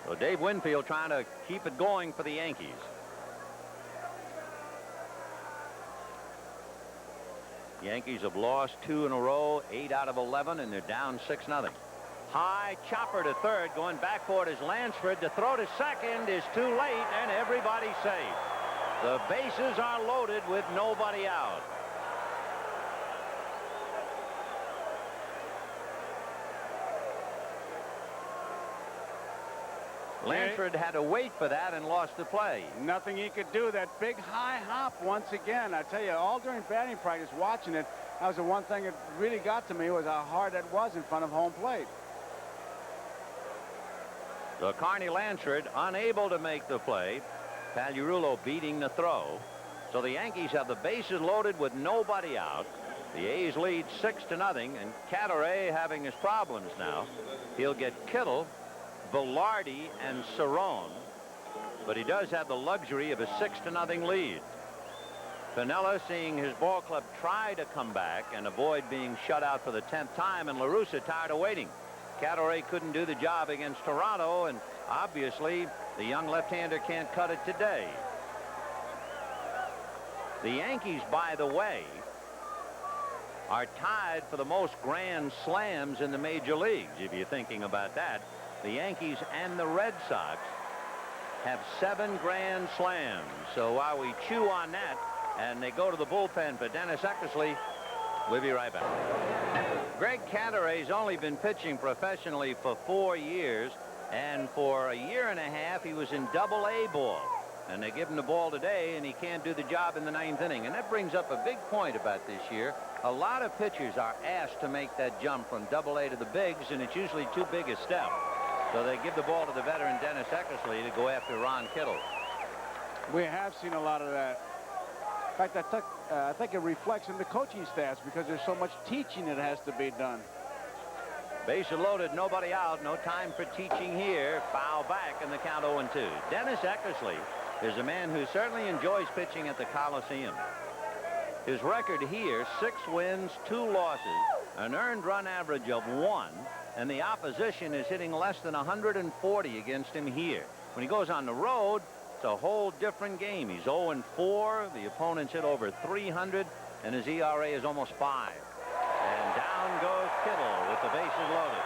So Dave Winfield trying to keep it going for the Yankees. Yankees have lost 2 in a row, 8 out of 11, and they're down 6-0. High chopper to third. Going back for it is Lansford. To throw to second is too late, and everybody's safe. The bases are loaded with nobody out. Lansford had to wait for that and lost the play. Nothing he could do. That big high hop once again. I tell you, all during batting practice watching it, that was the one thing that really got to me was how hard that was in front of home plate. So Carney Lansford unable to make the play. Pagliarulo beating the throw. So the Yankees have the bases loaded with nobody out. The A's lead 6-0, and Cadaret having his problems now. He'll get Kittle, Velarde, and Cerrone, but he does have the luxury of a 6-0 lead. Piniella, seeing his ball club try to come back and avoid being shut out for the 10th time, and La Russa tired of waiting. Cadaret couldn't do the job against Toronto, and obviously the young left-hander can't cut it today. The Yankees, by the way, are tied for the most grand slams in the major leagues, if you're thinking about that. The Yankees and the Red Sox have 7 grand slams. So while we chew on that and they go to the bullpen for Dennis Eckersley, we'll be right back. Greg Cadaret's only been pitching professionally for 4 years, and for a year and a half he was in Double-A ball. And they give him the ball today, and he can't do the job in the 9th inning. And that brings up a big point about this year. A lot of pitchers are asked to make that jump from Double-A to the bigs, and it's usually too big a step. So they give the ball to the veteran Dennis Eckersley to go after Ron Kittle. We have seen a lot of that. In fact, I think it reflects in the coaching staffs because there's so much teaching that has to be done. Bases loaded, nobody out, no time for teaching here. Foul back, and the count 0-2. Dennis Eckersley is a man who certainly enjoys pitching at the Coliseum. His record here, 6 wins, 2 losses, an earned run average of 1, and the opposition is hitting less than 140 against him here. When he goes on the road, just a whole different game. He's 0-4. The opponent's hit over 300, and his ERA is almost 5. And down goes Kittle with the bases loaded.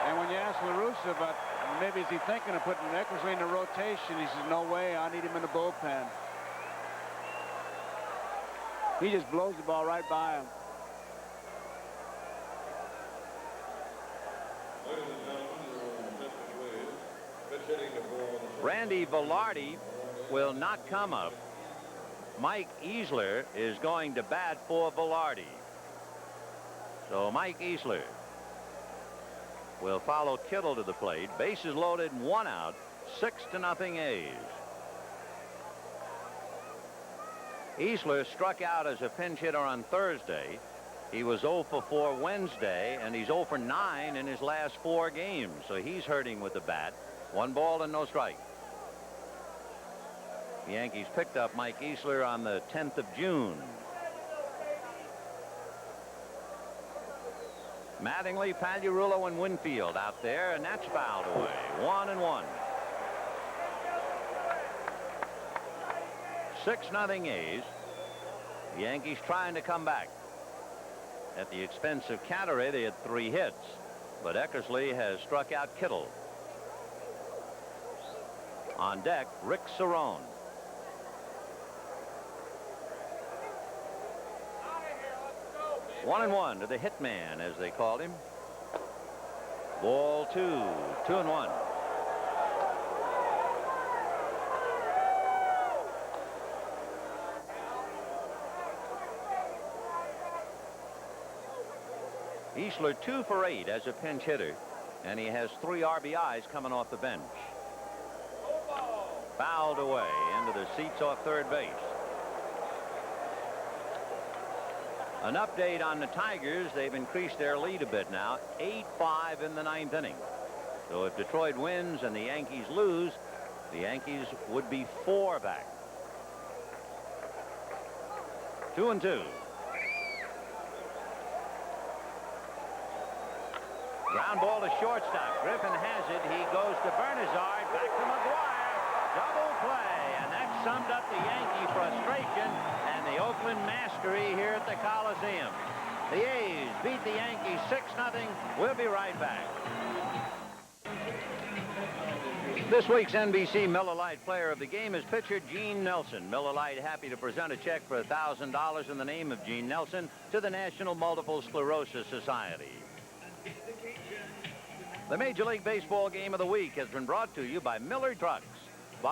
And when you ask La Russa about maybe is he thinking of putting Eckersley in the rotation, he says, no way, I need him in the bullpen. He just blows the ball right by him. Randy Velarde will not come up. Mike Easler is going to bat for Velarde. So Mike Easler will follow Kittle to the plate. Bases loaded, 1 out, 6-0 A's. Easler struck out as a pinch hitter on Thursday. He was 0-4 Wednesday, and he's 0-9 in his last 4 games. So he's hurting with the bat. 1 ball and no strike. The Yankees picked up Mike Easler on the 10th of June. Mattingly, Pagliarulo, and Winfield out there, and that's fouled away. 1-1. 6-0 A's. The Yankees trying to come back. At the expense of Cattery, they had 3 hits, but Eckersley has struck out Kittle. On deck, Rick Cerone. One and 1 to the hitman, as they called him. Ball 2, 2-1. Easler 2 for 8 as a pinch hitter, and he has 3 RBIs coming off the bench. Fouled away into the seats off third base. An update on the Tigers. They've increased their lead a bit now. 8-5 in the 9th inning. So if Detroit wins and the Yankees lose, the Yankees would be 4 back. 2-2. Ground ball to shortstop. Griffin has it. He goes to Bernazard. Back to McGuire. Double play. And that summed up the Yankee frustration and the Oakland mastery here at the Coliseum. The A's beat the Yankees 6-0. We'll be right back. This week's NBC Miller Lite Player of the Game is pitcher Gene Nelson. Miller Lite happy to present a check for $1,000 in the name of Gene Nelson to the National Multiple Sclerosis Society. The Major League Baseball Game of the Week has been brought to you by Miller Trucks.